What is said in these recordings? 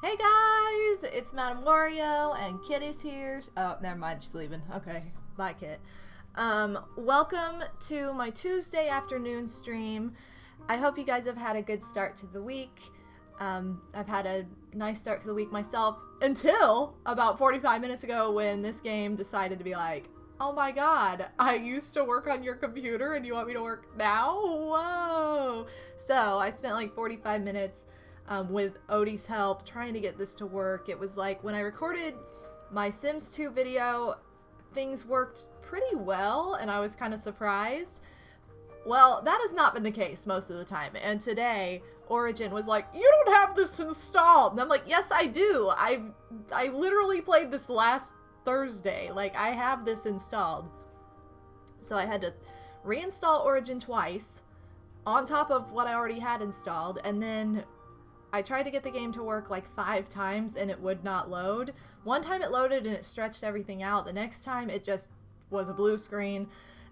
Hey guys, it's MadameWario and Kit is here. Oh, never mind, she's leaving. Okay, bye Kit. Welcome to my Tuesday afternoon stream. I hope you guys have had a good start to the week. I've had a nice start to the week myself until about 45 minutes ago when this game decided to be like, oh my god, I used to work on your computer and you want me to work now? Whoa! So I spent like 45 minutes with Odie's help trying to get this to work. It was like when I recorded my Sims 2 video, things worked pretty well and I was kind of surprised. Well, that has not been the case most of the time, and today Origin was like, you don't have this installed, and I'm like, yes I do. I literally played this last Thursday. Like, I have this installed. So I had to reinstall Origin twice on top of what I already had installed, and then I tried to get the game to work like 5 times and it would not load. One time it loaded and it stretched everything out. The next time it just was a blue screen,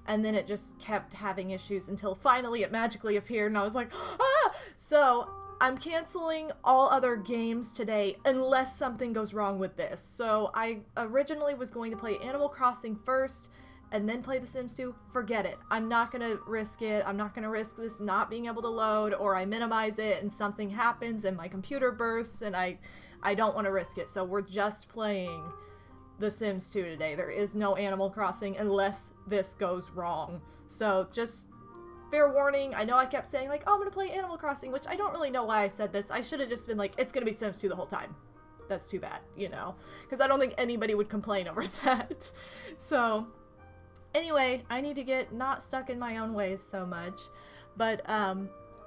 and then it just kept having issues until finally it magically appeared and I was like, ah! So I'm canceling all other games today unless something goes wrong with this. So I originally was going to play Animal Crossing first and then play The Sims 2. Forget it. I'm not gonna risk it. I'm not gonna risk this not being able to load, or I minimize it and something happens and my computer bursts, and I don't want to risk it. So we're just playing The Sims 2 today. There is no Animal Crossing unless this goes wrong. So just fair warning. I know I kept saying like, oh, I'm gonna play Animal Crossing, which I don't really know why I said this. I should have just been like, it's gonna be Sims 2 the whole time. That's too bad, you know? Because I don't think anybody would complain over that. So anyway, I need to get not stuck in my own ways so much. But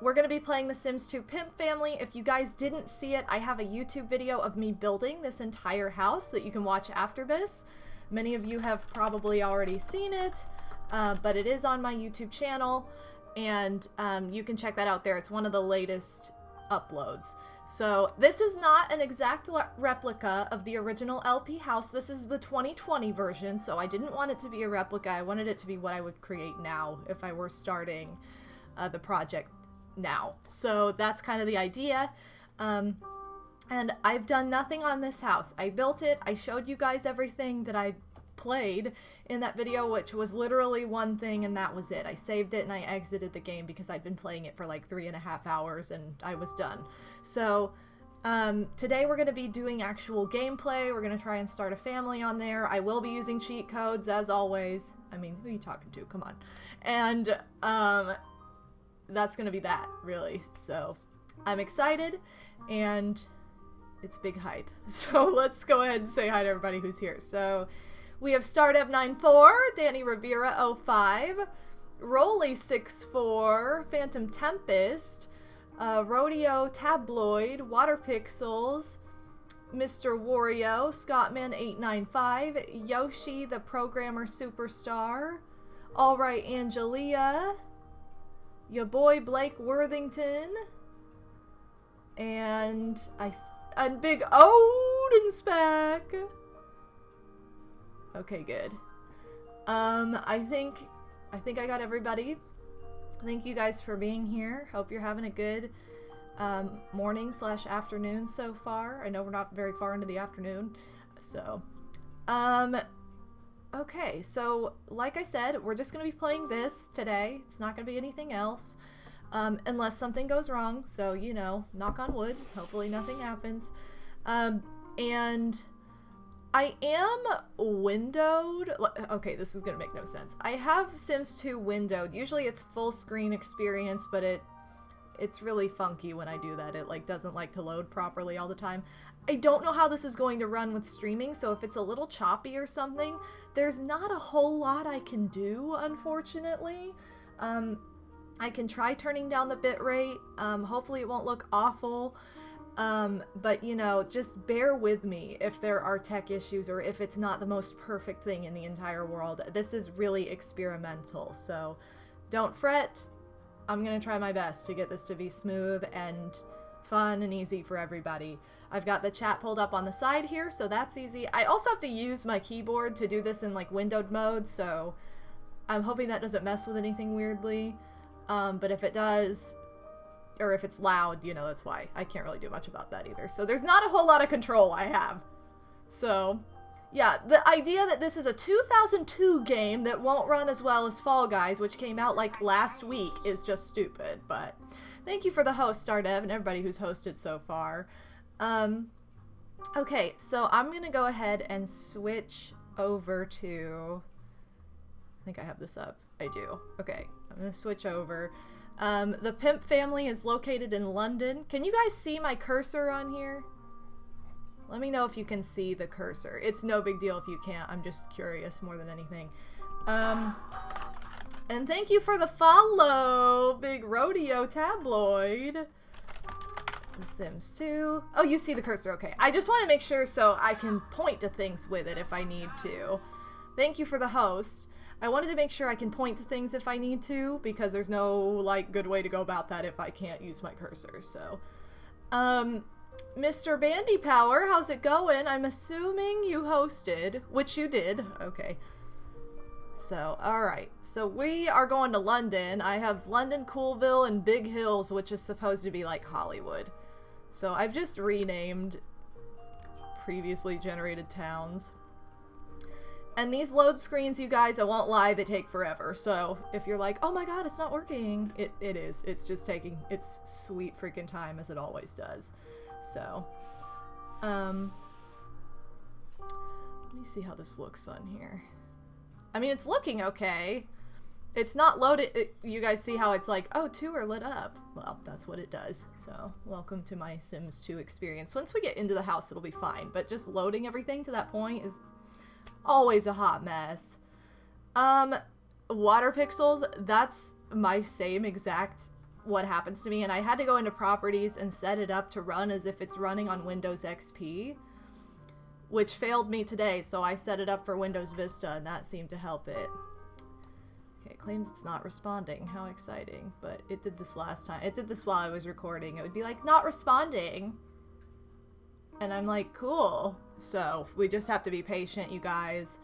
we're going to be playing The Sims 2 Pimp Family. If you guys didn't see it, I have a YouTube video of me building this entire house that you can watch after this. Many of you have probably already seen it, but it is on my YouTube channel, and you can check that out there. It's one of the latest uploads. So this is not an exact replica of the original LP house. This is the 2020 version, so I didn't want it to be a replica. I wanted it to be what I would create now if I were starting the project now. So that's kind of the idea. And I've done nothing on this house. I built it. I showed you guys everything that I played in that video, which was literally one thing, and that was it. I saved it and I exited the game because I'd been playing it for like 3.5 hours and I was done. So today we're going to be doing actual gameplay. We're going to try and start a family on there. I will be using cheat codes as always. I mean, who are you talking to? Come on. And that's going to be that, really. So I'm excited and it's big hype. So let's go ahead and say hi to everybody who's here. So we have Stardev94, Danny Rivera 05, Rolly 64, Phantom Tempest, Rodeo Tabloid, Water Pixels, Mr. Wario, Scottman 895, Yoshi the Programmer Superstar, Alright Angelia, your boy Blake Worthington, and Big Odin's back. Okay, good. I think I got everybody. Thank you guys for being here. Hope you're having a good morning / afternoon so far. I know we're not very far into the afternoon, so okay, so like I said, we're just gonna be playing this today. It's not gonna be anything else, unless something goes wrong. So, you know, knock on wood, hopefully nothing happens. And I am windowed. Okay, this is gonna make no sense. I have Sims 2 windowed. Usually it's full screen experience, but it's really funky when I do that. It like doesn't like to load properly all the time. I don't know how this is going to run with streaming, so if it's a little choppy or something, there's not a whole lot I can do, unfortunately. I can try turning down the bitrate. Hopefully it won't look awful. But, you know, just bear with me if there are tech issues or if it's not the most perfect thing in the entire world. This is really experimental, so don't fret. I'm gonna try my best to get this to be smooth and fun and easy for everybody. I've got the chat pulled up on the side here, so that's easy. I also have to use my keyboard to do this in, like, windowed mode, so I'm hoping that doesn't mess with anything weirdly. But if it does, or if it's loud, you know, that's why. I can't really do much about that either. So there's not a whole lot of control I have. So, yeah, the idea that this is a 2002 game that won't run as well as Fall Guys, which came out like last week, is just stupid. But thank you for the host, Stardev, and everybody who's hosted so far. Okay, so I'm gonna go ahead and switch over to... I think I have this up. I do. Okay, I'm gonna switch over. The Pimp family is located in London. Can you guys see my cursor on here? Let me know if you can see the cursor. It's no big deal if you can't. I'm just curious more than anything. And thank you for the follow, Big Rodeo Tabloid. The Sims 2. Oh, you see the cursor. Okay. I just want to make sure so I can point to things with it if I need to. Thank you for the host. I wanted to make sure I can point to things if I need to, because there's no, like, good way to go about that if I can't use my cursor, so. Mr. Bandy Power, how's it going? I'm assuming you hosted, which you did. Okay. So, alright. So we are going to London. I have London, Coolville, and Big Hills, which is supposed to be like Hollywood. So I've just renamed previously generated towns. And these load screens, you guys, I won't lie, they take forever. So if you're like, oh my god, it's not working, it is. It's just taking its sweet freaking time, as it always does. So, let me see how this looks on here. I mean, it's looking okay. It's not loaded. You guys see how it's like, oh, 2 are lit up. Well, that's what it does. So, welcome to my Sims 2 experience. Once we get into the house, it'll be fine. But just loading everything to that point is always a hot mess. Water pixels, that's my same exact what happens to me, and I had to go into properties and set it up to run as if it's running on Windows XP, which failed me today, so I set it up for Windows Vista, and that seemed to help it. Okay, it claims it's not responding. How exciting. But it did this last time. It did this while I was recording. It would be like, not responding. And I'm like, cool. So, we just have to be patient, you guys.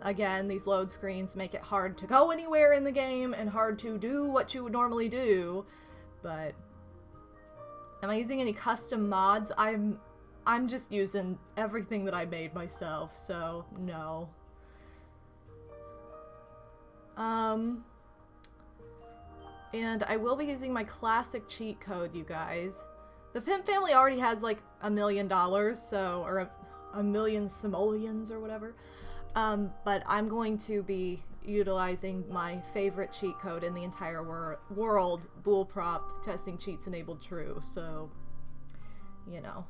Again, these load screens make it hard to go anywhere in the game and hard to do what you would normally do. But, am I using any custom mods? I'm just using everything that I made myself, so no. And I will be using my classic cheat code, you guys. The Pimp family already has like $1 million, so, or a million simoleons or whatever. But I'm going to be utilizing my favorite cheat code in the entire world, Bullprop, testing cheats enabled true, so, you know.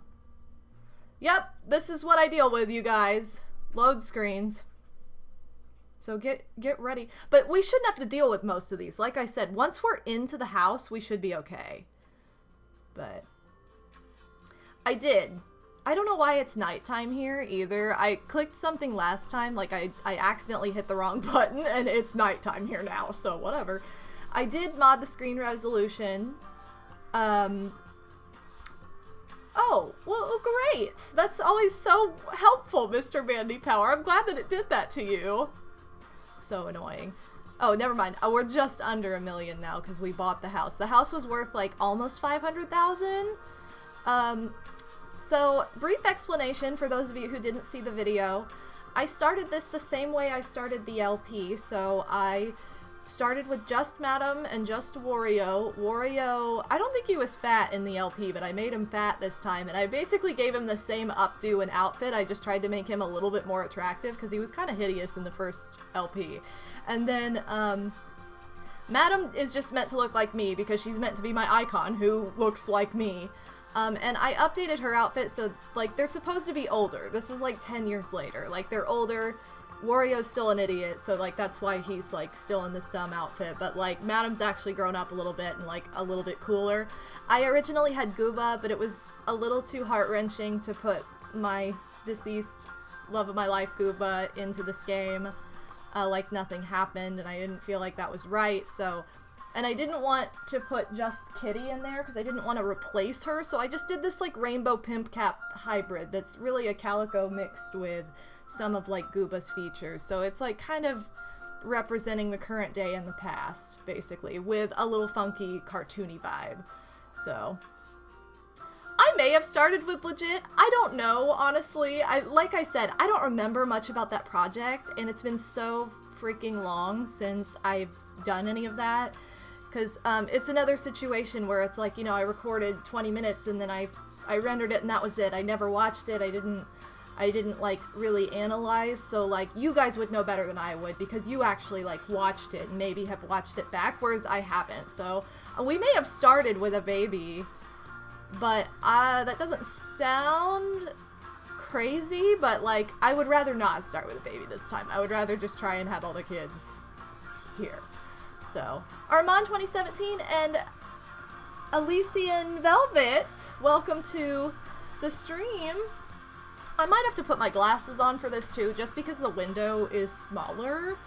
Yep, this is what I deal with, you guys. Load screens. So get ready. But we shouldn't have to deal with most of these. Like I said, once we're into the house, we should be okay. But I did. I don't know why it's nighttime here either. I clicked something last time, like I accidentally hit the wrong button, and it's nighttime here now, so whatever. I did mod the screen resolution. Oh, well, great. That's always so helpful, Mr. Bandy Power. I'm glad that it did that to you. So annoying. Oh, never mind. Oh, we're just under $1 million now because we bought the house. The house was worth like almost $500,000. So, brief explanation for those of you who didn't see the video. I started this the same way I started the LP, so I started with just Madam and just Wario. Wario, I don't think he was fat in the LP, but I made him fat this time, and I basically gave him the same updo and outfit. I just tried to make him a little bit more attractive, because he was kind of hideous in the first LP. And then, Madam is just meant to look like me, because she's meant to be my icon, who looks like me. And I updated her outfit so, like, they're supposed to be older. This is, like, 10 years later. Like, they're older. Wario's still an idiot, so, like, that's why he's, like, still in this dumb outfit. But, like, Madam's actually grown up a little bit and, like, a little bit cooler. I originally had Gooba, but it was a little too heart-wrenching to put my deceased love of my life Gooba into this game. Like, nothing happened, and I didn't feel like that was right, so... And I didn't want to put just Kitty in there because I didn't want to replace her, so I just did this, like, rainbow pimp cap hybrid that's really a calico mixed with some of, like, Gooba's features. So it's, like, kind of representing the current day and the past, basically, with a little funky, cartoony vibe. So I may have started with legit. I don't know, honestly. Like I said, I don't remember much about that project, and it's been so freaking long since I've done any of that. Because it's another situation where it's like, you know, I recorded 20 minutes and then I rendered it and that was it. I never watched it. I didn't like really analyze. So like you guys would know better than I would because you actually like watched it and maybe have watched it back, whereas I haven't. So we may have started with a baby, but that doesn't sound crazy, but like I would rather not start with a baby this time. I would rather just try and have all the kids here. So, Armand 2017 and Elysian Velvet, welcome to the stream. I might have to put my glasses on for this too, just because the window is smaller.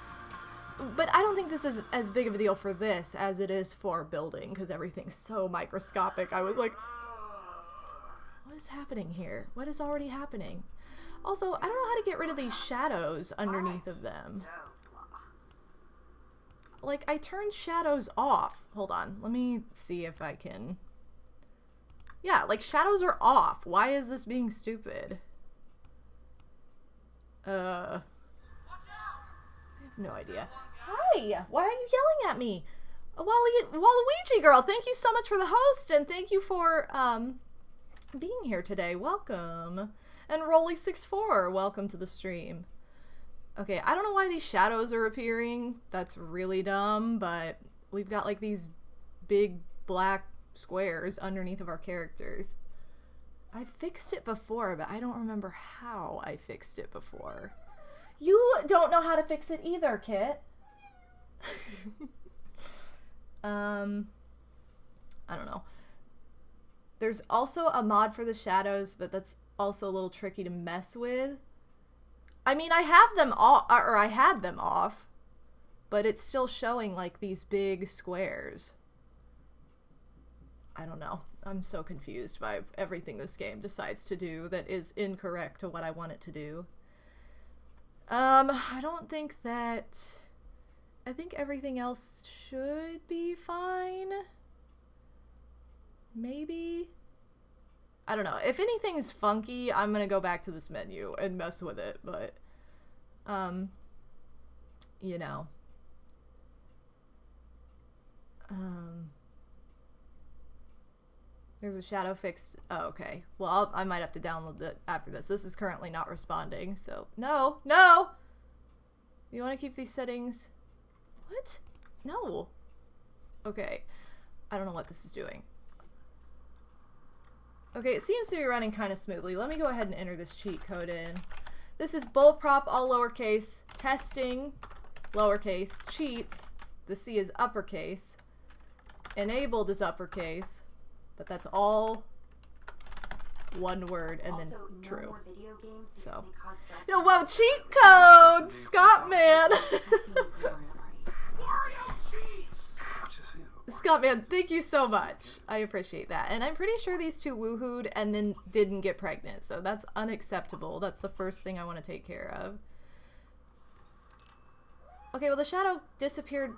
But I don't think this is as big of a deal for this as it is for building, because everything's so microscopic. I was like, what is happening here? What is already happening? Also, I don't know how to get rid of these shadows underneath of them. Like, I turned shadows off. Hold on. Let me see if I can... Yeah, like, shadows are off. Why is this being stupid? I have no idea. Hi! Why are you yelling at me? Waluigi girl, thank you so much for the host, and thank you for, being here today. Welcome. And Rolly64, welcome to the stream. Okay, I don't know why these shadows are appearing. That's really dumb, but we've got like these big black squares underneath of our characters. I fixed it before, but I don't remember how I fixed it before. You don't know how to fix it either, Kit. I don't know. There's also a mod for the shadows, but that's also a little tricky to mess with. I mean, I have them off, or I had them off, but it's still showing like these big squares. I don't know. I'm so confused by everything this game decides to do that is incorrect to what I want it to do. I don't think that... I think everything else should be fine. Maybe? I don't know. If anything's funky, I'm gonna go back to this menu and mess with it, but, you know. There's a shadow fixed. Oh, okay. Well, I might have to download it after this. This is currently not responding, so. No! No! You want to keep these settings? What? No. Okay. I don't know what this is doing. Okay, it seems to be running kind of smoothly. Let me go ahead and enter this cheat code in. This is bullprop, all lowercase, testing, lowercase, cheats, the C is uppercase, enabled is uppercase, but that's all one word and then true. So, yo, whoa, cheat code, Scott man. Scott, man, thank you so much. I appreciate that. And I'm pretty sure these two woohooed and then didn't get pregnant, so that's unacceptable. That's the first thing I want to take care of. Okay, well, the shadow disappeared.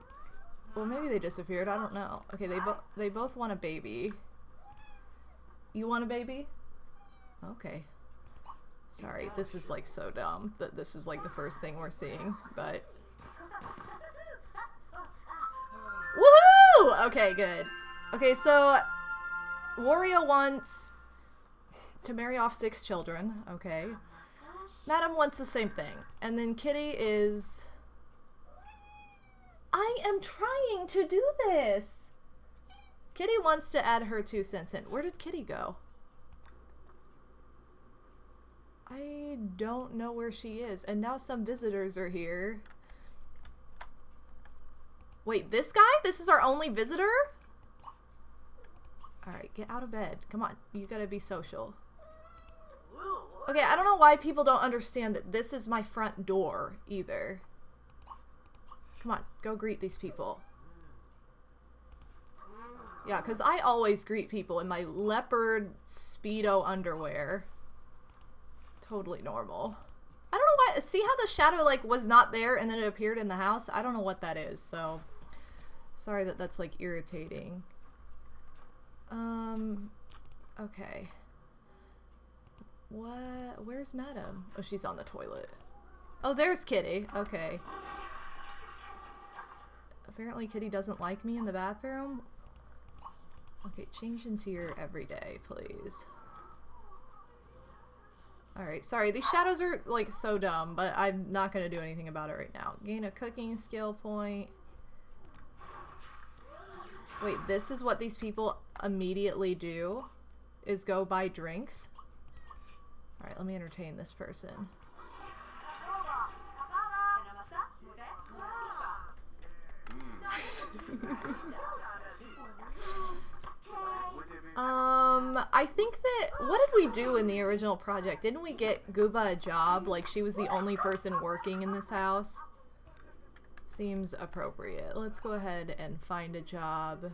Well, maybe they disappeared. I don't know. Okay, they both want a baby. You want a baby? Okay. Sorry, this is, like, so dumb that this is, like, the first thing we're seeing, but... Woohoo! Okay, good. Okay, so Wario wants to marry off 6 children. Okay. Madam wants the same thing. And then Kitty is... I am trying to do this! Kitty wants to add her 2 cents in. Where did Kitty go? I don't know where she is. And now some visitors are here. Wait, this guy? This is our only visitor? Alright, get out of bed. Come on, you gotta be social. Okay, I don't know why people don't understand that this is my front door, either. Come on, go greet these people. Yeah, because I always greet people in my leopard Speedo underwear. Totally normal. I don't know why. See how the shadow, like, was not there and then it appeared in the house? I don't know what that is, so... Sorry that that's, like, irritating. Okay. What? Where's Madam? Oh, she's on the toilet. Oh, there's Kitty. Okay. Apparently Kitty doesn't like me in the bathroom. Okay, change into your everyday, please. Alright, sorry, these shadows are, like, so dumb, but I'm not gonna do anything about it right now. Gain a cooking skill point. Wait, this is what these people immediately do? Is go buy drinks? Alright, let me entertain this person. I think that, what did we do in the original project? Didn't we get Gooba a job? Like, she was the only person working in this house? Seems appropriate. Let's go ahead and find a job.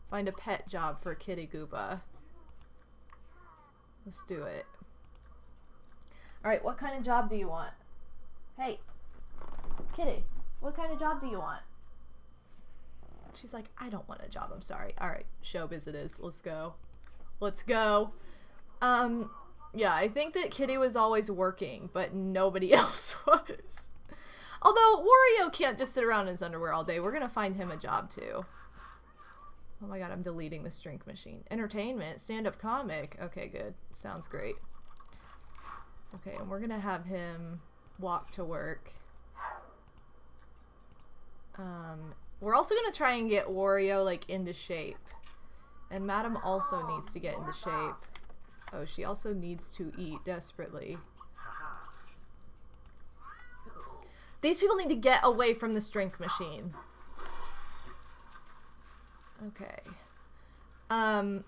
Find a pet job for Kitty Gooba. Let's do it. Alright, what kind of job do you want? Hey, Kitty, what kind of job do you want? She's like, I don't want a job, I'm sorry. Alright, showbiz it is. Let's go. Let's go. Yeah, I think that Kitty was always working, but nobody else was. Although, Wario can't just sit around in his underwear all day. We're gonna find him a job, too. Oh my god, I'm deleting this drink machine. Entertainment, stand-up comic. Okay, good. Sounds great. Okay, and we're gonna have him walk to work. We're also gonna try and get Wario, like, into shape. And Madam also needs to get into shape. Oh, she also needs to eat desperately. These people need to get away from this drink machine. Okay. I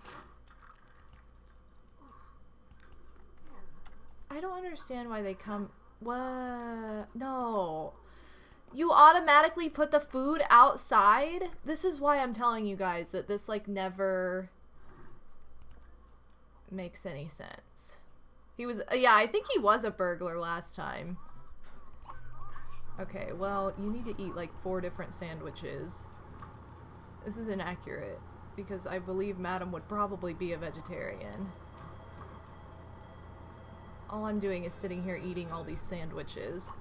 don't understand why they come... What? No. You automatically put the food outside? This is why I'm telling you guys that this, like, never makes any sense. He was... Yeah, I think he was a burglar last time. Okay, well, you need to eat, like, 4 different sandwiches. This is inaccurate, because I believe Madam would probably be a vegetarian. All I'm doing is sitting here eating all these sandwiches.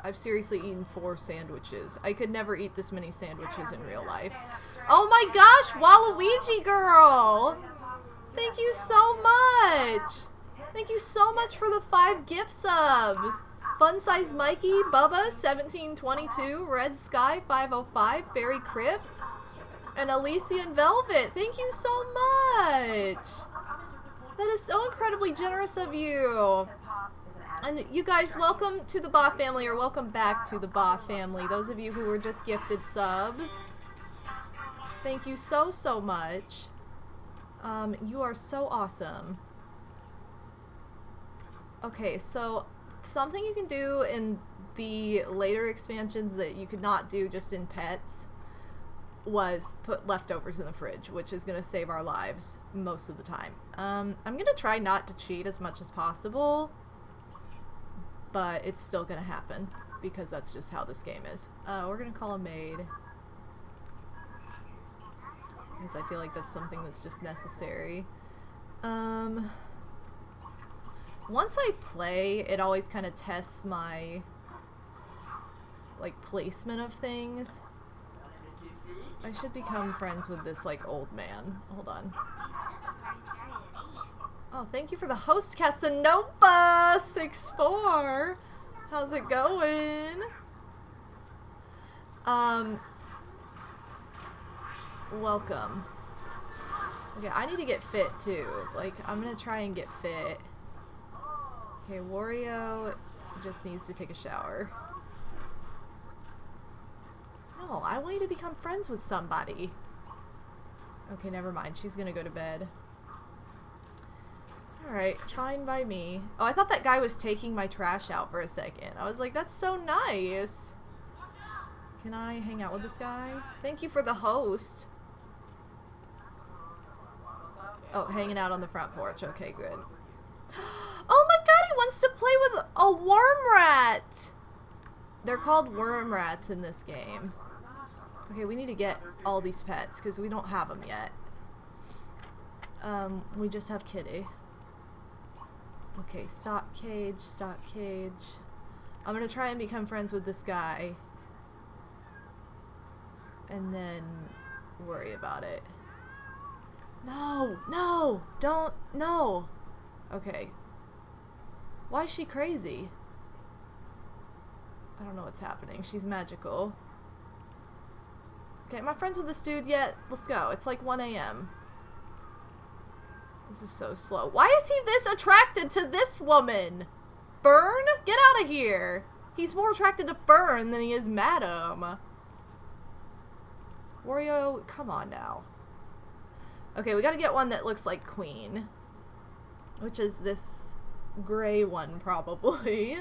I've seriously eaten 4 sandwiches. I could never eat this many sandwiches in real life. Oh my gosh, Waluigi girl! Thank you so much! Thank you so much for the 5 gift subs! Fun Size Mikey, Bubba, 1722, Red Sky, 505, Barry Crypt, and Elysian Velvet. Thank you so much! That is so incredibly generous of you! And you guys, welcome to the Ba family, or welcome back to the Ba family. Those of you who were just gifted subs, thank you so, so much. You are so awesome. Okay, so something you can do in the later expansions that you could not do just in pets was put leftovers in the fridge, which is going to save our lives most of the time. I'm going to try not to cheat as much as possible, but it's still going to happen because that's just how this game is. We're going to call a maid because I feel like that's something that's just necessary. Once I play, it always kind of tests my, like, placement of things. I should become friends with this, like, old man. Hold on. Oh, thank you for the host, Casanova64. How's it going? Welcome. Okay, I need to get fit, too. Like, I'm gonna try and get fit. Okay, Wario just needs to take a shower. No, I want you to become friends with somebody. Okay, never mind. She's gonna go to bed. Alright, fine by me. Oh, I thought that guy was taking my trash out for a second. I was like, that's so nice. Can I hang out with this guy? Thank you for the host. Oh, hanging out on the front porch. Okay, good. Oh my god, he wants to play with a worm rat! They're called worm rats in this game. Okay, we need to get all these pets because we don't have them yet. We just have Kitty. Okay, stock cage, stock cage. I'm gonna try and become friends with this guy. And then worry about it. No! No! Don't! No! Okay. Why is she crazy? I don't know what's happening. She's magical. Okay, am I friends with this dude yet? Let's go. It's like 1 a.m. This is so slow. Why is he this attracted to this woman? Fern? Get out of here! He's more attracted to Fern than he is Madame. Wario, come on now. Okay, we gotta get one that looks like Queen. Which is this gray one, probably.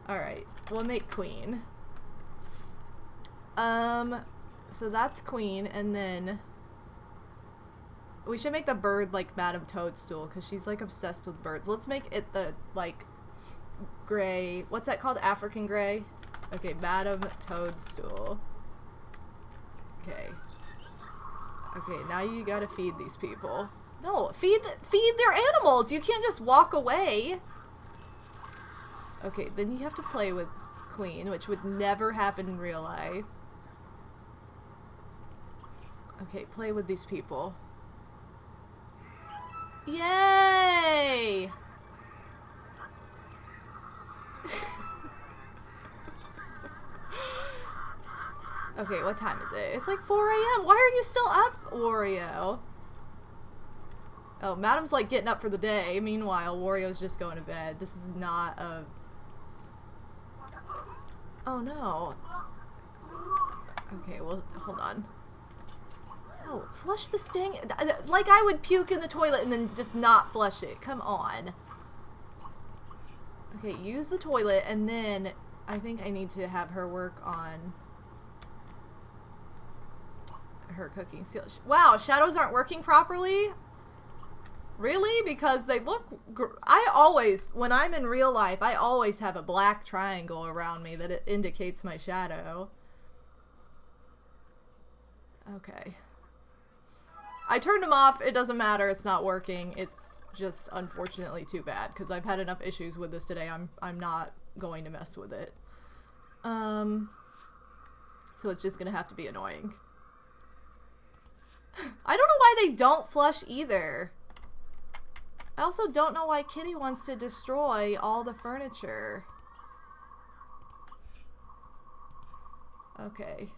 Alright, we'll make Queen. So that's Queen, and then we should make the bird like Madame Toadstool, because she's like obsessed with birds. Let's make it the like gray, what's that called? African gray? Okay, Madame Toadstool. Okay. Okay, now you gotta feed these people. No, feed their animals! You can't just walk away! Okay, then you have to play with Queen, which would never happen in real life. Okay, play with these people. Yay! Okay, what time is it? It's like 4 a.m. Why are you still up, Wario? Oh, Madame's like getting up for the day. Meanwhile, Wario's just going to bed. This is not a... Oh no. Okay, well, hold on. Oh, flush the sting. Like I would puke in the toilet and then just not flush it. Come on. Okay, use the toilet, and then I think I need to have her work on her cooking skills. Wow, shadows aren't working properly? Really? Because they look... I always, when I'm in real life, I always have a black triangle around me that it indicates my shadow. Okay. I turned them off. It doesn't matter. It's not working. It's just unfortunately too bad because I've had enough issues with this today. I'm not going to mess with it. So it's just gonna have to be annoying. I don't know why they don't flush either. I also don't know why Kitty wants to destroy all the furniture. Okay.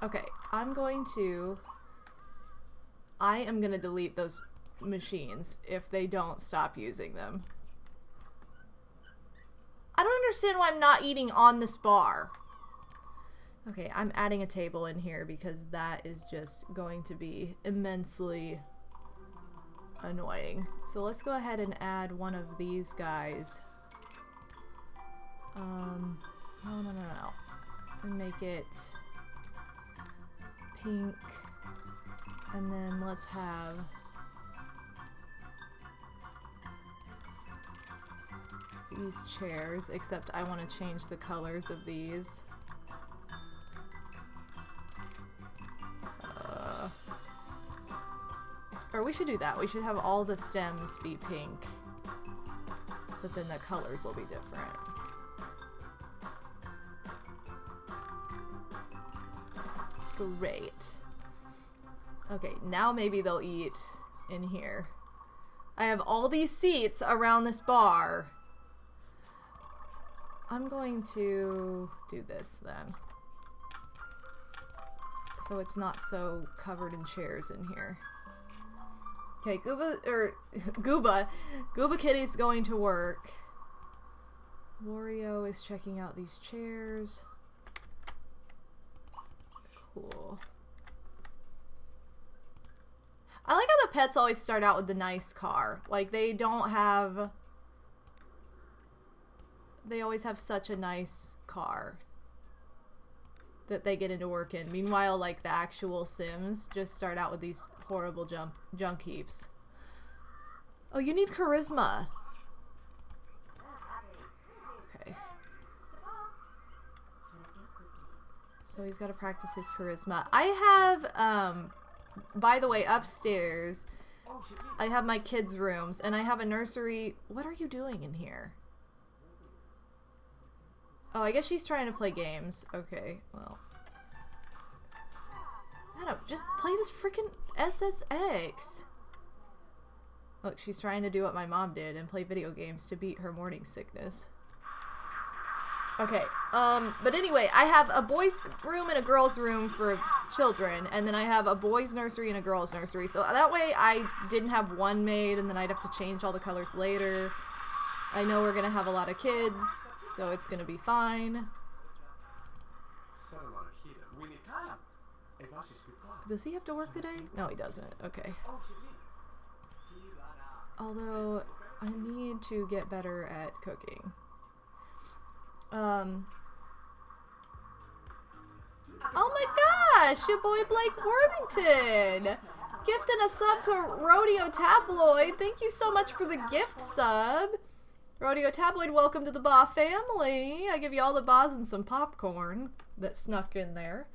Okay, I am gonna delete those machines if they don't stop using them. I don't understand why I'm not eating on this bar. Okay, I'm adding a table in here because that is just going to be immensely annoying. So let's go ahead and add one of these guys. No. And make it pink. And then let's have these chairs, except I want to change the colors of these. Or we should do that. We should have all the stems be pink, but then the colors will be different. Great. Okay, now maybe they'll eat in here. I have all these seats around this bar. I'm going to do this then. So it's not so covered in chairs in here. Okay, Gooba Kitty's going to work. Wario is checking out these chairs. Cool. I like how the pets always start out with the nice car. Like, they always have such a nice car that they get into work in. Meanwhile, like, the actual Sims just start out with these horrible junk heaps. Oh, you need charisma. So he's got to practice his charisma. I have, by the way, upstairs, I have my kids' rooms, and I have a nursery. What are you doing in here? Oh, I guess she's trying to play games. Okay, well. Adam, just play this freaking SSX. Look, she's trying to do what my mom did and play video games to beat her morning sickness. Okay, but anyway, I have a boys' room and a girls' room for children, and then I have a boys' nursery and a girls' nursery, so that way I didn't have one maid, and then I'd have to change all the colors later. I know we're gonna have a lot of kids, so it's gonna be fine. Does he have to work today? No, he doesn't. Okay. Although, I need to get better at cooking. Oh my gosh! Your boy Blake Worthington! Gifting a sub to Rodeo Tabloid. Thank you so much for the gift sub. Rodeo Tabloid, welcome to the Ba family. I give you all the Bas and some popcorn that snuck in there.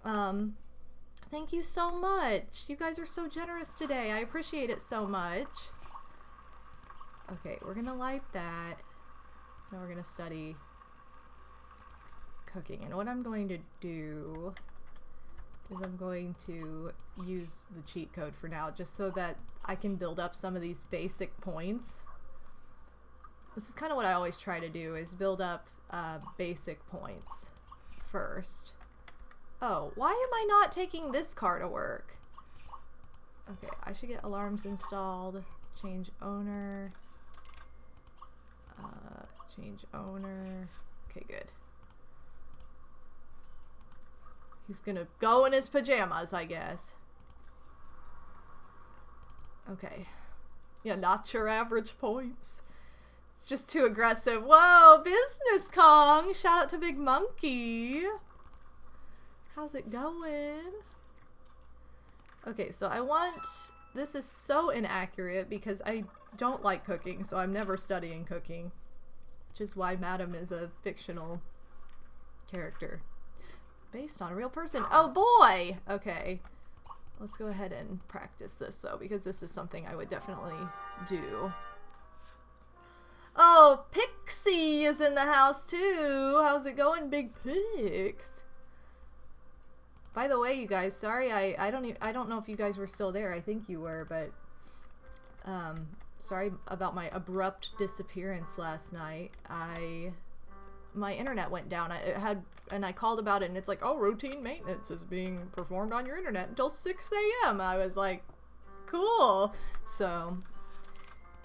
Thank you so much. You guys are so generous today. I appreciate it so much. Okay, we're gonna light that. Now we're gonna study cooking. And what I'm going to do is I'm going to use the cheat code for now, just so that I can build up some of these basic points. This is kind of what I always try to do, is build up basic points first. Oh, why am I not taking this car to work? Okay, I should get alarms installed. Change owner. Change owner. Okay, good. He's gonna go in his pajamas, I guess. Okay. Yeah, not your average points. It's just too aggressive. Whoa, Business Kong! Shout out to Big Monkey. How's it going? Okay, so I want... This is so inaccurate because I don't like cooking, so I'm never studying cooking. Which is why Madam is a fictional character. Based on a real person. Oh boy! Okay. Let's go ahead and practice this though, because this is something I would definitely do. Oh, Pixie is in the house too! How's it going, Big Pix? By the way, you guys, sorry I don't know if you guys were still there. I think you were, but sorry about my abrupt disappearance last night. My internet went down. I called about it, and it's like, oh, routine maintenance is being performed on your internet until 6 a.m. I was like, cool. So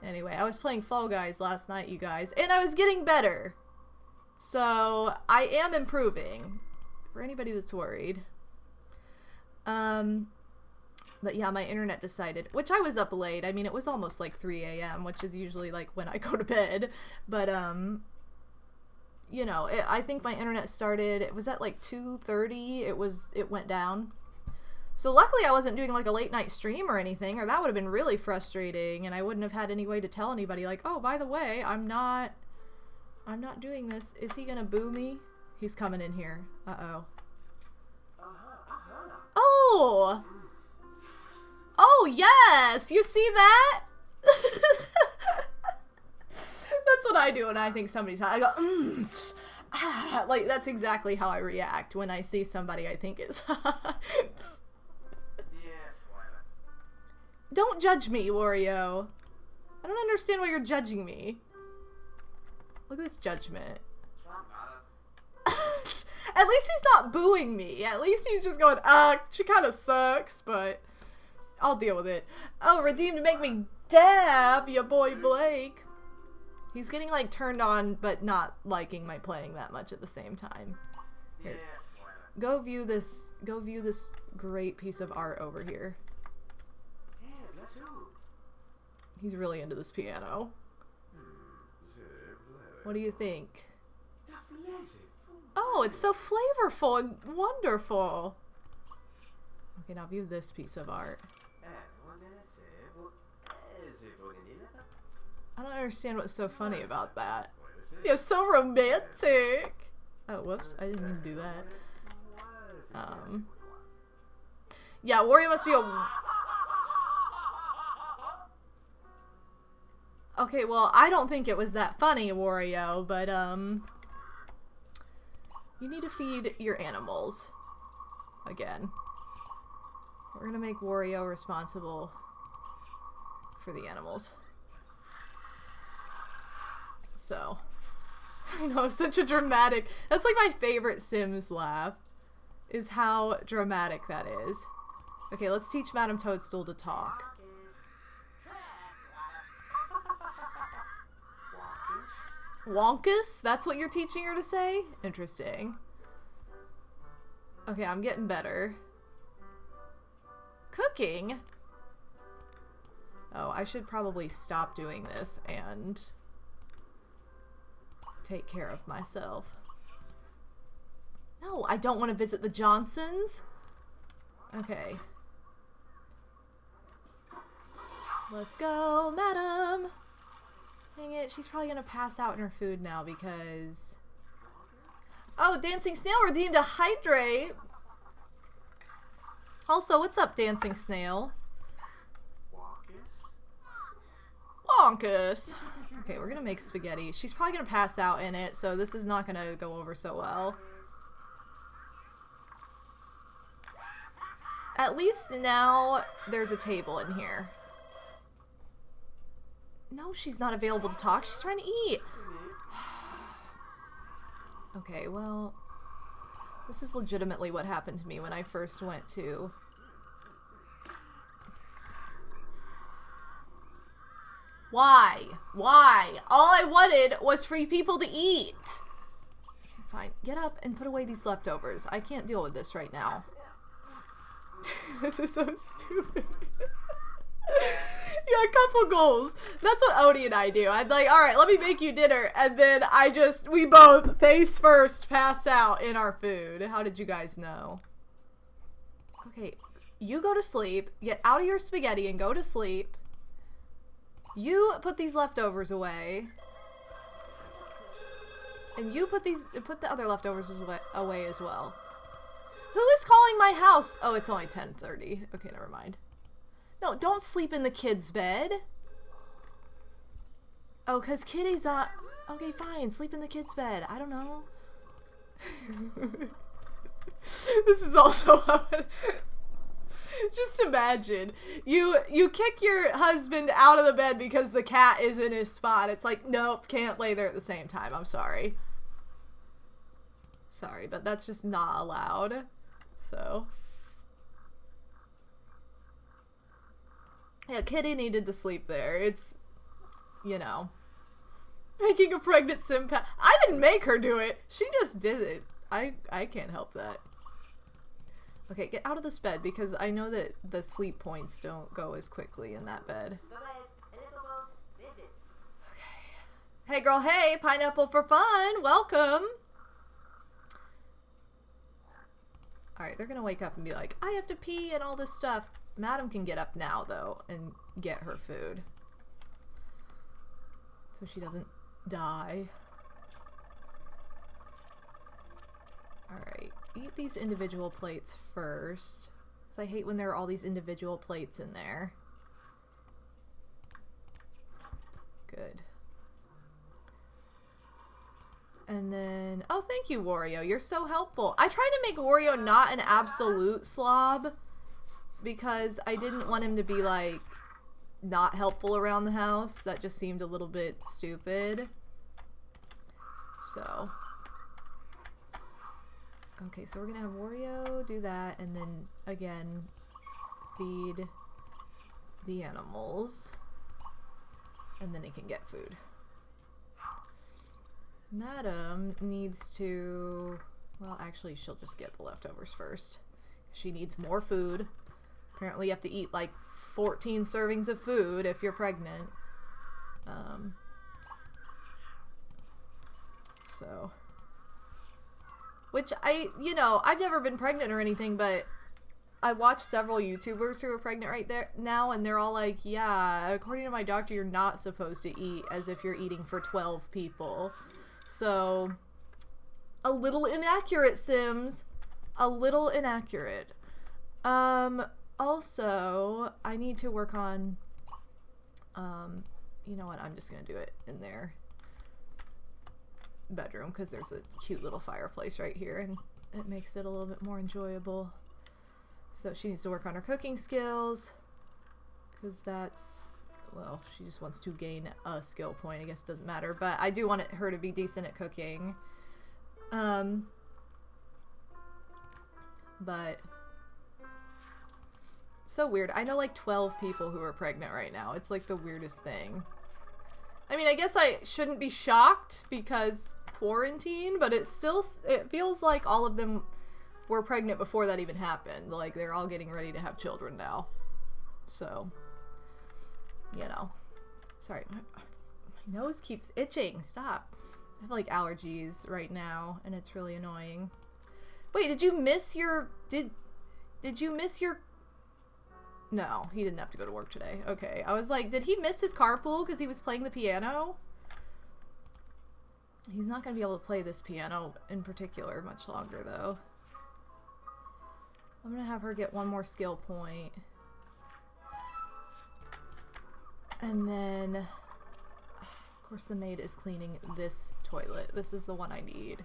anyway, I was playing Fall Guys last night, you guys, and I was getting better. So I am improving, for anybody that's worried. But yeah, my internet decided, which I was up late. I mean, it was almost like 3 a.m., which is usually like when I go to bed. But, you know, I think my internet started, it was at like 2:30, it went down. So luckily I wasn't doing like a late night stream or anything, or that would have been really frustrating, and I wouldn't have had any way to tell anybody like, oh, by the way, I'm not doing this. Is he gonna boo me? He's coming in here. Uh-oh. Oh! Oh, yes! You see that? That's what I do when I think somebody's hot. I go, ah, like, that's exactly how I react when I see somebody I think is hot. Don't judge me, Wario. I don't understand why you're judging me. Look at this judgment. At least he's not booing me. At least he's just going, she kind of sucks, but I'll deal with it. Oh, redeem to make me dab, ya boy Blake. He's getting, like, turned on, but not liking my playing that much at the same time. Here. Go view this great piece of art over here. He's really into this piano. What do you think? Oh, it's so flavorful and wonderful. Okay, now view this piece of art. I don't understand what's so funny about that. You're so romantic. Oh, whoops. I didn't even do that. Yeah, Wario must be a... Okay, well, I don't think it was that funny, Wario, but, you need to feed your animals. Again. We're gonna make Wario responsible for the animals. So. I know, such a dramatic... That's like my favorite Sims laugh. Is how dramatic that is. Okay, let's teach Madame Toadstool to talk. Wonkus? That's what you're teaching her to say? Interesting. Okay, I'm getting better. Cooking? Oh, I should probably stop doing this and take care of myself. No, I don't want to visit the Johnsons. Okay. Let's go, madam. Dang it, she's probably gonna pass out in her food now because... Oh, Dancing Snail redeemed a hydrate. Also, what's up, Dancing Snail? Wonkus. Okay, we're gonna make spaghetti. She's probably gonna pass out in it, so this is not gonna go over so well. At least now there's a table in here. No, she's not available to talk. She's trying to eat. Okay, well, this is legitimately what happened to me when I first went to... Why? Why? All I wanted was for people to eat. Fine, get up and put away these leftovers. I can't deal with this right now. This is so stupid. Yeah, a couple goals. That's what Odie and I do. I'd like, alright, let me make you dinner. And then we both, face first, pass out in our food. How did you guys know? Okay, you go to sleep. Get out of your spaghetti and go to sleep. You put these leftovers away. And you put the other leftovers away as well. Who is calling my house? Oh, it's only 10:30. Okay, never mind. No, don't sleep in the kid's bed. Oh, because Kitty's not... Okay, fine. Sleep in the kid's bed. I don't know. This is also... Just imagine. You kick your husband out of the bed because the cat is in his spot. It's like, nope, can't lay there at the same time. I'm sorry. Sorry, but that's just not allowed. So... Yeah, Kitty needed to sleep there. It's, you know, making a pregnant sim pet. I didn't make her do it. She just did it. I can't help that. Okay, get out of this bed because I know that the sleep points don't go as quickly in that bed. Okay. Hey girl, hey, pineapple for fun. Welcome. Alright, they're gonna wake up and be like, I have to pee and all this stuff. Madam can get up now, though, and get her food. So she doesn't die. Alright, eat these individual plates first. Because I hate when there are all these individual plates in there. Good. And then... Oh, thank you, Wario. You're so helpful. I tried to make Wario not an absolute slob. Because I didn't want him to be, like, not helpful around the house. That just seemed a little bit stupid. So. Okay, so we're gonna have Wario do that, and then, again, feed the animals. And then he can get food. Madam needs to... Well, actually, she'll just get the leftovers first. She needs more food. Apparently you have to eat like 14 servings of food if you're pregnant. So. Which you know, I've never been pregnant or anything, but I watch several YouTubers who are pregnant right there now, and they're all like, yeah, according to my doctor, you're not supposed to eat as if you're eating for 12 people. So, a little inaccurate, Sims. a little inaccurate. Also, I need to work on, you know what, I'm just gonna do it in their bedroom because there's a cute little fireplace right here and it makes it a little bit more enjoyable. So she needs to work on her cooking skills because that's, well, she just wants to gain a skill point. I guess it doesn't matter, but I do want her to be decent at cooking. But so weird. I know like 12 people who are pregnant right now. It's like the weirdest thing. I mean, I guess I shouldn't be shocked because quarantine, but it feels like all of them were pregnant before that even happened. Like they're all getting ready to have children now. So, you know. Sorry, my nose keeps itching. Stop. I have like allergies right now and it's really annoying. Wait, did you miss your did you miss your No, he didn't have to go to work today. Okay. I was like, did he miss his carpool because he was playing the piano? He's not going to be able to play this piano in particular much longer, though. I'm going to have her get one more skill point. And then, of course, the maid is cleaning this toilet. This is the one I need.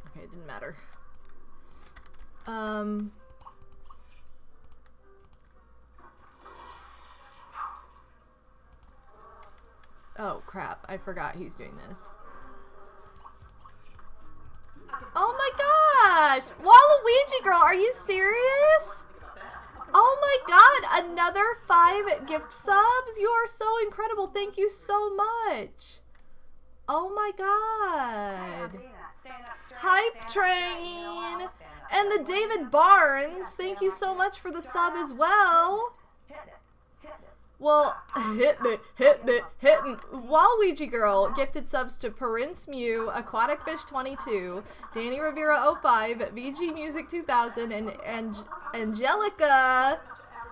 Okay, it didn't matter. Oh crap, I forgot he's doing this. Oh my gosh! Waluigi girl, are you serious? Oh my god, another 5 gift subs? You are so incredible, thank you so much. Oh my god. Hype Train! And the David Barnes, thank you so much for the sub as well. Well, hitting it. Waluigi Girl gifted subs to Prince Mew, Aquatic Fish 22, Danny Rivera 05, VG Music 2000, and Angelica.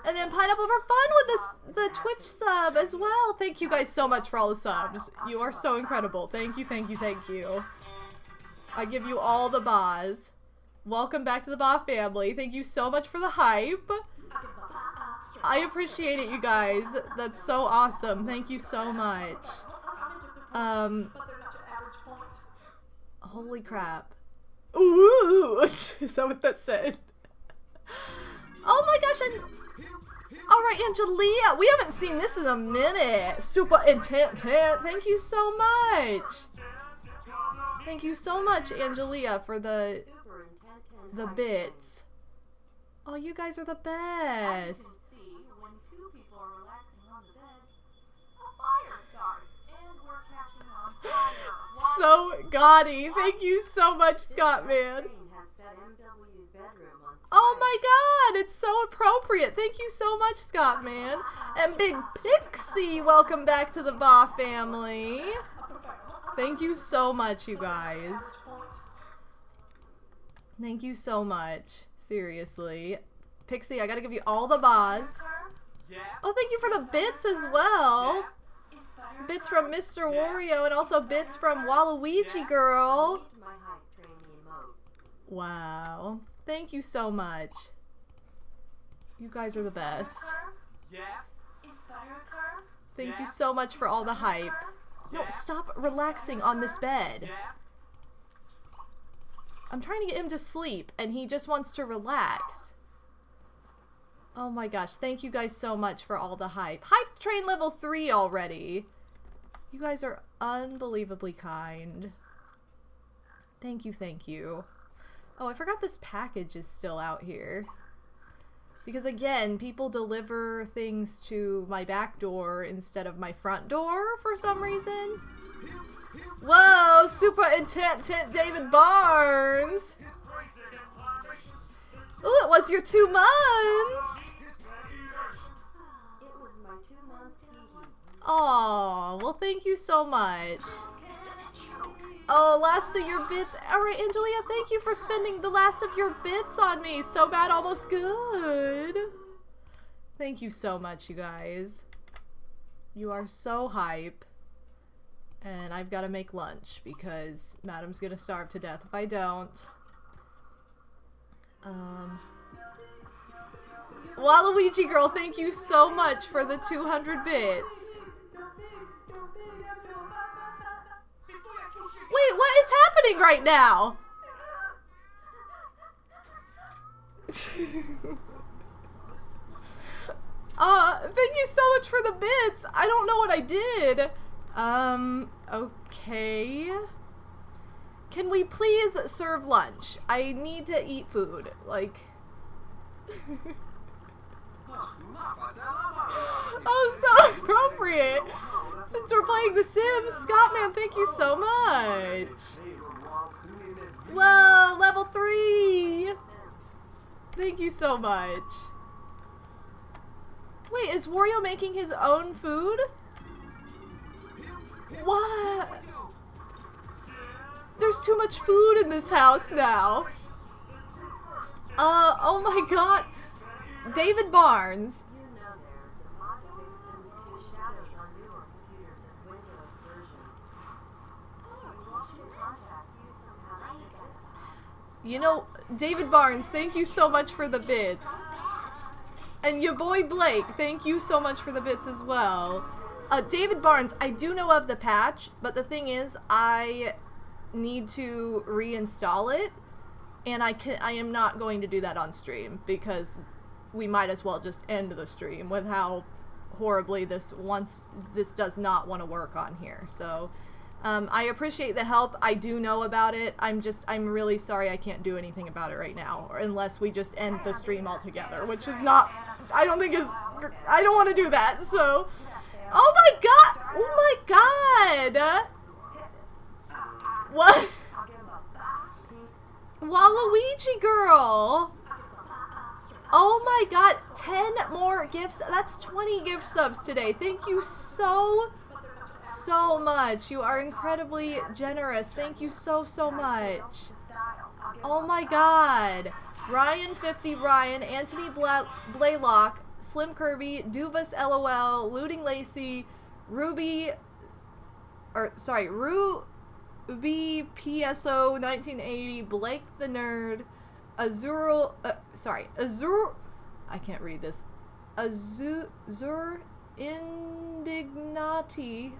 And then Pineapple for Fun with the Twitch sub as well. Thank you guys so much for all the subs. You are so incredible. Thank you, thank you, thank you. I give you all the bahs. Welcome back to the Bah family. Thank you so much for the hype. I appreciate it, you guys. That's so awesome. Thank you so much. Holy crap. Ooh! Is that what that said? Oh my gosh, and alright, Angelia. We haven't seen this in a minute. Super intent. Thank you so much. Thank you so much, Angelia, for the bits. Oh, you guys are the best. So gaudy. Thank you so much, Scott, man. Oh my god, it's so appropriate. Thank you so much, Scott, man. And Big Pixie, welcome back to the Bah family. Thank you so much, you guys. Thank you so much. Seriously. Pixie, I gotta give you all the bahs. Oh, thank you for the bits as well. Bits from Mr. Wario and also bits from Waluigi Girl. Wow. Thank you so much. You guys are the best. Thank you so much for all the hype. No, stop relaxing on this bed. I'm trying to get him to sleep and he just wants to relax. Oh my gosh, thank you guys so much for all the hype. Hype train level 3 already. You guys are unbelievably kind. Thank you, thank you. Oh, I forgot this package is still out here. Because again, people deliver things to my back door instead of my front door for some reason. Whoa, super intent David Barnes. Ooh, it was your 2 months. Aw, well thank you so much. Oh, last of your bits. Alright, Angelia, thank you for spending the last of your bits on me. So bad, almost good. Thank you so much, you guys. You are so hype. And I've got to make lunch because Madame's gonna starve to death if I don't. Waluigi girl, thank you so much for the 200 bits. Wait, what is happening right now? Thank you so much for the bits. I don't know what I did. Okay. Can we please serve lunch? I need to eat food. Like... Oh, so appropriate! Since we're playing The Sims, Scottman, thank you so much! Whoa, level 3! Thank you so much. Wait, is Wario making his own food? What? There's too much food in this house now. Oh my god. David Barnes. You know, David Barnes, thank you so much for the bits. And your boy Blake, thank you so much for the bits as well. David Barnes, I do know of the patch, but the thing is, I need to reinstall it, and I am not going to do that on stream, because we might as well just end the stream with how horribly this does not want to work on here. So, I appreciate the help. I do know about it. I'm really sorry I can't do anything about it right now, or unless we just end the stream altogether, which is not, I don't want to do that, so. Oh my god! What? Waluigi girl! Oh my god, 10 more gifts. That's 20 gift subs today. Thank you so much. You are incredibly generous. Thank you so much. Oh my god. Ryan50 Ryan, Anthony Blaylock, Slim Kirby, Duvas LOL, Looting Lacey, Ruby PSO 1980, Blake the Nerd, Azur, I can't read this, Azur Indignati,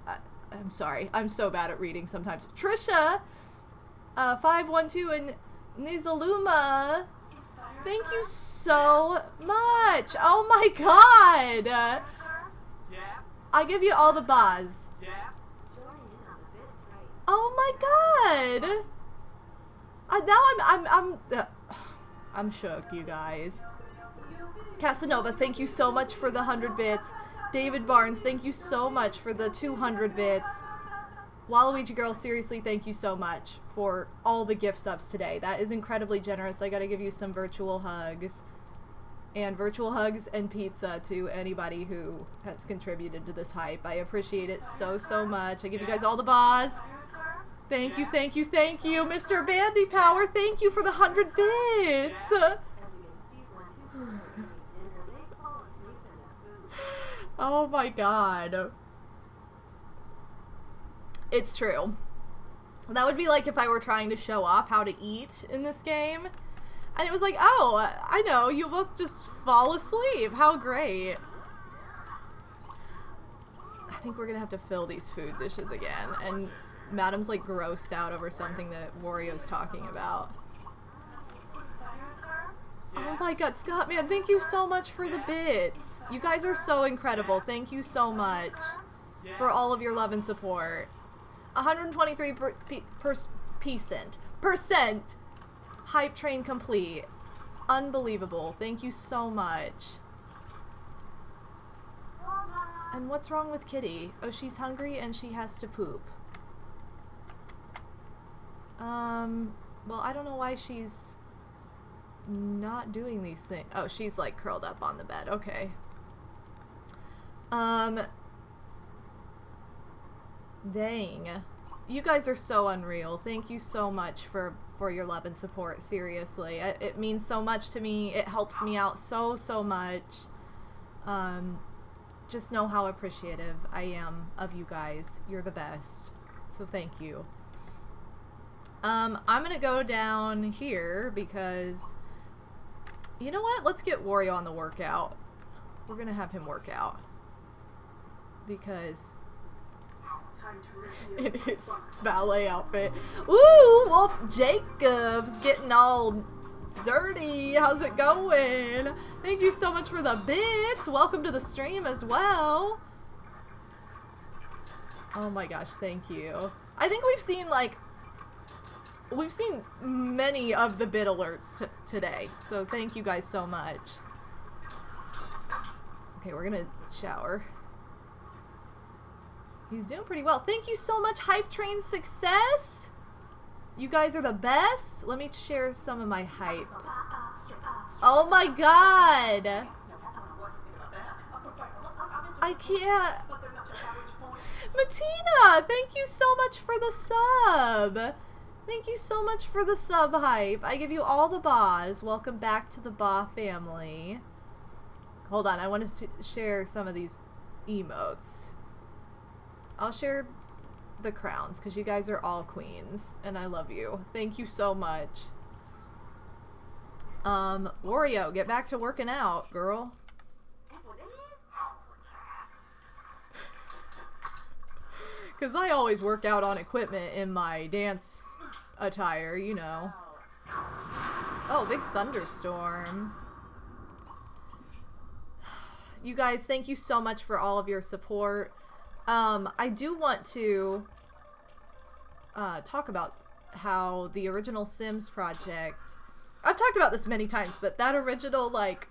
I'm sorry, I'm so bad at reading sometimes, Trisha, 512, and Nizaluma, thank you so much, oh my god, I give you all the buzz. Oh my god! Now I'm shook, you guys. Casanova, thank you so much for the 100 bits. David Barnes, thank you so much for the 200 bits. Waluigi Girl, seriously, thank you so much for all the gift subs today. That is incredibly generous. I gotta give you some virtual hugs. And virtual hugs and pizza to anybody who has contributed to this hype. I appreciate it so much. I give you guys all the buzz. Thank you, Mr. Bandy Power. Thank you for the 100 bits. Oh my god. It's true. That would be like if I were trying to show off how to eat in this game. And it was like, oh, I know, you both just fall asleep. How great. I think we're gonna have to fill these food dishes again. And Madame's like grossed out over something that Wario's talking about. Oh my god, Scott, man, thank you so much for the bits. You guys are so incredible. Thank you so much for all of your love and support. 123%. Hype train complete. Unbelievable. Thank you so much. And what's wrong with Kitty? Oh, she's hungry and she has to poop. Well, I don't know why she's not doing these things. Oh, she's like curled up on the bed. Okay. Dang. You guys are so unreal. Thank you so much for your love and support. Seriously. It means so much to me. It helps me out so much. Just know how appreciative I am of you guys. You're the best. So thank you. I'm gonna go down here because, you know what? Let's get Wario on the workout. We're gonna have him work out because in his ballet outfit. Ooh, Wolf Jacobs getting all dirty. How's it going? Thank you so much for the bits. Welcome to the stream as well. Oh my gosh, thank you. I think we've seen many of the bit alerts today, so thank you guys so much. Okay, we're gonna shower. He's doing pretty well. Thank you so much, Hype Train Success. You guys are the best. Let me share some of my hype. Oh my god. I can't. Matina, thank you so much for the sub. Thank you so much for the sub hype. I give you all the Ba's. Welcome back to the Ba family. Hold on, I want to share some of these emotes. I'll share the crowns because you guys are all queens and I love you. Thank you so much. Wario, get back to working out, girl. Because I always work out on equipment in my dance attire, you know. Oh, big thunderstorm. You guys, thank you so much for all of your support. I do want to talk about how the original Sims project... I've talked about this many times, but that original, like,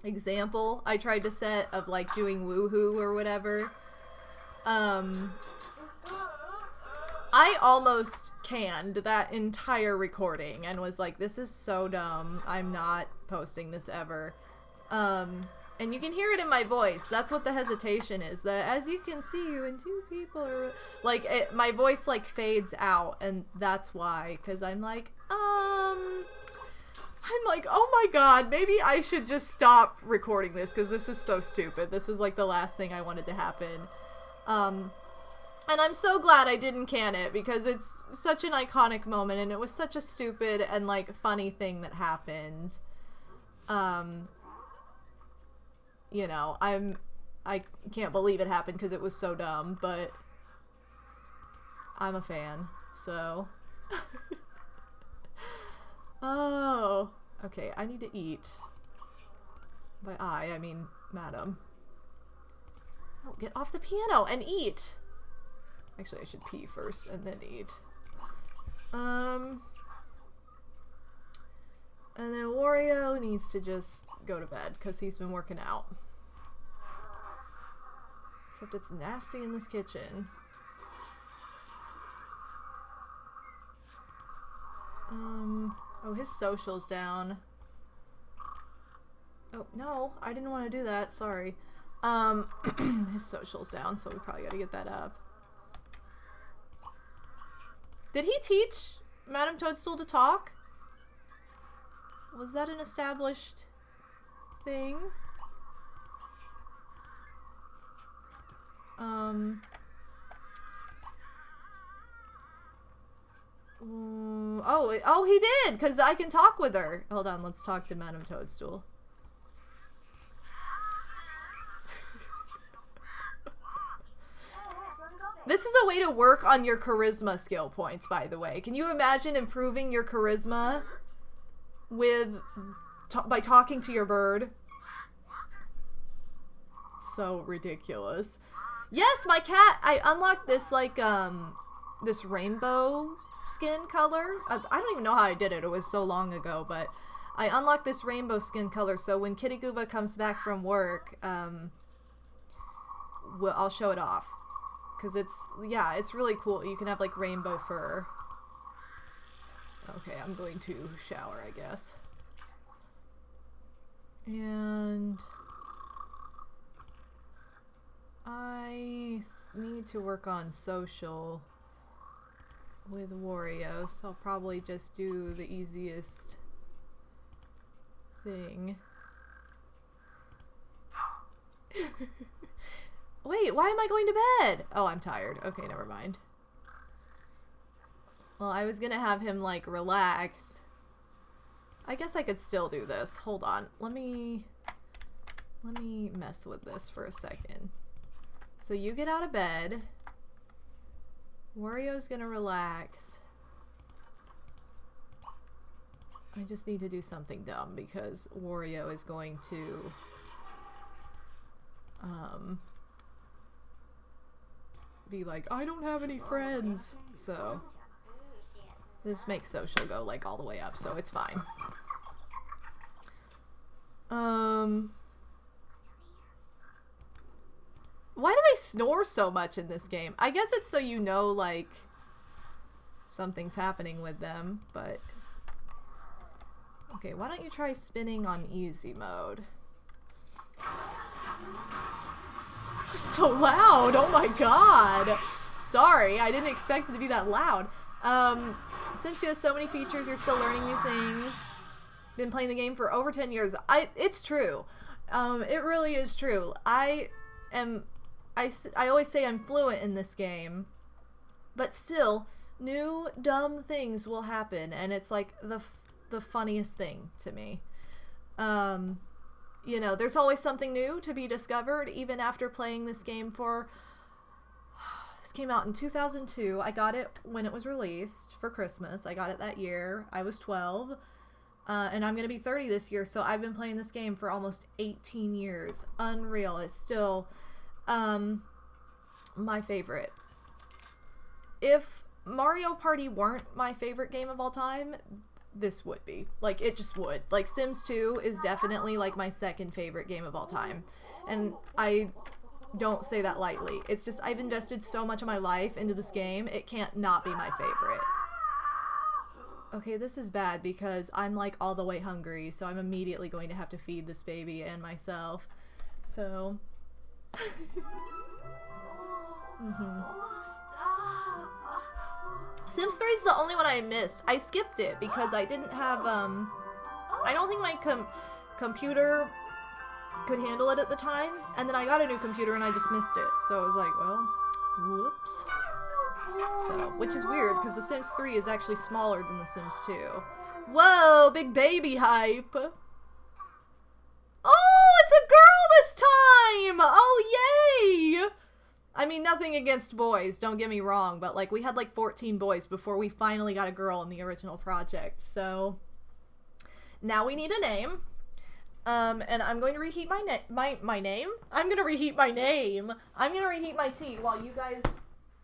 example I tried to set of, like, doing woohoo or whatever... I almost canned that entire recording and was like, this is so dumb. I'm not posting this ever. And you can hear it in my voice. That's what the hesitation is. That as you can see, you and two people are... Like, my voice, like, fades out, and that's why. Because I'm like, oh my god, maybe I should just stop recording this, because this is so stupid. This is, like, the last thing I wanted to happen. And I'm so glad I didn't can it, because it's such an iconic moment, and it was such a stupid and, like, funny thing that happened. You know, I can't believe it happened because it was so dumb, but I'm a fan, so. Oh, okay, I need to eat. By I mean Madam. Oh, get off the piano and eat! Actually, I should pee first and then eat. And then Wario needs to just go to bed because he's been working out. Except it's nasty in this kitchen. Oh, his social's down. Oh, no, I didn't want to do that, sorry. His social's down, so we probably gotta get that up. Did he teach Madame Toadstool to talk? Was that an established thing? Oh, he did, because I can talk with her. Hold on, let's talk to Madame Toadstool. This is a way to work on your charisma skill points, by the way. Can you imagine improving your charisma by talking to your bird? So ridiculous. Yes, my cat, I unlocked this, like, this rainbow skin color. I don't even know how I did it. It was so long ago, but I unlocked this rainbow skin color, so when Kitty Gooba comes back from work, I'll show it off. Because it's really cool. You can have, like, rainbow fur. Okay, I'm going to shower, I guess. And I need to work on social with Wario, so I'll probably just do the easiest thing. Wait, why am I going to bed? Oh, I'm tired. Okay, never mind. Well, I was gonna have him, like, relax. I guess I could still do this. Hold on. Let me mess with this for a second. So you get out of bed. Wario's gonna relax. I just need to do something dumb because Wario is going to be like, I don't have any friends. So this makes social go like all the way up, so it's fine. Why do they snore so much in this game? I guess it's so you know, like, something's happening with them, but... Okay, why don't you try spinning on easy mode? So loud! Oh my god! Sorry, I didn't expect it to be that loud. Since you have so many features, you're still learning new things. Been playing the game for over 10 years. It's true. It really is true. I always say I'm fluent in this game, but still, new dumb things will happen, and it's like the funniest thing to me. You know, there's always something new to be discovered, even after playing this game for... This came out in 2002. I got it when it was released for Christmas. I got it that year. I was 12. And I'm going to be 30 this year, so I've been playing this game for almost 18 years. Unreal. It's still my favorite. If Mario Party weren't my favorite game of all time, this would be. Like, it just would. Like, Sims 2 is definitely, like, my second favorite game of all time. And I don't say that lightly. It's just, I've invested so much of my life into this game, it can't not be my favorite. Okay, this is bad because I'm, like, all the way hungry, so I'm immediately going to have to feed this baby and myself. So... Sims 3 is the only one I missed. I skipped it because I didn't have, I don't think my computer could handle it at the time, and then I got a new computer and I just missed it. So I was like, well, whoops. So, which is weird because The Sims 3 is actually smaller than The Sims 2. Whoa, big baby hype. Oh, it's a girl this time! Oh, yay! I mean, nothing against boys, don't get me wrong, but, like, we had, like, 14 boys before we finally got a girl in the original project, so... Now we need a name. And I'm going to reheat my name? I'm gonna reheat my name! I'm gonna reheat my tea while you guys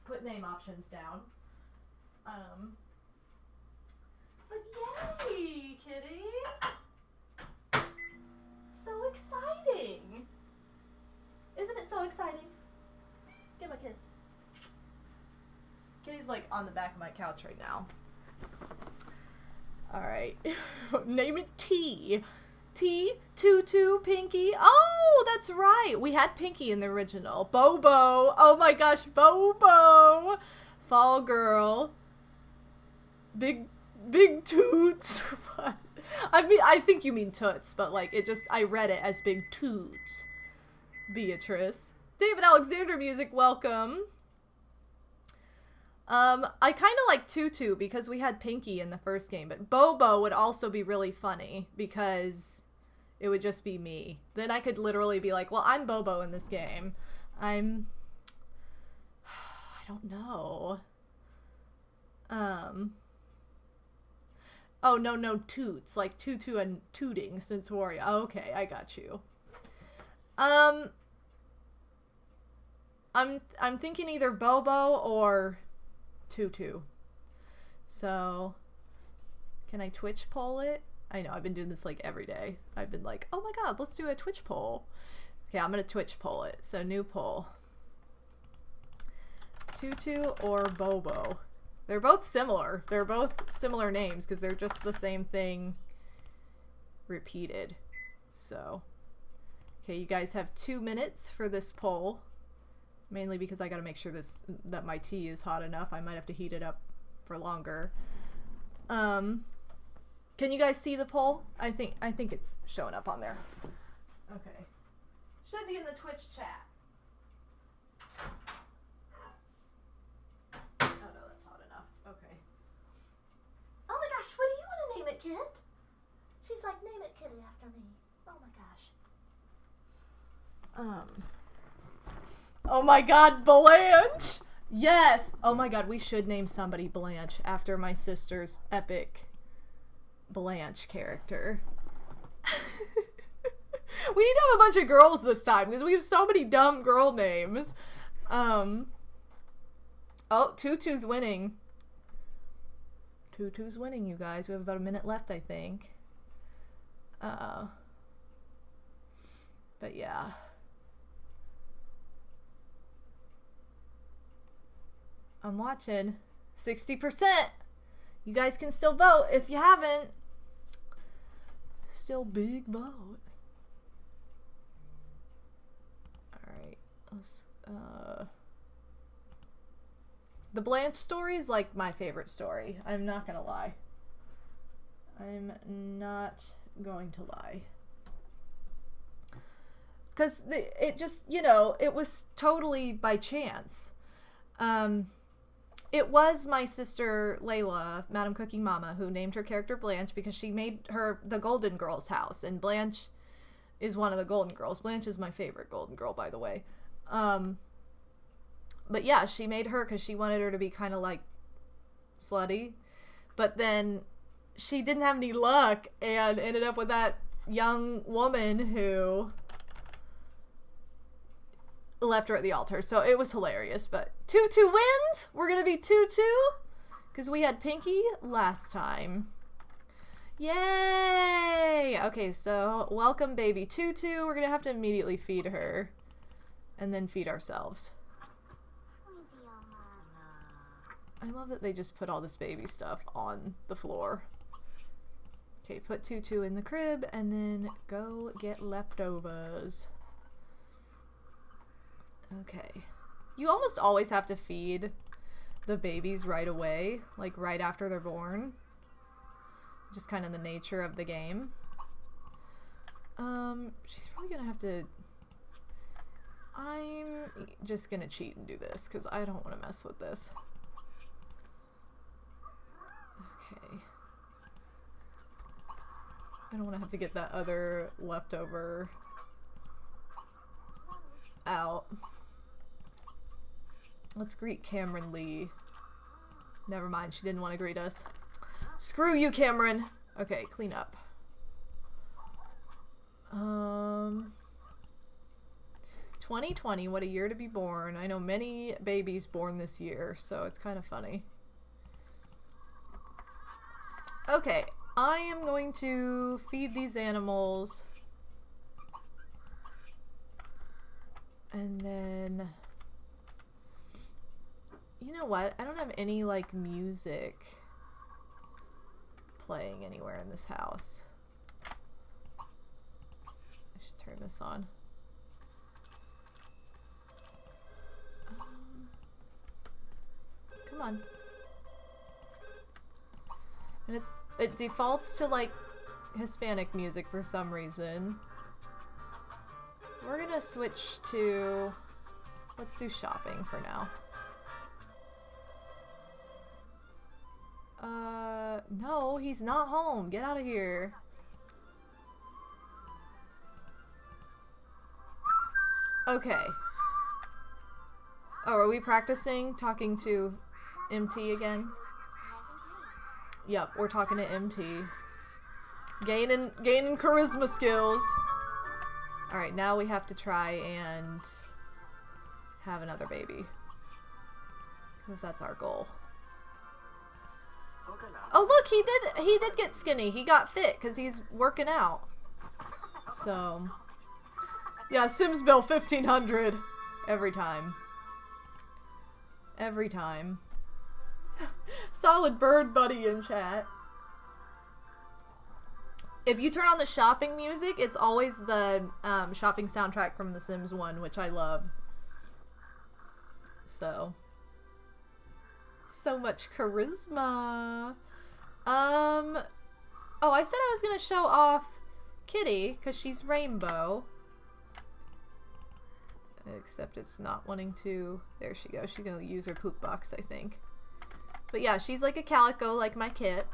put name options down. But yay, kitty! So exciting! Isn't it so exciting? Give him a kiss. Kitty's like on the back of my couch right now. Alright. Name it T. T, Tutu, Pinky. Oh, that's right. We had Pinky in the original. Bobo. Oh my gosh, Bobo. Fall Girl. Big Toots. I mean, I think you mean Toots, but like, I read it as Big Toots. Beatrice. David Alexander music, welcome. I kind of like Tutu because we had Pinky in the first game, but Bobo would also be really funny because it would just be me. Then I could literally be like, well, I'm Bobo in this game. I don't know. Oh, no, Toots. Like Tutu and Tooting since Wario. Oh, okay, I got you. I'm thinking either Bobo or Tutu. So, can I Twitch poll it? I know, I've been doing this like every day. I've been like, oh my god, let's do a Twitch poll. Okay, I'm gonna Twitch poll it. So, new poll. Tutu or Bobo? They're both similar. They're both similar names because they're just the same thing repeated. So, okay, you guys have 2 minutes for this poll. Mainly because I gotta make sure that my tea is hot enough. I might have to heat it up for longer. Can you guys see the poll? I think it's showing up on there. Okay. Should be in the Twitch chat. Oh no, that's hot enough. Okay. it, Kit. She's like, name it Kitty after me. Oh my gosh. Oh my god, Blanche! Yes! Oh my god, we should name somebody Blanche after my sister's epic Blanche character. We need to have a bunch of girls this time because we have so many dumb girl names. Oh, Tutu's winning. Tutu's winning, you guys. We have about a minute left, I think. But yeah. I'm watching. 60%. You guys can still vote if you haven't. Still big vote. Alright. Let's, the Blanche story is like my favorite story. I'm not gonna lie. I'm not going to lie. Because it just, you know, it was totally by chance. It was my sister Layla, Madam Cooking Mama, who named her character Blanche because she made her the Golden Girl's house, and Blanche is one of the Golden Girls. Blanche is my favorite Golden Girl, by the way. But yeah, she made her because she wanted her to be kind of like slutty, but then she didn't have any luck and ended up with that young woman who left her at the altar. So it was hilarious. But Tutu wins. We're gonna be 2-2 because we had Pinky last time. Yay! Okay, so welcome baby Tutu. We're gonna have to immediately feed her and then feed ourselves. I love that they just put all this baby stuff on the floor. Okay, put Tutu in the crib and then go get leftovers. Okay. You almost always have to feed the babies right away, like right after they're born. Just kind of the nature of the game. She's probably gonna have to... I'm just gonna cheat and do this because I don't want to mess with this. Okay. I don't want to have to get that other leftover out. Let's greet Cameron Lee. Never mind, she didn't want to greet us. Screw you, Cameron! Okay, clean up. 2020, what a year to be born. I know many babies born this year, so it's kind of funny. Okay, I am going to feed these animals. And then... You know what? I don't have any, like, music playing anywhere in this house. I should turn this on. Come on. And it defaults to, like, Hispanic music for some reason. We're gonna switch to... Let's do shopping for now. No, he's not home. Get out of here. Okay. Oh, are we practicing talking to MT again? Yep, we're talking to MT. Gaining charisma skills. Alright, now we have to try and have another baby. Because that's our goal. Oh look, he did get skinny. He got fit because he's working out. So, yeah, Sims bill 1500 every time. Every time. Solid bird buddy in chat. If you turn on the shopping music, it's always the shopping soundtrack from The Sims 1, which I love. So much charisma. Oh, I said I was gonna show off Kitty, because she's rainbow. Except it's not wanting to. There she goes. She's gonna use her poop box, I think. But yeah, she's like a calico, like my kit.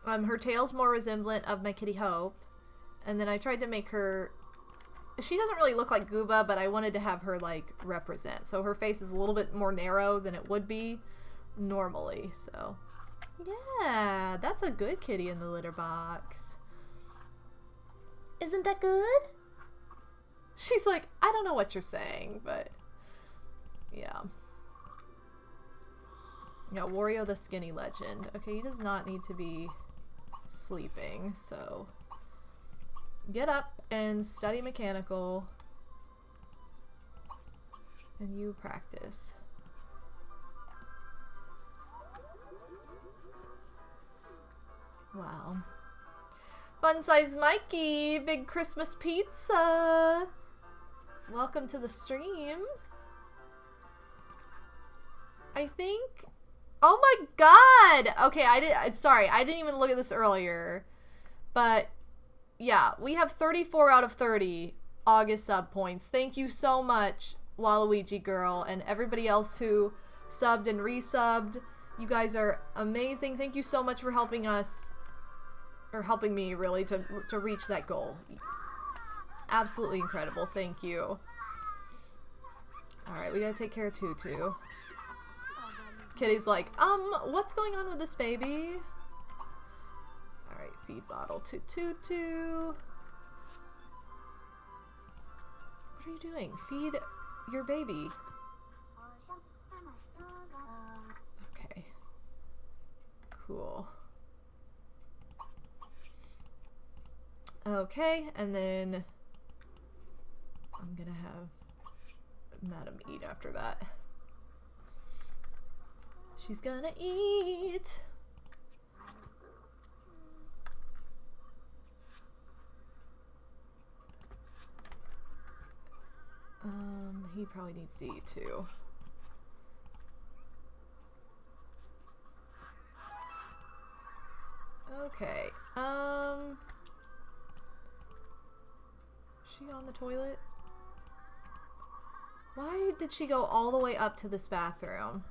Her tail's more resemblant of my kitty Hope. And then I tried to make her... She doesn't really look like Gooba, but I wanted to have her, like, represent. So her face is a little bit more narrow than it would be normally, so... Yeah, that's a good kitty in the litter box. Isn't that good? She's like, I don't know what you're saying, but... Yeah. Yeah, Wario the skinny legend. Okay, he does not need to be sleeping, so... Get up and study mechanical. And you practice. Wow. Fun size Mikey! Big Christmas pizza! Welcome to the stream. I think... Oh my god! Okay, sorry, I didn't even look at this earlier. But... Yeah, we have 34 out of 30 August sub points. Thank you so much, Waluigi Girl, and everybody else who subbed and resubbed. You guys are amazing. Thank you so much for helping us, or helping me, really, to reach that goal. Absolutely incredible. Thank you. Alright, we gotta take care of Tutu. Kitty's like, what's going on with this baby? Alright, feed bottle to Tutu. What are you doing? Feed your baby. Okay. Cool. Okay, and then I'm gonna have Madam eat after that. She's gonna eat. He probably needs to eat too. Okay, is she on the toilet? Why did she go all the way up to this bathroom?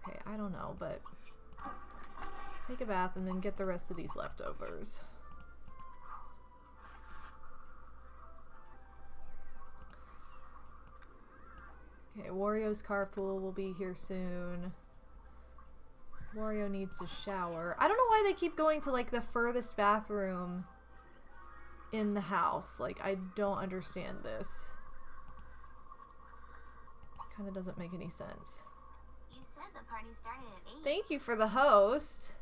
Okay, I don't know, but take a bath and then get the rest of these leftovers. Okay, Wario's carpool will be here soon. Wario needs to shower. I don't know why they keep going to, like, the furthest bathroom in the house. Like, I don't understand this. Kind of doesn't make any sense. You said the party started at 8. Thank you for the host.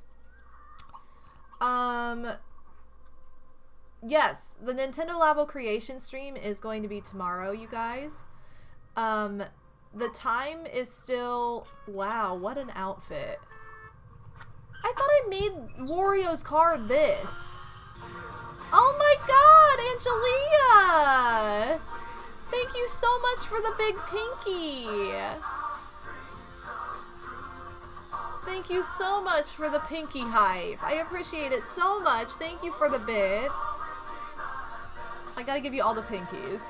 Yes, the Nintendo Labo Creation stream is going to be tomorrow, you guys. The time is still... Wow, what an outfit. I thought I made Wario's car this. Oh my god, Angelia! Thank you so much for the big pinky. Thank you so much for the pinky hype. I appreciate it so much. Thank you for the bits. I gotta give you all the pinkies.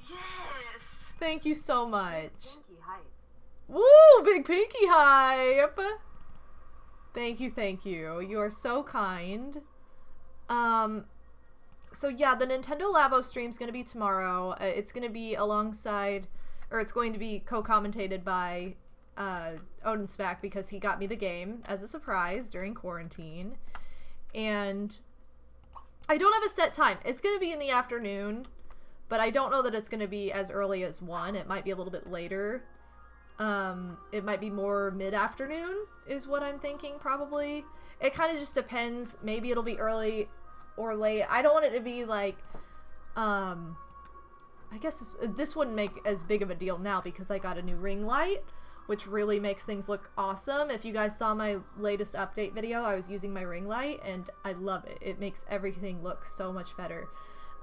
Yes! Thank you so much. Pinky hype. Woo! Big pinky hype! Thank you, thank you. You are so kind. So yeah, the Nintendo Labo stream's gonna be tomorrow. It's gonna be alongside, or it's going to be co-commentated by Odin Spack because he got me the game as a surprise during quarantine. And I don't have a set time. It's gonna be in the afternoon, but I don't know that it's gonna be as early as 1. It might be a little bit later. It might be more mid-afternoon is what I'm thinking, probably. It kind of just depends. Maybe it'll be early or late. I don't want it to be like, I guess this wouldn't make as big of a deal now because I got a new ring light, which really makes things look awesome. If you guys saw my latest update video, I was using my ring light and I love it. It makes everything look so much better.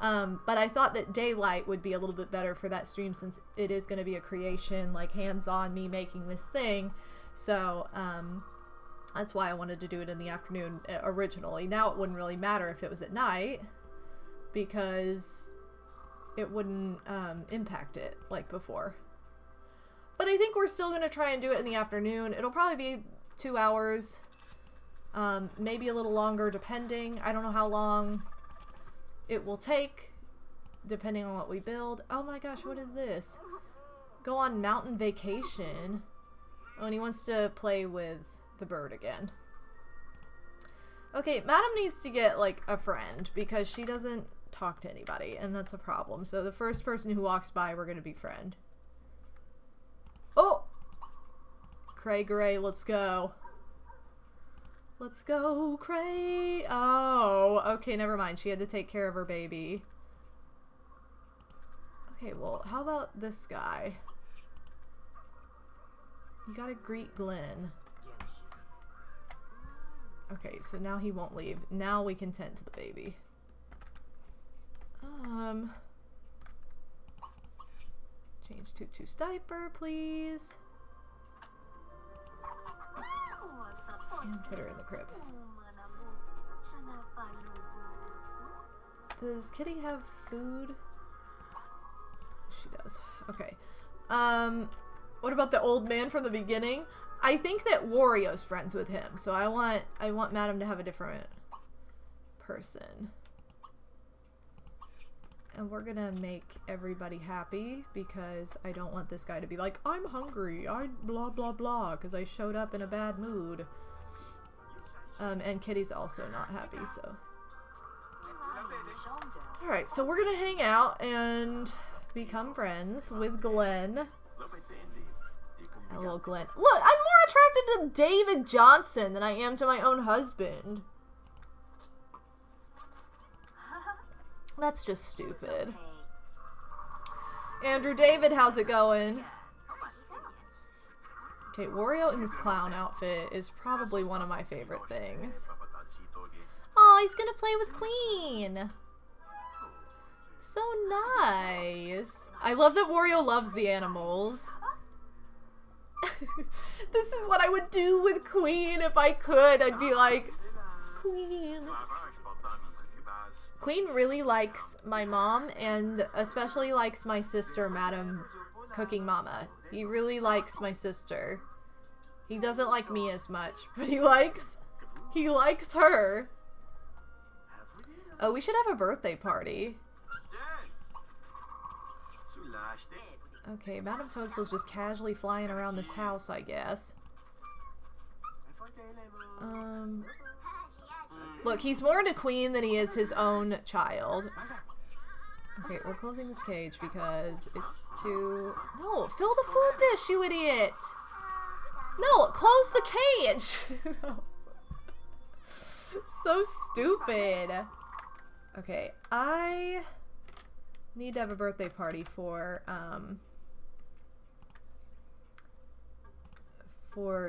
But I thought that daylight would be a little bit better for that stream since it is going to be a creation, like hands-on me making this thing. So, that's why I wanted to do it in the afternoon originally. Now it wouldn't really matter if it was at night because it wouldn't impact it like before. But I think we're still going to try and do it in the afternoon. It'll probably be 2 hours Maybe a little longer depending. I don't know how long it will take depending on what we build. Oh my gosh, what is this? Go on mountain vacation. Oh, and he wants to play with the bird again. Okay, Madam needs to get, like, a friend because she doesn't talk to anybody, and that's a problem. So the first person who walks by, we're gonna befriend. Oh! Cray Gray, let's go. Let's go, Cray. Oh, okay, never mind. She had to take care of her baby. Okay, well, how about this guy? You gotta greet Glenn. Okay, so now he won't leave. Now we can tend to the baby. Change Tutu's diaper, please. And put her in the crib. Does Kitty have food? She does. Okay. What about the old man from the beginning? I think that Wario's friends with him, so I want Madam to have a different person. And we're gonna make everybody happy because I don't want this guy to be like, I'm hungry, I blah blah blah, because I showed up in a bad mood. And Kitty's also not happy, so. Alright, so we're gonna hang out and become friends with Glenn. Hello, Glenn. Look, I'm more attracted to David Johnson than I am to my own husband. That's just stupid. Andrew David, how's it going? Okay, Wario in this clown outfit is probably one of my favorite things. Oh, he's gonna play with Queen. So nice. I love that Wario loves the animals. This is what I would do with Queen if I could. I'd be like, Queen. Queen really likes my mom and especially likes my sister, Madam Cooking Mama. He really likes my sister. He doesn't like me as much, but he likes her. Oh, we should have a birthday party. Okay, Madam Toadstool's just casually flying around this house, I guess. Look, he's more into Queen than he is his own child. Okay, we're closing this cage because it's too... No, fill the food dish, you idiot! No, close the cage! No. So stupid. Okay, I need to have a birthday party for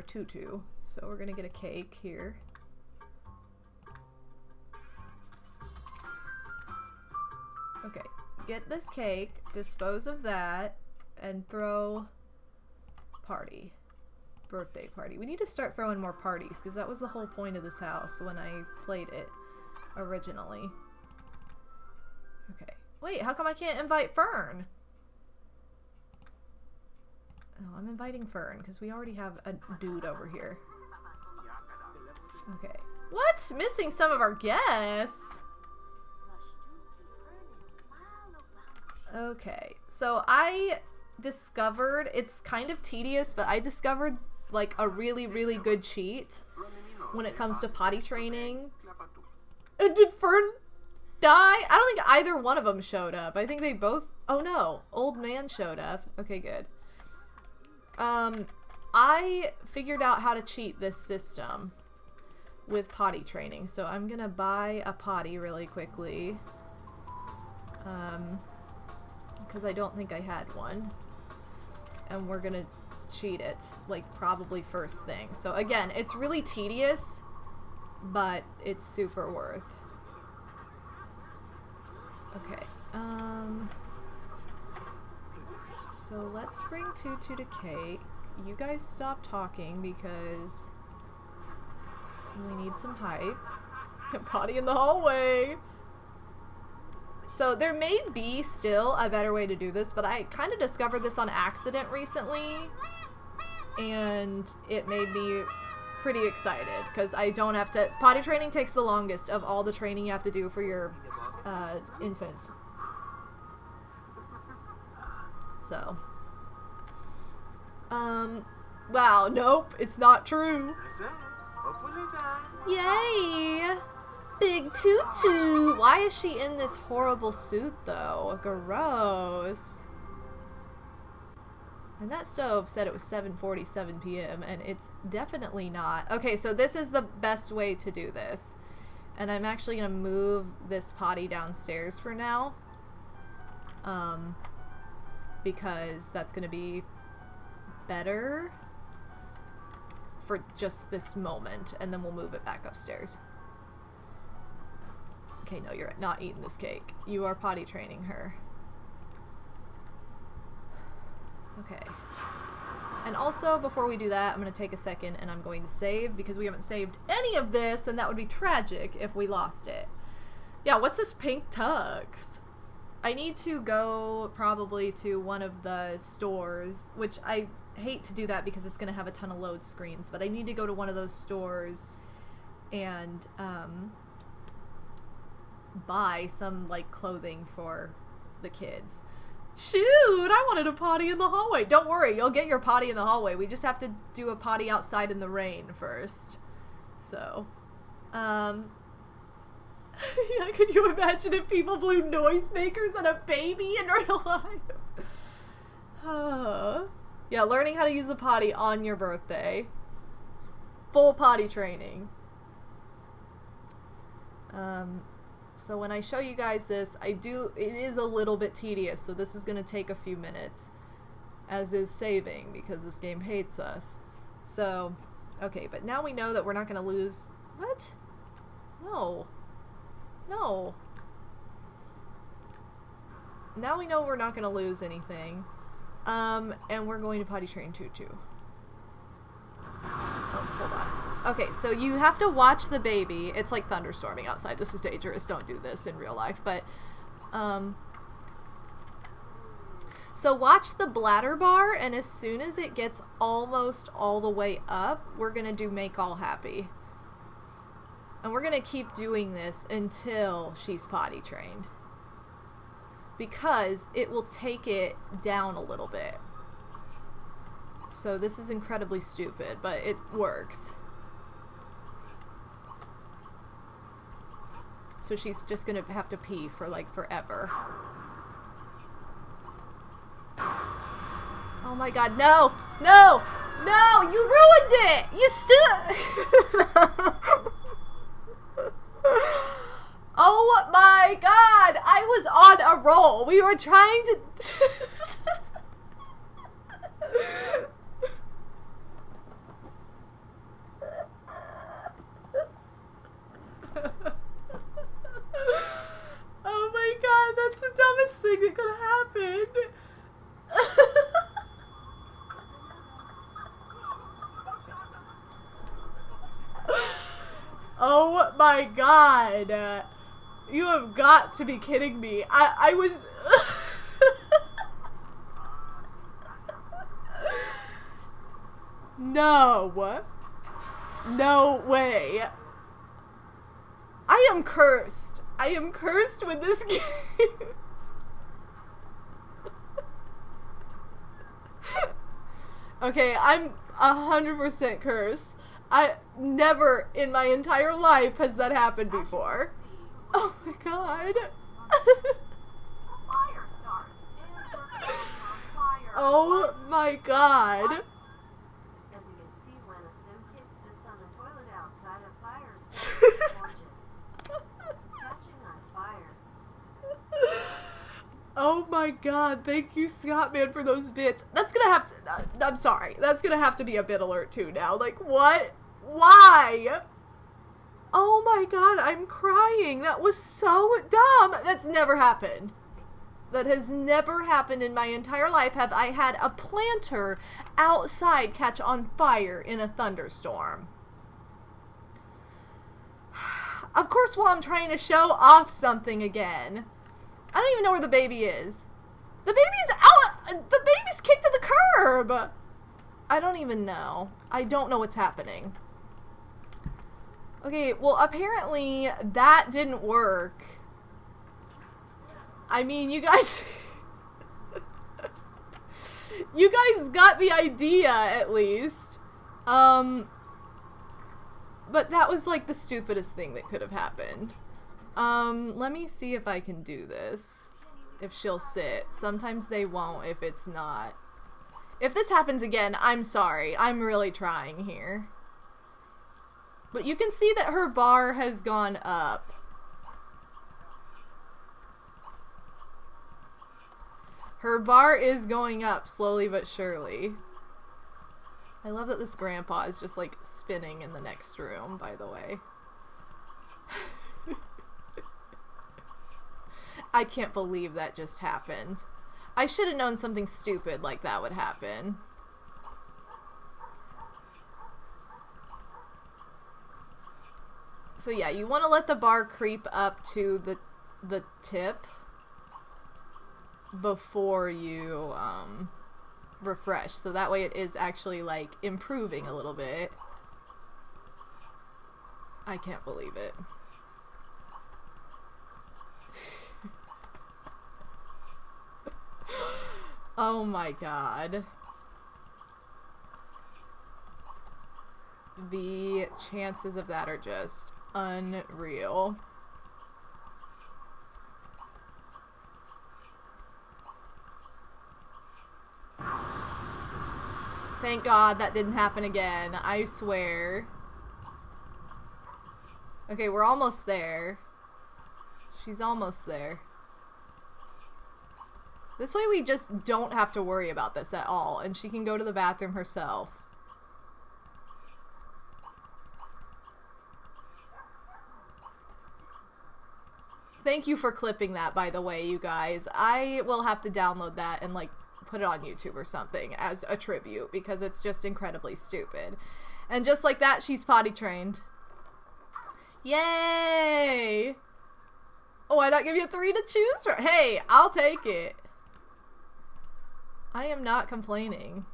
Tutu. So we're gonna get a cake here. Okay, get this cake, dispose of that, and throw party. Birthday party. We need to start throwing more parties, because that was the whole point of this house when I played it originally. Okay. Wait, how come I can't invite Fern? Oh, I'm inviting Fern, because we already have a dude over here. Okay. What? Missing some of our guests? Okay, so I discovered, it's kind of tedious, but I discovered like a really, really good cheat when it comes to potty training. Did Fern die? I don't think either one of them showed up. I think they both, oh no, old man showed up. Okay, good. I figured out how to cheat this system with potty training, so I'm gonna buy a potty really quickly. Because I don't think I had one. And we're gonna cheat it, like, probably first thing. So again, it's really tedious, but it's super worth. Okay, so let's bring Tutu to Kate. You guys stop talking because we need some hype. Potty in the hallway! So there may be still a better way to do this, but I kind of discovered this on accident recently, and it made me pretty excited because I don't have to. Potty training takes the longest of all the training you have to do for your infants. So, wow, nope, it's not true. Yay! Big tutu! Why is she in this horrible suit, though? Gross. And that stove said it was 7:47 p.m., and it's definitely not. Okay, so this is the best way to do this. And I'm actually going to move this potty downstairs for now. Because that's going to be better for just this moment, and then we'll move it back upstairs. Okay, no, you're not eating this cake. You are potty training her. Okay. And also, before we do that, I'm going to take a second and I'm going to save, because we haven't saved any of this, and that would be tragic if we lost it. Yeah, what's this pink tux? I need to go probably to one of the stores, which I hate to do that because it's going to have a ton of load screens, but I need to go to one of those stores and buy some, like, clothing for the kids. Shoot, I wanted a potty in the hallway. Don't worry, you'll get your potty in the hallway. We just have to do a potty outside in the rain first. So, yeah, could you imagine if people blew noisemakers on a baby in real life? Yeah, learning how to use a potty on your birthday. Full potty training. So when I show you guys this, it is a little bit tedious, so this is going to take a few minutes, as is saving, because this game hates us. So, okay, but now we know that we're not going to lose... What? No. No. Now we know we're not going to lose anything. And we're going to potty train Tutu. Oh, hold on. Okay, so you have to watch the baby. It's like thunderstorming outside. This is dangerous. Don't do this in real life. But, so watch the bladder bar, and as soon as it gets almost all the way up, we're going to do make all happy. And we're going to keep doing this until she's potty trained. Because it will take it down a little bit. So this is incredibly stupid, but it works. So she's just gonna have to pee for like forever. Oh my god, no! No! No! You ruined it! You Oh my god! I was on a roll! We were trying to... Oh my god, that's the dumbest thing that could have happened. Oh my god. You have got to be kidding me. I was... No. No way. I am cursed. I am cursed with this game. Okay, I'm 100% cursed. I never in my entire life has that happened before. Oh my god. Oh my god. As you can see, when a sim kid sits on a toilet outside a fire starts, catching on fire. Oh my god, thank you, Scottman, for those bits. That's gonna have to... I'm sorry. That's gonna have to be a bit alert too now. Like, what? Why? Oh my god, I'm crying. That was so dumb. That's never happened. That has never happened in my entire life. Have I had a planter outside catch on fire in a thunderstorm? Of course, while I'm trying to show off something again. I don't even know where the baby is. The baby's out! The baby's kicked to the curb! I don't even know. I don't know what's happening. Okay, well, apparently that didn't work. I mean, you guys... you guys got the idea, at least. But that was, like, the stupidest thing that could have happened. Let me see if I can do this. If she'll sit. Sometimes they won't if it's not. If this happens again, I'm sorry. I'm really trying here. But you can see that her bar has gone up. Her bar is going up slowly but surely. I love that this grandpa is just like spinning in the next room, by the way. I can't believe that just happened. I should have known something stupid like that would happen. So yeah, you want to let the bar creep up to the tip before you refresh. So that way it is actually like improving a little bit. I can't believe it. Oh my god. The chances of that are just unreal. Thank God that didn't happen again. I swear. Okay, we're almost there. She's almost there. This way we just don't have to worry about this at all, and she can go to the bathroom herself. Thank you for clipping that, by the way, you guys. I will have to download that and, like, put it on YouTube or something as a tribute, because it's just incredibly stupid. And just like that, she's potty trained. Yay! Oh, why not give you 3 to choose from? Hey, I'll take it. I am not complaining.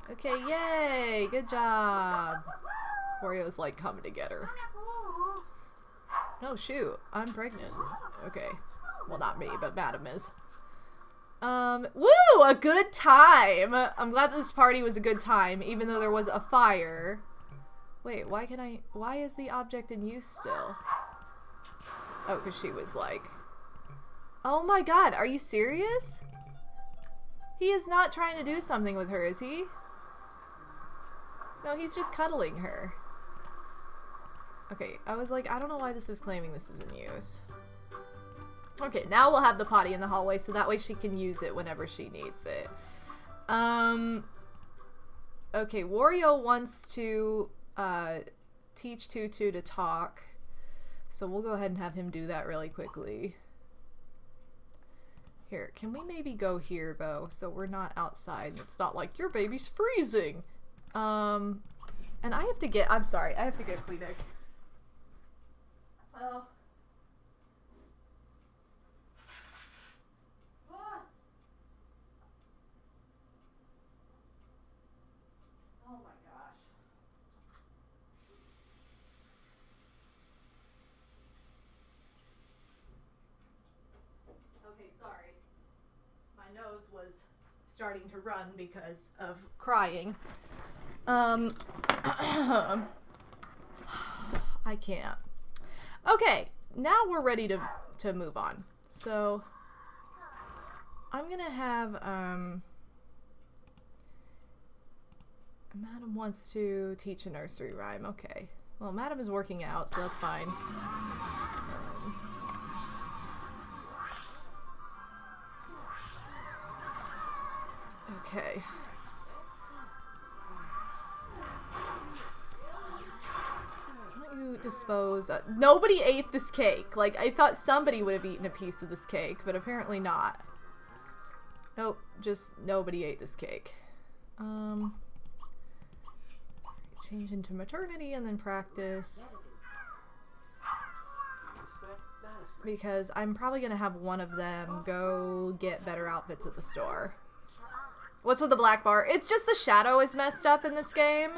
Okay, yay! Good job. Wario's like coming to get her. Oh shoot, I'm pregnant. Okay. Well, not me, but Madam is. Woo! A good time! I'm glad that this party was a good time, even though there was a fire. Wait, why is the object in use still? Oh, because she was like... Oh my god, are you serious? He is not trying to do something with her, is he? No, he's just cuddling her. Okay, I was like, I don't know why this is claiming this is in use. Okay, now we'll have the potty in the hallway, so that way she can use it whenever she needs it. Okay, Wario wants to, teach Tutu to talk. So we'll go ahead and have him do that really quickly. Here, can we maybe go here, though, so we're not outside and it's not like, your baby's freezing! And I have to get, I'm sorry, I have to get a Kleenex. Oh. Ah. Oh my gosh. Okay, sorry. My nose was starting to run because of crying. I can't. Okay, now we're ready to move on. So I'm gonna have Madam wants to teach a nursery rhyme. Okay. Well, Madam is working out, so that's fine. Okay. You dispose of... Nobody ate this cake. Like, I thought somebody would have eaten a piece of this cake, but apparently not. Nope, just nobody ate this cake. Change into maternity and then practice. Because I'm probably gonna have one of them go get better outfits at the store. What's with the black bar? It's just the shadow is messed up in this game.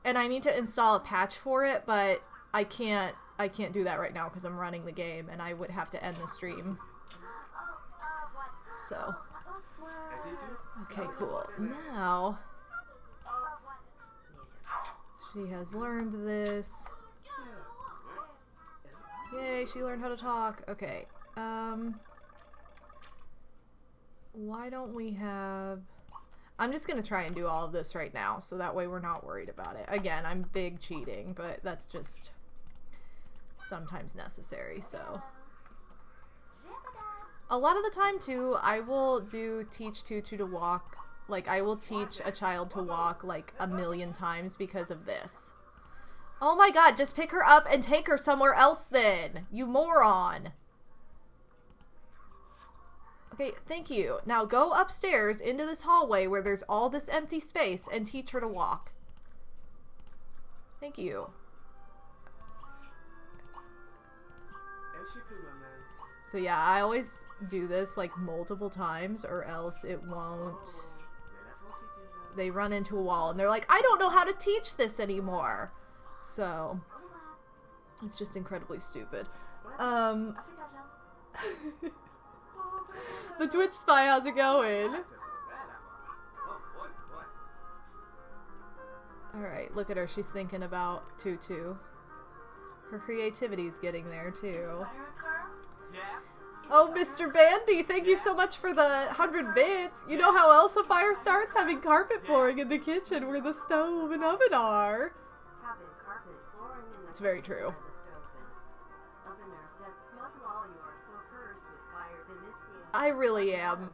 And I need to install a patch for it, but I can't do that right now because I'm running the game and I would have to end the stream. So. Okay, cool. Now, she has learned this. Yay, she learned how to talk. Okay. Why don't we have... I'm just gonna try and do all of this right now, so that way we're not worried about it. Again, I'm big cheating, but that's just sometimes necessary, so... A lot of the time, too, I will do teach Tutu to walk. Like, I will teach a child to walk, like, 1,000,000 times because of this. Oh my god, just pick her up and take her somewhere else then! You moron! Okay, thank you. Now go upstairs into this hallway where there's all this empty space and teach her to walk. Thank you. So yeah, I always do this like multiple times or else it won't. They run into a wall and they're like, I don't know how to teach this anymore. So it's just incredibly stupid. The Twitch Spy, how's it going? Alright, look at her. She's thinking about Tutu. Her creativity's getting there, too. Oh, Mr. Bandy, thank you so much for the 100 bits. You know how else a fire starts? Having carpet flooring in the kitchen where the stove and oven are. It's very true. I really am.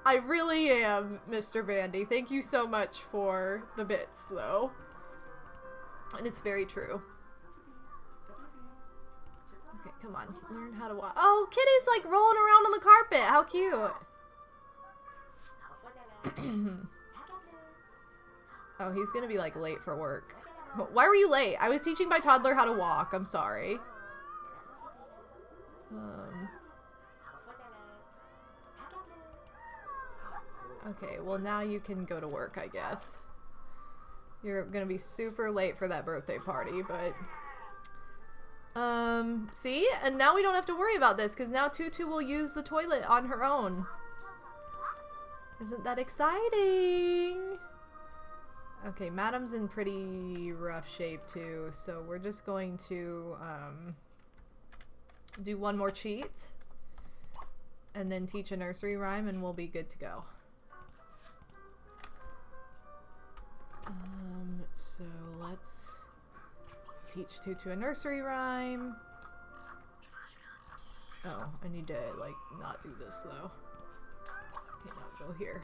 I really am, Mr. Bandy. Thank you so much for the bits, though. And it's very true. Okay, come on. Learn how to walk. Oh, Kitty's like rolling around on the carpet. How cute. Oh, he's gonna be like late for work. Why were you late? I was teaching my toddler how to walk. I'm sorry. Okay, well now you can go to work, I guess. You're gonna be super late for that birthday party, but... see? And now we don't have to worry about this, because now Tutu will use the toilet on her own. Isn't that exciting? Okay, Madame's in pretty rough shape, too, so we're just going to, do one more cheat. And then teach a nursery rhyme, and we'll be good to go. So let's teach Tutu a nursery rhyme. Oh, I need to, like, not do this, though. Okay, now go here.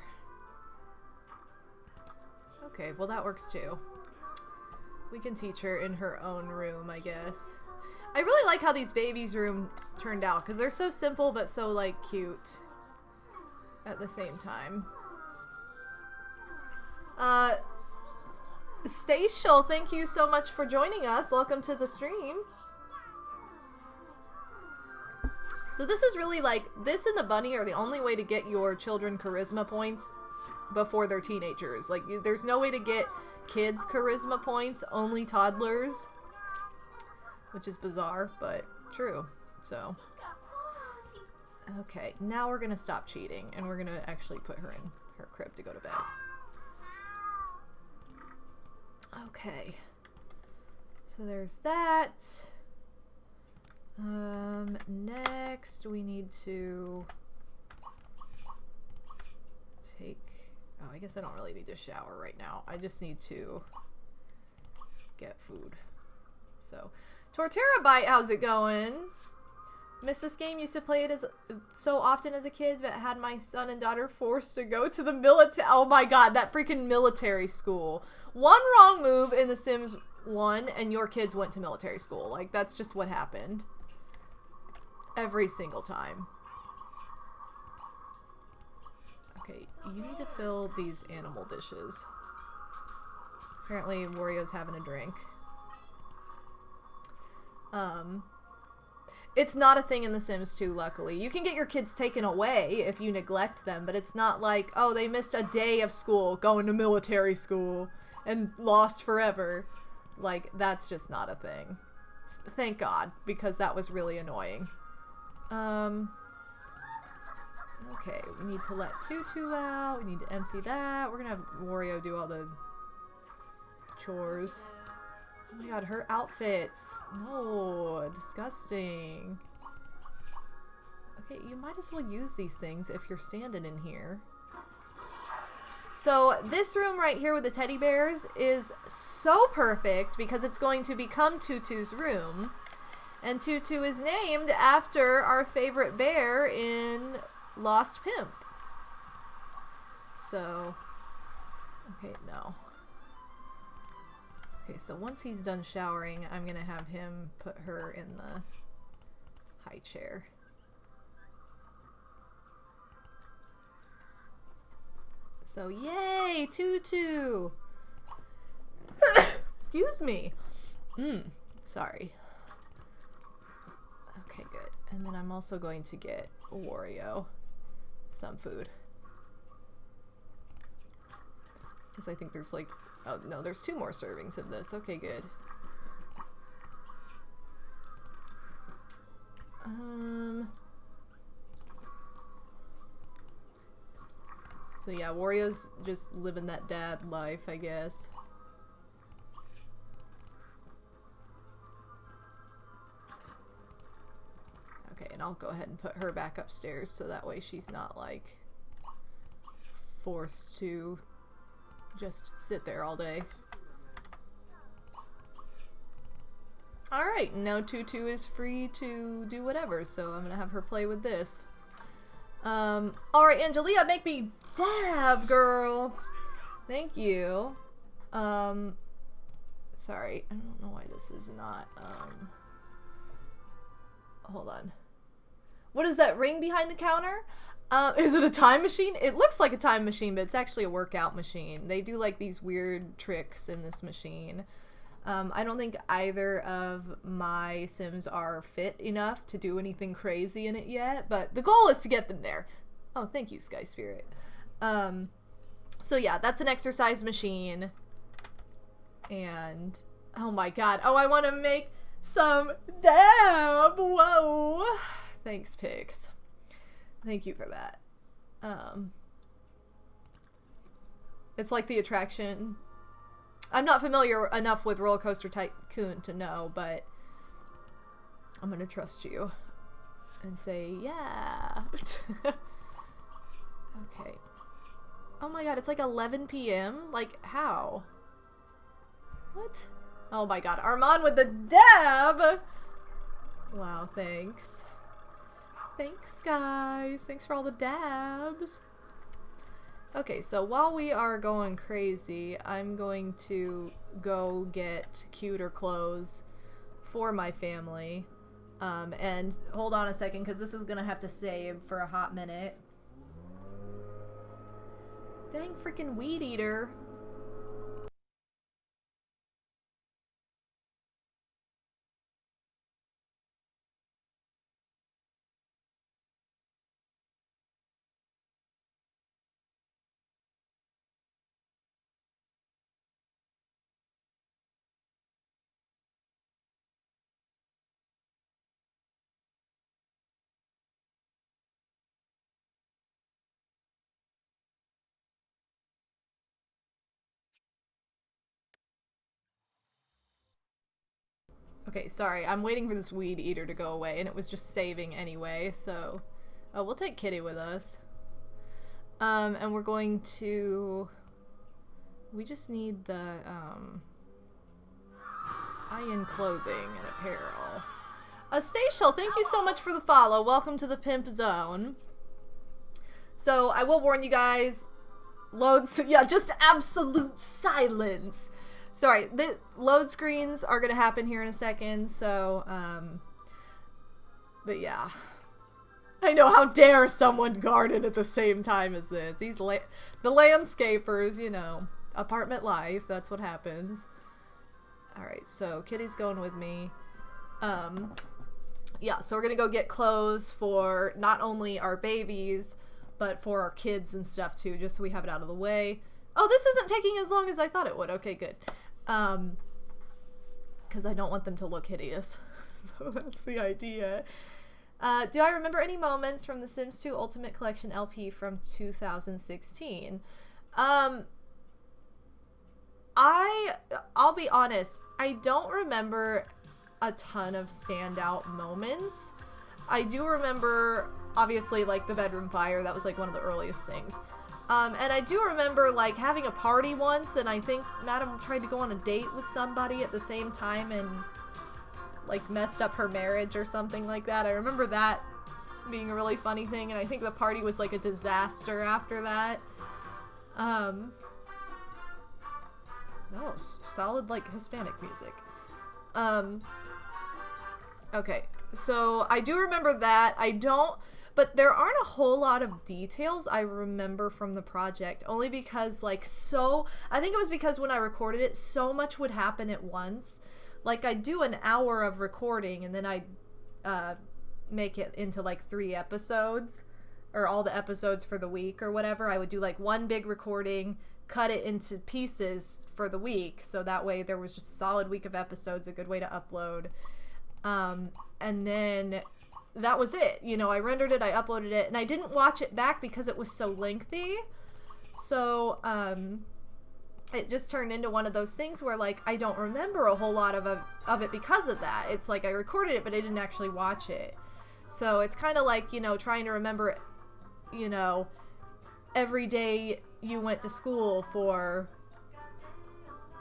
Okay, well that works, too. We can teach her in her own room, I guess. I really like how these babies' rooms turned out, because they're so simple, but so, like, cute at the same time. Statial, thank you so much for joining us. Welcome to the stream. So this is really like, this and the bunny are the only way to get your children charisma points before they're teenagers. Like, there's no way to get kids charisma points, only toddlers. Which is bizarre, but true. So, okay, now we're gonna stop cheating, and we're gonna actually put her in her crib to go to bed. Okay, so there's that. Next we need to take, oh, I guess I don't really need to shower right now. I just need to get food. So, Torterra Bite, how's it going? Missed this game, used to play it so often as a kid, but had my son and daughter forced to go to the military. Oh my god, that freaking military school. One wrong move in The Sims 1 and your kids went to military school. Like, that's just what happened. Every single time. Okay, you need to fill these animal dishes. Apparently, Wario's having a drink. It's not a thing in The Sims 2, luckily. You can get your kids taken away if you neglect them, but it's not like, oh, they missed a day of school going to military school. and lost forever. Like, that's just not a thing. Thank God, because that was really annoying. Okay, we need to let Tutu out. We need to empty that. We're gonna have Wario do all the chores. Oh my god, her outfits. No, disgusting. Okay, you might as well use these things if you're standing in here. So this room right here with the teddy bears is so perfect because it's going to become Tutu's room. And Tutu is named after our favorite bear in Lost Pimp. So, okay, no. Okay, so once he's done showering, I'm gonna have him put her in the high chair. So, yay, Tutu! Excuse me. Sorry. Okay, good. And then I'm also going to get Wario some food. Because I think there's like, oh no, there's 2 more servings of this. Okay, good. So yeah, Wario's just living that dad life, I guess. Okay, and I'll go ahead and put her back upstairs so that way she's not like forced to just sit there all day. Alright, now Tutu is free to do whatever, so I'm gonna have her play with this. Alright, Angelia, make me dab, girl! Thank you. Sorry, I don't know why this is not, hold on. What is that ring behind the counter? Is it a time machine? It looks like a time machine, but it's actually a workout machine. They do like these weird tricks in this machine. I don't think either of my Sims are fit enough to do anything crazy in it yet, but the goal is to get them there. Oh, thank you, Sky Spirit. So yeah, that's an exercise machine. And, oh my god. Oh, I want to make some dab! Whoa! Thanks, Pigs. Thank you for that. It's like the attraction. I'm not familiar enough with Roller Coaster Tycoon to know, but I'm gonna trust you and say, yeah. Okay. Oh my god, it's like 11 p.m.? Like, how? What? Oh my god, Armand with the dab! Wow, thanks. Thanks, guys. Thanks for all the dabs. Okay, so while we are going crazy, I'm going to go get cuter clothes for my family. And hold on a second, because this is going to have to save for a hot minute. Dang freaking weed eater. Okay, sorry, I'm waiting for this weed eater to go away, and it was just saving anyway, so... Oh, we'll take Kitty with us. And we're going to... We just need the, iron clothing and apparel. Statial, thank you so much for the follow. Welcome to the Pimp Zone. So, I will warn you guys, loads... Yeah, just absolute silence! Sorry, the load screens are gonna happen here in a second, so, but yeah. I know, how dare someone garden at the same time as this. The landscapers, you know, apartment life, that's what happens. Alright, so Kitty's going with me. Yeah, so we're gonna go get clothes for not only our babies, but for our kids and stuff too, just so we have it out of the way. Oh, this isn't taking as long as I thought it would. Okay, good. Because I don't want them to look hideous. So that's the idea. Do I remember any moments from the Sims 2 Ultimate Collection LP from 2016? I'll be honest, I don't remember a ton of standout moments. I do remember, obviously, like, the bedroom fire. That was, like, one of the earliest things. And I do remember, like, having a party once, and I think Madam tried to go on a date with somebody at the same time and, like, messed up her marriage or something like that. I remember that being a really funny thing, and I think the party was, like, a disaster after that. No, solid, like, Hispanic music. Okay, so I do remember that. But there aren't a whole lot of details I remember from the project, only because, like, I think it was because when I recorded it, so much would happen at once. Like, I'd do an hour of recording, and then I'd make it into, like, 3 episodes, or all the episodes for the week or whatever. I would do, like, one big recording, cut it into pieces for the week, so that way there was just a solid week of episodes, a good way to upload. And then that was it. You know, I rendered it, I uploaded it, and I didn't watch it back because it was so lengthy. So, it just turned into one of those things where, like, I don't remember a whole lot of it because of that. It's like I recorded it, but I didn't actually watch it. So it's kind of like, you know, trying to remember, you know, every day you went to school for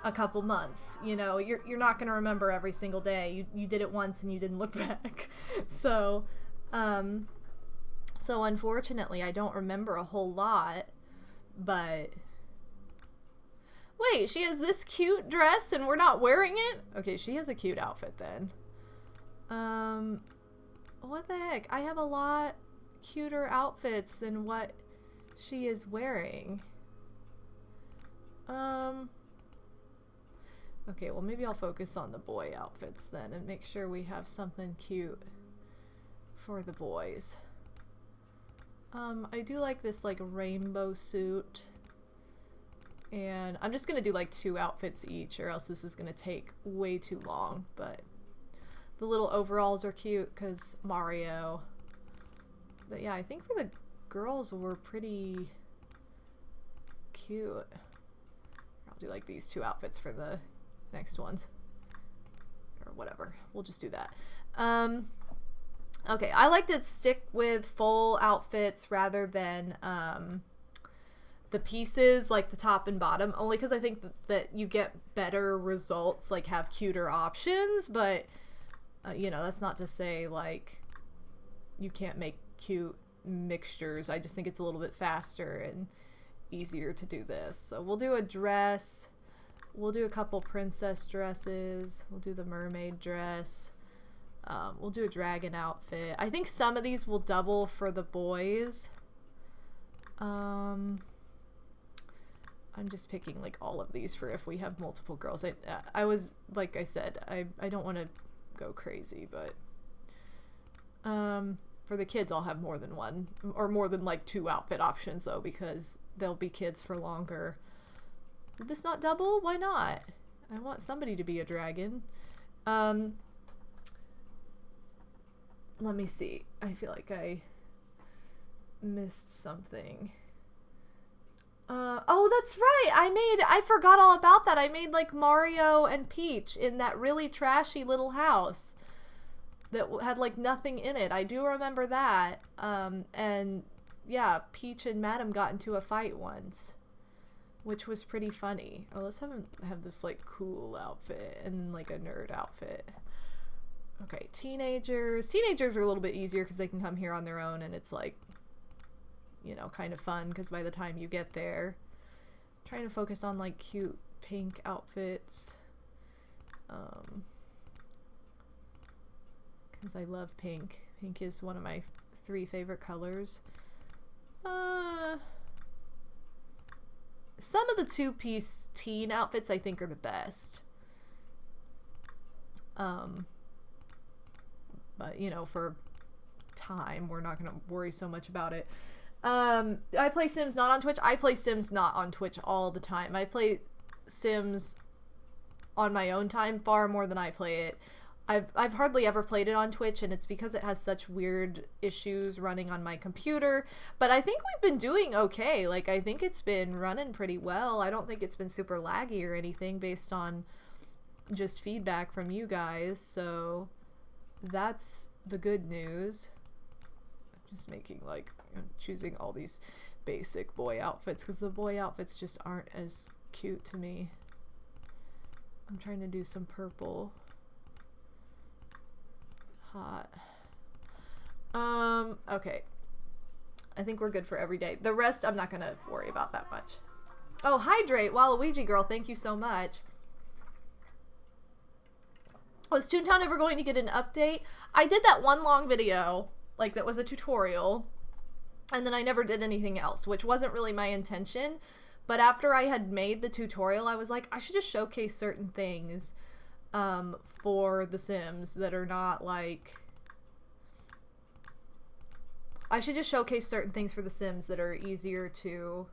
a couple months. You know, you're not going to remember every single day. You did it once and you didn't look back. So unfortunately I don't remember a whole lot, but wait, she has this cute dress and we're not wearing it? Okay, she has a cute outfit then. What the heck? I have a lot cuter outfits than what she is wearing. Okay, well, maybe I'll focus on the boy outfits then and make sure we have something cute for the boys. I do like this, like, rainbow suit. And I'm just gonna do, like, 2 outfits each, or else this is gonna take way too long. But the little overalls are cute because Mario. But yeah, I think for the girls were pretty cute. I'll do, like, these 2 outfits for the next ones, or whatever. We'll just do that. Okay, I like to stick with full outfits rather than the pieces, like the top and bottom, only because I think that you get better results, like have cuter options. But you know, that's not to say like you can't make cute mixtures. I just think it's a little bit faster and easier to do this. So we'll do a dress. We'll do a couple princess dresses. We'll do the mermaid dress. We'll do a dragon outfit. I think some of these will double for the boys. I'm just picking like all of these for if we have multiple girls. I was, like I said, I don't want to go crazy, but for the kids I'll have more than one, or more than like 2 outfit options though, because they'll be kids for longer. Did this not double? Why not? I want somebody to be a dragon. Let me see. I feel like I missed something. Oh, that's right. I forgot all about that. I made like Mario and Peach in that really trashy little house that had like nothing in it. I do remember that. And yeah, Peach and Madame got into a fight once, which was pretty funny. Oh, let's have this like cool outfit and like a nerd outfit. Okay, teenagers. Teenagers are a little bit easier because they can come here on their own, and it's like, you know, kind of fun because by the time you get there, I'm trying to focus on like cute pink outfits. Because I love pink. Pink is one of my 3 favorite colors. Some of the 2-piece teen outfits I think are the best. But, you know, for time, we're not going to worry so much about it. I play Sims not on Twitch. I play Sims not on Twitch all the time. I play Sims on my own time far more than I play it. I've hardly ever played it on Twitch, and it's because it has such weird issues running on my computer. But I think we've been doing okay. Like, I think it's been running pretty well. I don't think it's been super laggy or anything based on just feedback from you guys. So that's the good news. I'm just making, like, choosing all these basic boy outfits because the boy outfits just aren't as cute to me. I'm trying to do some purple. Hot. Okay. I think we're good for every day. The rest, I'm not gonna worry about that much. Oh, hydrate, Waluigi girl, thank you so much. Was Toontown ever going to get an update? I did that one long video, like that was a tutorial, and then I never did anything else, which wasn't really my intention. But after I had made the tutorial, I was like, I should just showcase certain things for The Sims that are not like... I should just showcase certain things for The Sims that are easier to,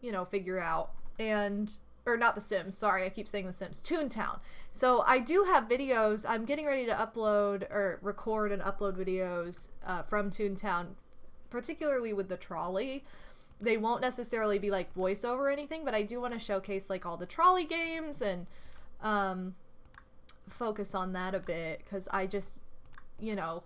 you know, figure out. And... or not The Sims, sorry, I keep saying The Sims. Toontown. So I do have videos. I'm getting ready to upload, or record and upload videos from Toontown, particularly with the trolley. They won't necessarily be like voiceover or anything, but I do want to showcase like all the trolley games and focus on that a bit, because I just, you know,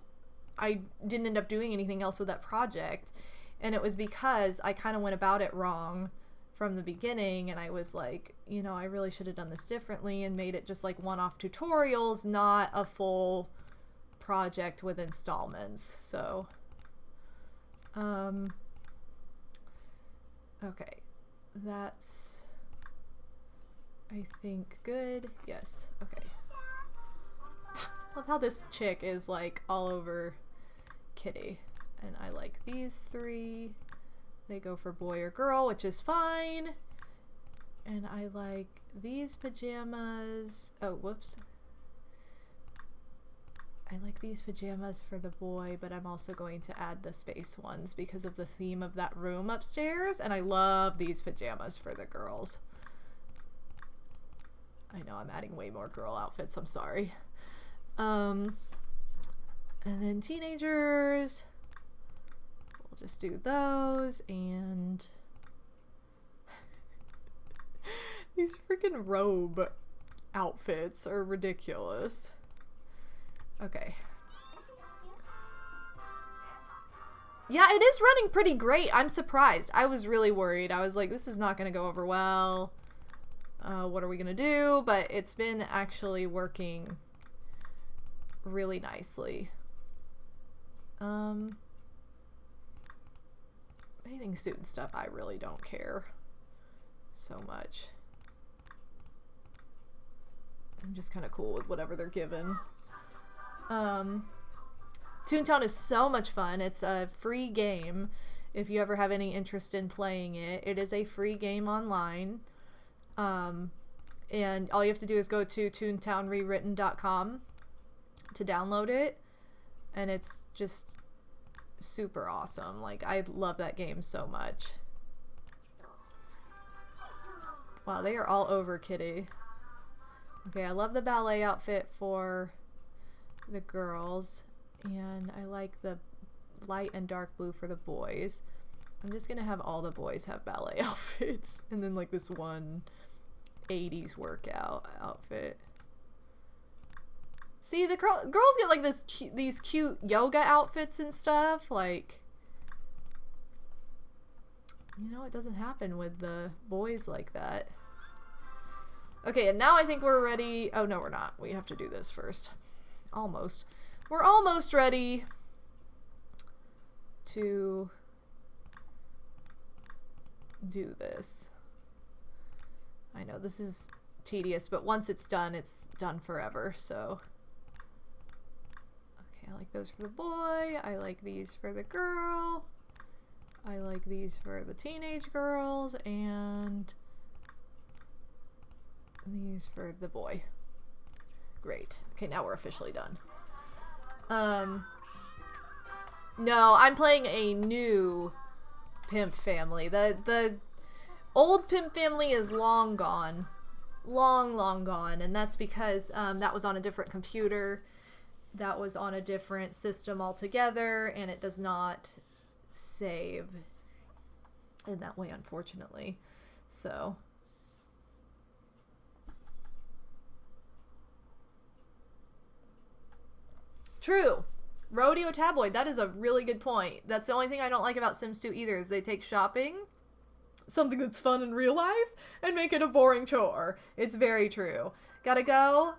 I didn't end up doing anything else with that project, and it was because I kind of went about it wrong from the beginning, and I was like, you know, I really should have done this differently and made it just like one-off tutorials, not a full project with installments. So okay, that's, I think, good. Yes, okay. Love how this chick is like all over Kitty. And I like these three. They go for boy or girl, which is fine. And I like these pajamas. Oh, whoops. I like these pajamas for the boy, but I'm also going to add the space ones because of the theme of that room upstairs. And I love these pajamas for the girls. I know I'm adding way more girl outfits, I'm sorry. And then teenagers, we'll just do those, and these freaking robe outfits are ridiculous. Okay. Yeah, it is running pretty great. I'm surprised. I was really worried. I was like, this is not going to go over well. What are we going to do? But it's been actually working really nicely. Bathing suit and stuff, I really don't care so much. I'm just kind of cool with whatever they're given. Toontown is so much fun. It's a free game if you ever have any interest in playing it. It is a free game online. And all you have to do is go to toontownrewritten.com to download it. And it's just super awesome. Like, I love that game so much. Wow, they are all over Kitty. Okay, I love the ballet outfit for the girls, and I like the light and dark blue for the boys. I'm just gonna have all the boys have ballet outfits, and then like this one 80s workout outfit. See, the girls get like these cute yoga outfits and stuff. Like, you know, it doesn't happen with the boys like that. Okay, and now I think we're ready. Oh, no, we're not. We have to do this first. Almost. We're almost ready to do this. I know this is tedious, but once it's done forever, so. Okay, I like those for the boy. I like these for the girl. I like these for the teenage girls, and these for the boy. Great. Okay, now we're officially done. No, I'm playing a new Pimp family. The old Pimp family is long gone. Long gone. And that's because that was on a different computer. That was on a different system altogether. And it does not save in that way, unfortunately. So... True. Rodeo tabloid. That is a really good point. That's the only thing I don't like about Sims 2 either, is they take shopping, something that's fun in real life, and make it a boring chore. It's very true. Gotta go.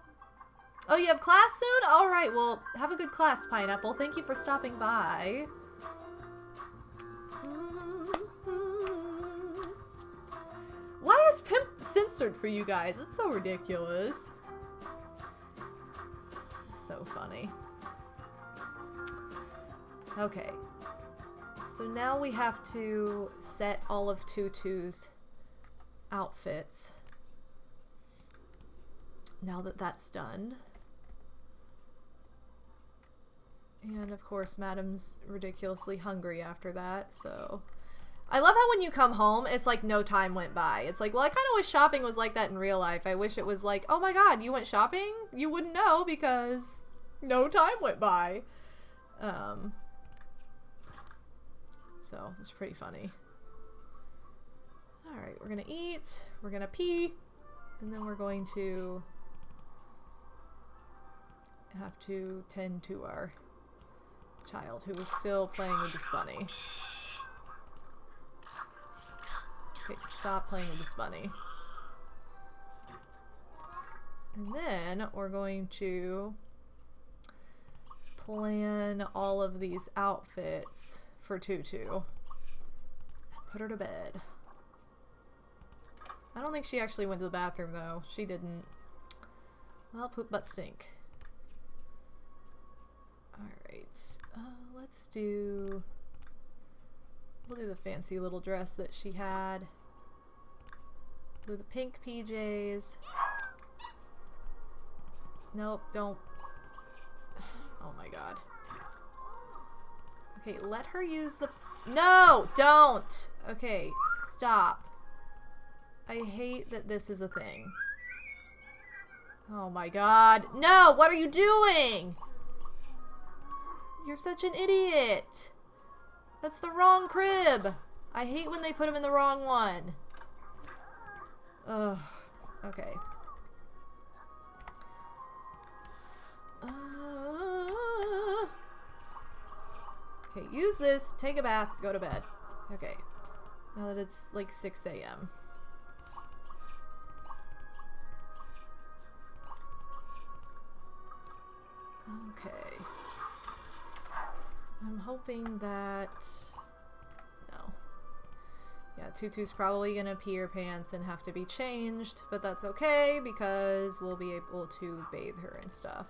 Oh, you have class soon? Alright, well, have a good class, Pineapple. Thank you for stopping by. Why is Pimp censored for you guys? It's so ridiculous. So funny. Okay, so now we have to set all of Tutu's outfits. Now that that's done. And of course, Madame's ridiculously hungry after that, so... I love how when you come home, it's like no time went by. It's like, well, I kind of wish shopping was like that in real life. I wish it was like, oh my god, you went shopping? You wouldn't know because no time went by. So it's pretty funny. Alright, we're gonna eat, we're gonna pee, and then we're going to have to tend to our child who is still playing with this bunny. Okay, stop playing with this bunny. And then we're going to plan all of these outfits for Tutu. Put her to bed. I don't think she actually went to the bathroom though. She didn't. Well, poop butt stink. Alright. Let's do... We'll do the fancy little dress that she had. Do the pink PJs. Nope, don't. Oh my god. Okay, let her use the... No! Don't! Okay, stop. I hate that this is a thing. Oh my god. No! What are you doing? You're such an idiot. That's the wrong crib. I hate when they put him in the wrong one. Ugh. Okay. Okay, use this, take a bath, go to bed. Okay. Now that it's like 6 a.m. Okay. I'm hoping that... No. Yeah, Tutu's probably gonna pee her pants and have to be changed, but that's okay because we'll be able to bathe her and stuff.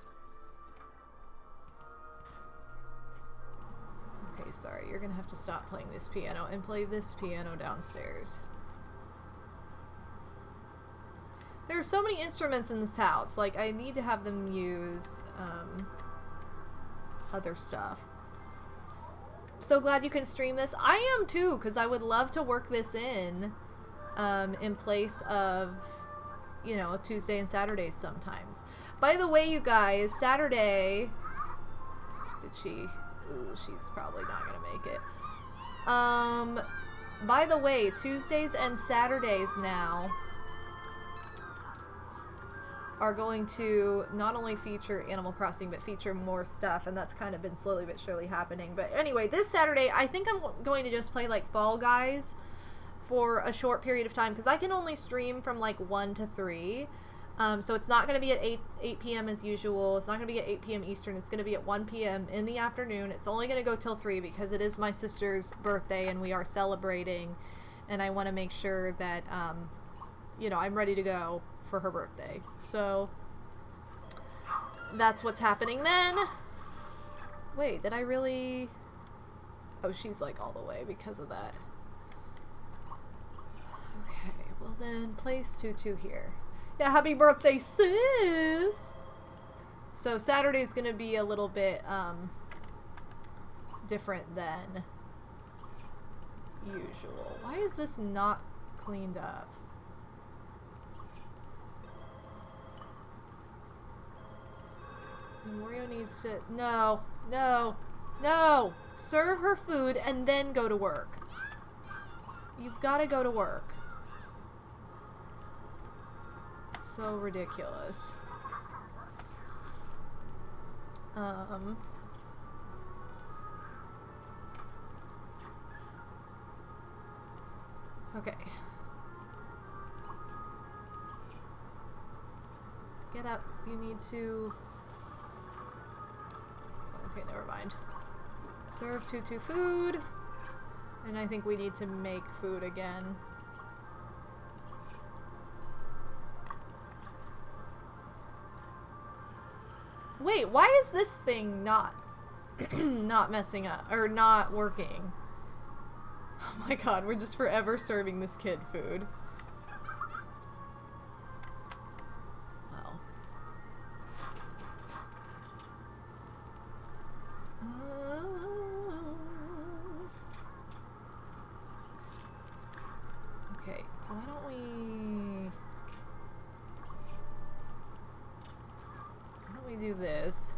Okay, sorry, you're gonna have to stop playing this piano and play this piano downstairs. There are so many instruments in this house, like I need to have them use other stuff. So glad you can stream this. I am too, because I would love to work this in place of, you know, Tuesday and Saturdays sometimes. By the way, you guys, Saturday... Did she... Ooh, she's probably not gonna make it. By the way, Tuesdays and Saturdays now are going to not only feature Animal Crossing, but feature more stuff, and that's kind of been slowly but surely happening. But anyway, this Saturday, I think I'm going to just play, like, Fall Guys for a short period of time, because I can only stream from, like, 1 to 3. So it's not going to be at 8 p.m. as usual. It's not going to be at 8 p.m. Eastern. It's going to be at 1 p.m. in the afternoon. It's only going to go till 3 because it is my sister's birthday and we are celebrating. And I want to make sure that, you know, I'm ready to go for her birthday. So that's what's happening then. Wait, did I really... Oh, she's like all the way because of that. Okay, well then place Tutu here. Yeah, happy birthday, sis! So Saturday's gonna be a little bit different than usual. Why is this not cleaned up? And Wario needs to... No, no, no! Serve her food and then go to work. You've got to go to work. So ridiculous. Okay. Get up. You need to... Okay, never mind. Serve Tutu food. And I think we need to make food again. Wait, why is this thing not not messing up or not working? Oh my god, we're just forever serving this kid food. Wow. Okay, why don't we do this?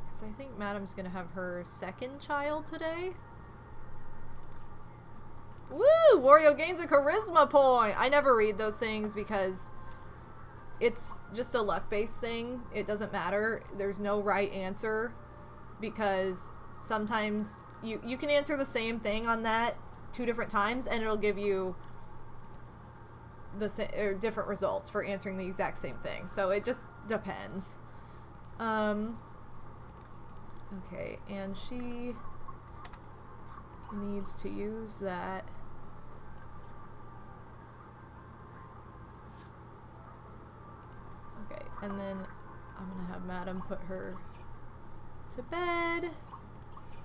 Because I think Madame's gonna have her second child today. Woo! Wario gains a charisma point! I never read those things because it's just a luck-based thing. It doesn't matter. There's no right answer because sometimes you can answer the same thing on that 2 different times and it'll give you the different results for answering the exact same thing. So it just depends. Okay, and she needs to use that. Okay, and then I'm gonna have Madame put her to bed.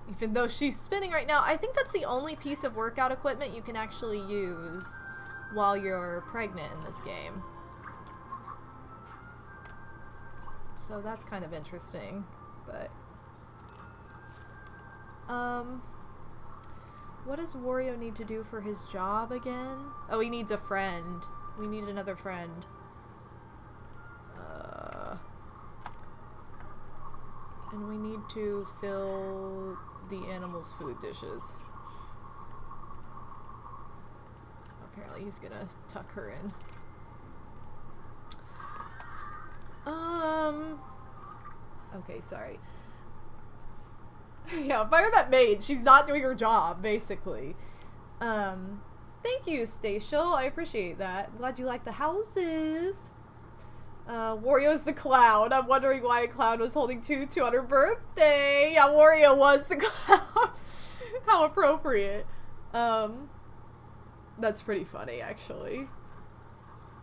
Even though she's spinning right now, I think that's the only piece of workout equipment you can actually use while you're pregnant in this game. So that's kind of interesting, but... what does Wario need to do for his job again? Oh, he needs a friend. We need another friend. And we need to fill the animals' food dishes. Apparently he's gonna tuck her in. Okay, sorry. Yeah, fire that maid. She's not doing her job, basically. Thank you, Statial. I appreciate that. I'm glad you like the houses. Wario's the clown. I'm wondering why a clown was holding Tutu on her birthday. Yeah, Wario was the clown. How appropriate. That's pretty funny, actually.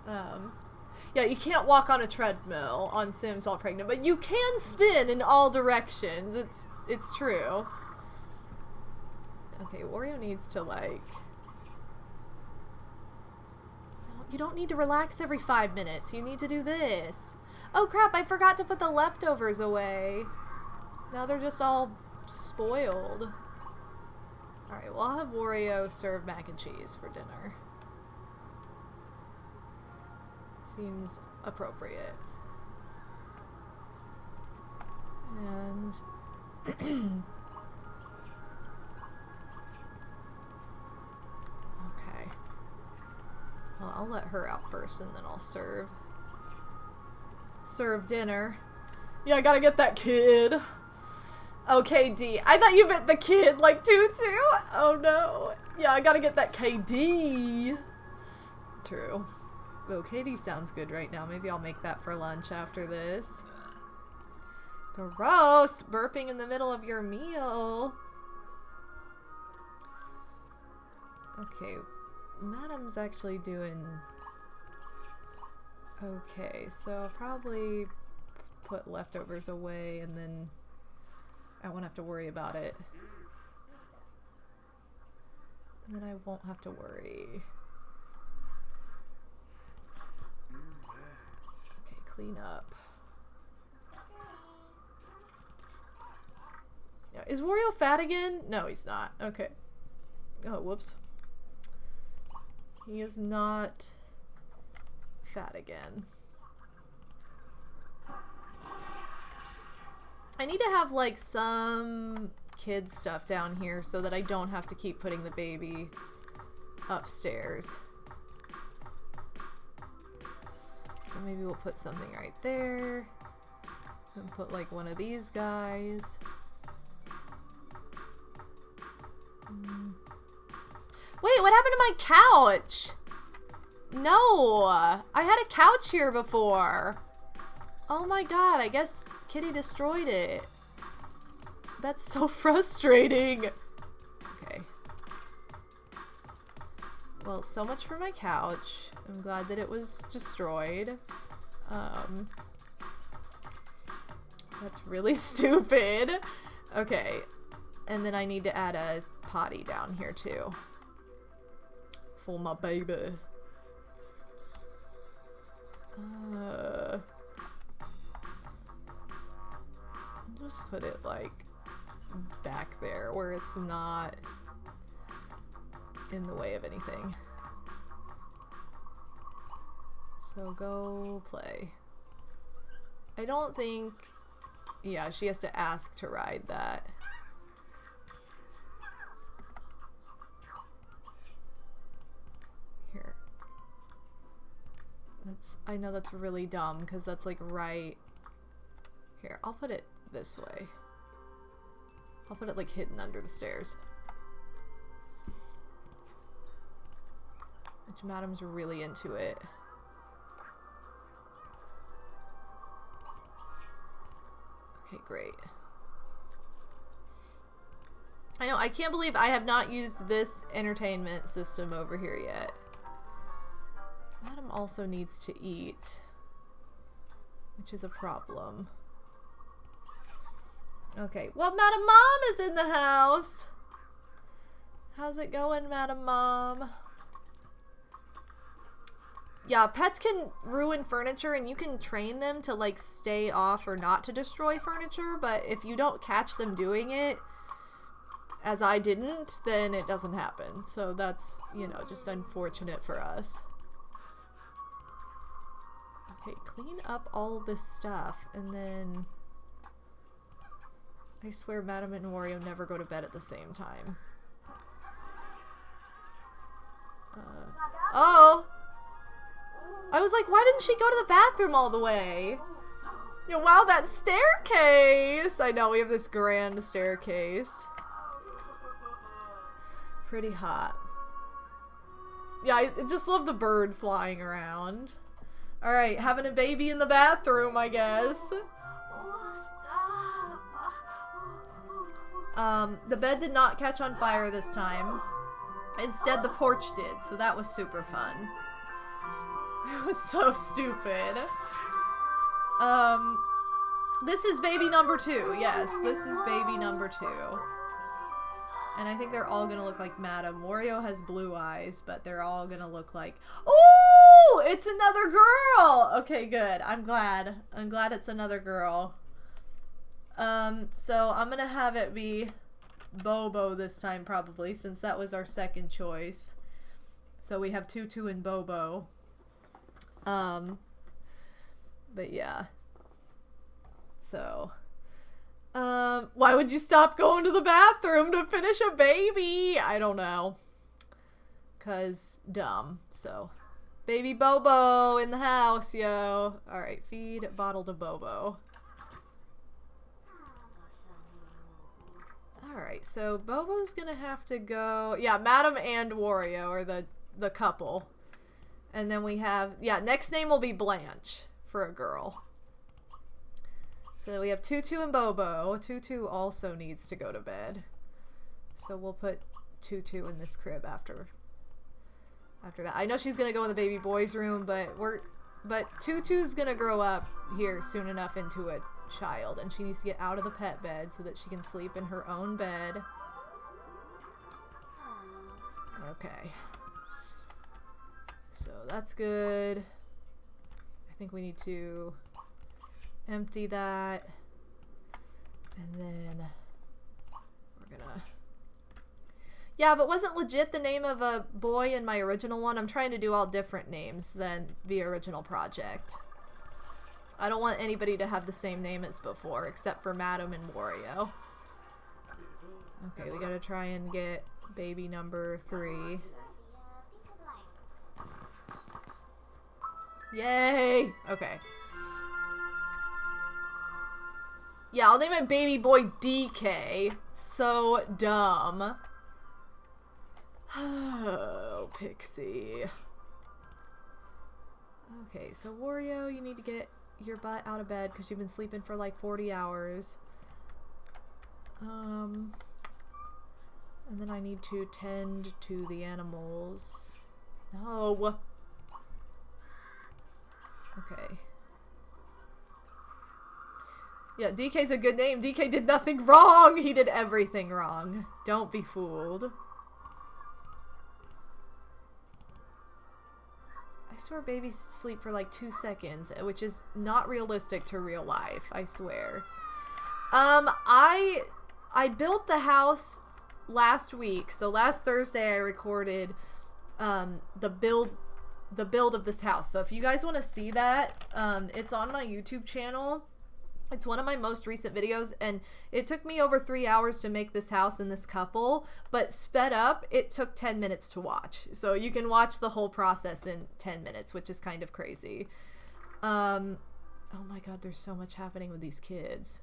Yeah, you can't walk on a treadmill on Sims while pregnant, but you can spin in all directions. It's true. Okay, Wario needs to, like... You don't need to relax every 5 minutes. You need to do this. Oh crap, I forgot to put the leftovers away. Now they're just all spoiled. Alright, well, I'll have Wario serve mac and cheese for dinner. Seems appropriate. And... okay. Well, I'll let her out first and then I'll serve dinner. Yeah, I gotta get that kid. Okay, D. I thought you meant the kid, like Tutu. Oh no. Yeah, I gotta get that KD. True. Oh, KD sounds good right now. Maybe I'll make that for lunch after this. Gross! Burping in the middle of your meal. Okay. Madame's actually doing okay, so I'll probably put leftovers away and then I won't have to worry about it. And then I won't have to worry. Okay, clean up. Is Wario fat again? No, he's not. Okay. Oh, whoops. He is not fat again. I need to have like some kid stuff down here so that I don't have to keep putting the baby upstairs. So maybe we'll put something right there. And put like one of these guys. Wait, what happened to my couch? No, I had a couch here before. Oh my god, I guess Kitty destroyed it. That's so frustrating. Okay. Well, so much for my couch. I'm glad that it was destroyed. That's really stupid. Okay. And then I need to add a potty down here too. For my baby. Just put it like back there where it's not in the way of anything. So go play. I don't think... Yeah, she has to ask to ride that. Here. I know that's really dumb because that's like right here. I'll put it this way. I'll put it like hidden under the stairs. Which Madame's really into it. Okay, great. I know, I can't believe I have not used this entertainment system over here yet. Madame also needs to eat, which is a problem. Okay, well, Madame Mom is in the house. How's it going, Madame Mom? Yeah, pets can ruin furniture and you can train them to like stay off or not to destroy furniture, but if you don't catch them doing it, as I didn't, then it doesn't happen. So that's, you know, just unfortunate for us. Okay, clean up all this stuff and then... I swear Madame and Wario never go to bed at the same time. Oh! I was like, why didn't she go to the bathroom all the way? Yeah, wow, that staircase! I know, we have this grand staircase. Pretty hot. Yeah, I just love the bird flying around. Alright, having a baby in the bathroom, I guess. The bed did not catch on fire this time. Instead, the porch did, so that was super fun. It was so stupid. This is baby number 2. Yes, this is baby number 2. And I think they're all gonna look like Madame. Wario has blue eyes, but they're all gonna look like... Oh! It's another girl! Okay, good. I'm glad. I'm glad it's another girl. So I'm gonna have it be Bobo this time, probably, since that was our second choice. So we have Tutu and Bobo. But yeah. So, why would you stop going to the bathroom to finish a baby? I don't know. 'Cause dumb. So, baby Bobo in the house, yo. Alright, feed bottle to Bobo. Alright, so Bobo's gonna have to go... Yeah, Madame and Wario are the couple. And then we have... Yeah, next name will be Blanche for a girl. So we have Tutu and Bobo. Tutu also needs to go to bed. So we'll put Tutu in this crib after that. I know she's gonna go in the baby boy's room, but Tutu's gonna grow up here soon enough into a child, and she needs to get out of the pet bed so that she can sleep in her own bed. Okay. So that's good. I think we need to empty that. And then we're gonna... Yeah, but wasn't legit the name of a boy in my original one? I'm trying to do all different names than the original project. I don't want anybody to have the same name as before, except for Madame and Wario. Okay, we gotta try and get baby number 3. Yay! Okay. Yeah, I'll name him baby boy DK. So dumb. Oh, Pixie. Okay, so Wario, you need to get your butt out of bed because you've been sleeping for like 40 hours. And then I need to tend to the animals. No. Okay. Yeah, DK's a good name. DK did nothing wrong. He did everything wrong. Don't be fooled. I swear babies sleep for like 2 seconds, which is not realistic to real life, I swear. I built the house last week, so last Thursday I recorded the build of this house. So if you guys want to see that, it's on my YouTube channel. It's one of my most recent videos, and it took me over 3 hours to make this house and this couple, but sped up, it took 10 minutes to watch. So you can watch the whole process in 10 minutes, which is kind of crazy. Oh my god, there's so much happening with these kids.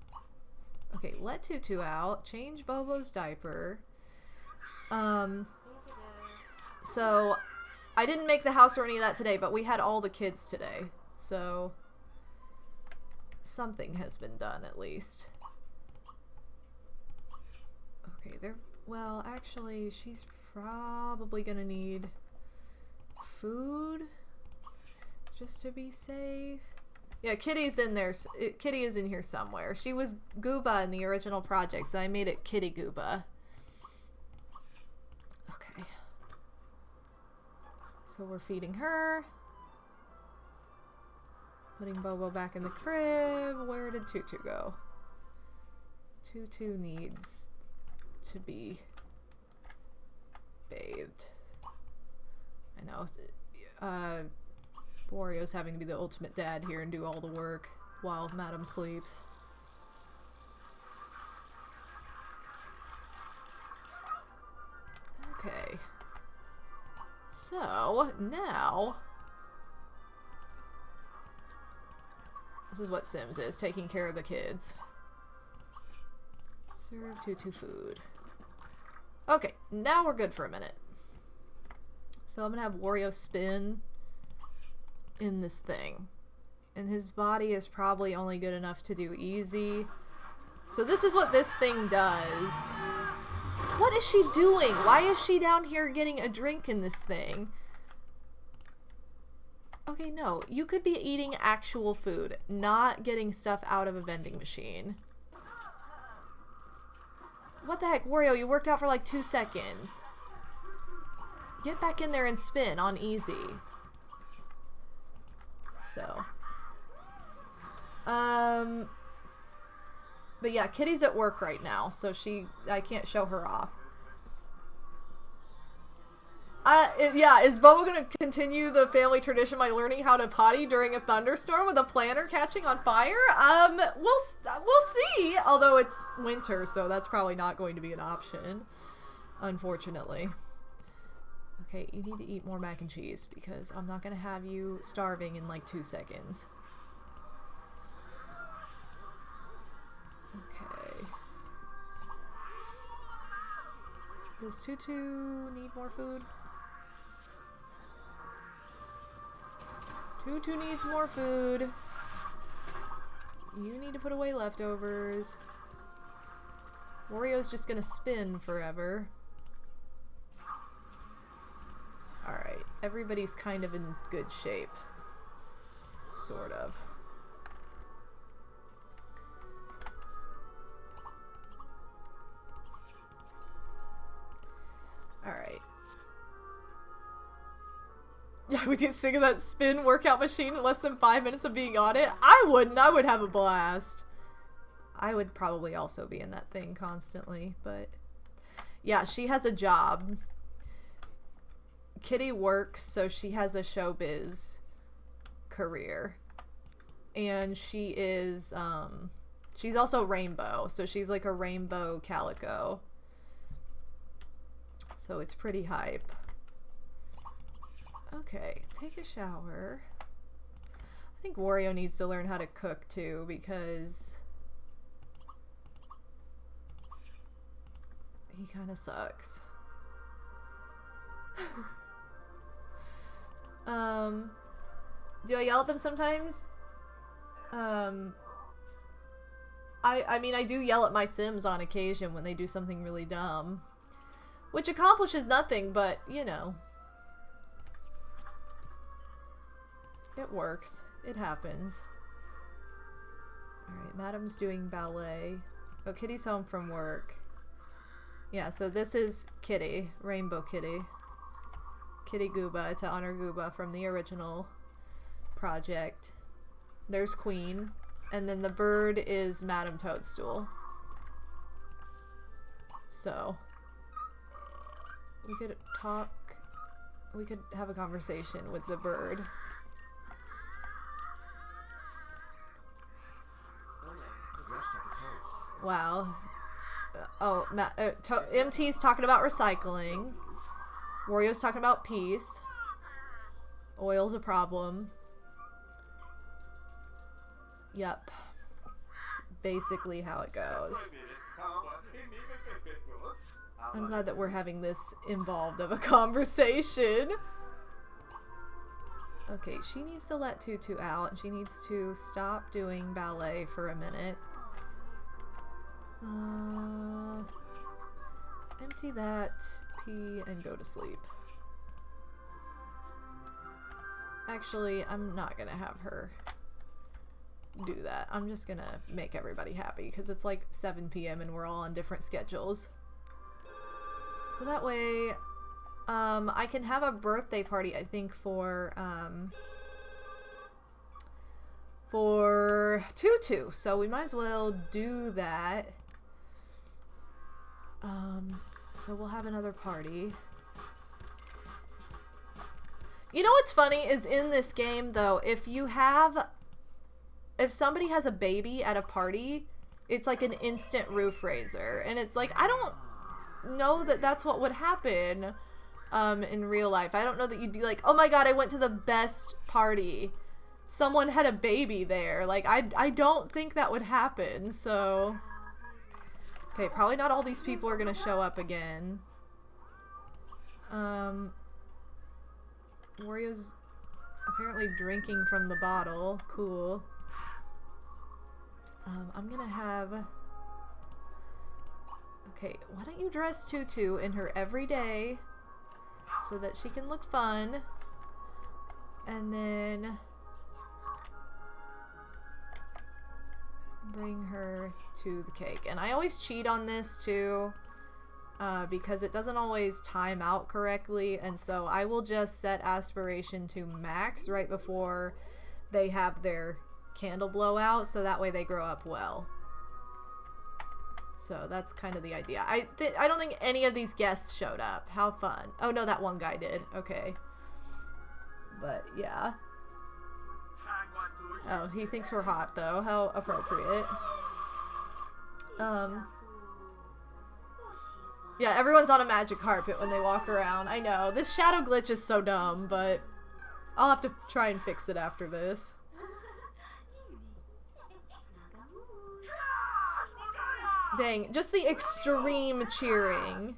Okay, let Tutu out, change Bobo's diaper. So I didn't make the house or any of that today, but we had all the kids today, so something has been done at least. Okay, well, actually, she's probably gonna need food just to be safe. Yeah, Kitty's in there. Kitty is in here somewhere. She was Gooba in the original project, so I made it Kitty Gooba. Okay. So we're feeding her. Putting Bobo back in the crib. Where did Tutu go? Tutu needs to be bathed. I know. Wario's having to be the ultimate dad here and do all the work while Madam sleeps. Okay. So, now... this is what Sims is, taking care of the kids. Serve Tutu food. Okay, now we're good for a minute. So I'm gonna have Wario spin in this thing. And his body is probably only good enough to do easy. So this is what this thing does. What is she doing? Why is she down here getting a drink in this thing? Okay, no. You could be eating actual food, not getting stuff out of a vending machine. What the heck, Wario? You worked out for like 2 seconds. Get back in there and spin on easy. So. But yeah, Kitty's at work right now, so I can't show her off. Yeah, is Bobo gonna continue the family tradition by learning how to potty during a thunderstorm with a planter catching on fire? We'll see. Although it's winter, so that's probably not going to be an option, unfortunately. Okay, you need to eat more mac and cheese because I'm not gonna have you starving in like 2 seconds. Okay. Does Tutu need more food? Tutu needs more food. You need to put away leftovers. Wario's just gonna spin forever. Alright, everybody's kind of in good shape. Sort of. Alright. Yeah, we did sing of that spin workout machine in less than 5 minutes of being on it. I wouldn't. I would have a blast. I would probably also be in that thing constantly, but Yeah, she has a job. Kitty works, so she has a showbiz career. And she is, she's also rainbow, so she's like a rainbow calico. So it's pretty hype. Okay, take a shower. I think Wario needs to learn how to cook too, because he kind of sucks. Do I yell at them sometimes? I mean, I do yell at my Sims on occasion when they do something really dumb. Which accomplishes nothing, but, you know. It works. It happens. Alright, Madame's doing ballet. Oh, Kitty's home from work. Yeah, so this is Kitty. Rainbow Kitty. Kitty Gooba, to honor Gooba from the original project. There's Queen. And then the bird is Madame Toadstool. So, we could talk, we could have a conversation with the bird. Wow. Oh, MT's talking about recycling. Wario's talking about peace. Oil's a problem. Yep. Basically how it goes. I'm glad that we're having this involved of a conversation. Okay, she needs to let Tutu out, and she needs to stop doing ballet for a minute. Empty that, pee, and go to sleep. Actually, I'm not gonna have her do that. I'm just gonna make everybody happy, because it's like 7 p.m. and we're all on different schedules. So that way, I can have a birthday party, I think, for Tutu. So we might as well do that. So we'll have another party. You know what's funny is in this game, though, if somebody has a baby at a party, it's like an instant roof raiser. And it's like, I don't know that that's what would happen in real life. I don't know that you'd be like, oh my god, I went to the best party. Someone had a baby there. Like, I don't think that would happen, so... Okay, probably not all these people are gonna show up again. Wario's apparently drinking from the bottle. Cool. I'm gonna have... Okay, why don't you dress Tutu in her everyday so that she can look fun, and then bring her to the cake. And I always cheat on this too, because it doesn't always time out correctly, and so I will just set aspiration to max right before they have their candle blowout, so that way they grow up well. So that's kind of the idea. I don't think any of these guests showed up. How fun. Oh no, that one guy did. Okay. But yeah. Oh, he thinks we're hot though. How appropriate. Yeah, everyone's on a magic carpet when they walk around. I know. This shadow glitch is so dumb, but I'll have to try and fix it after this. Dang, just the extreme cheering.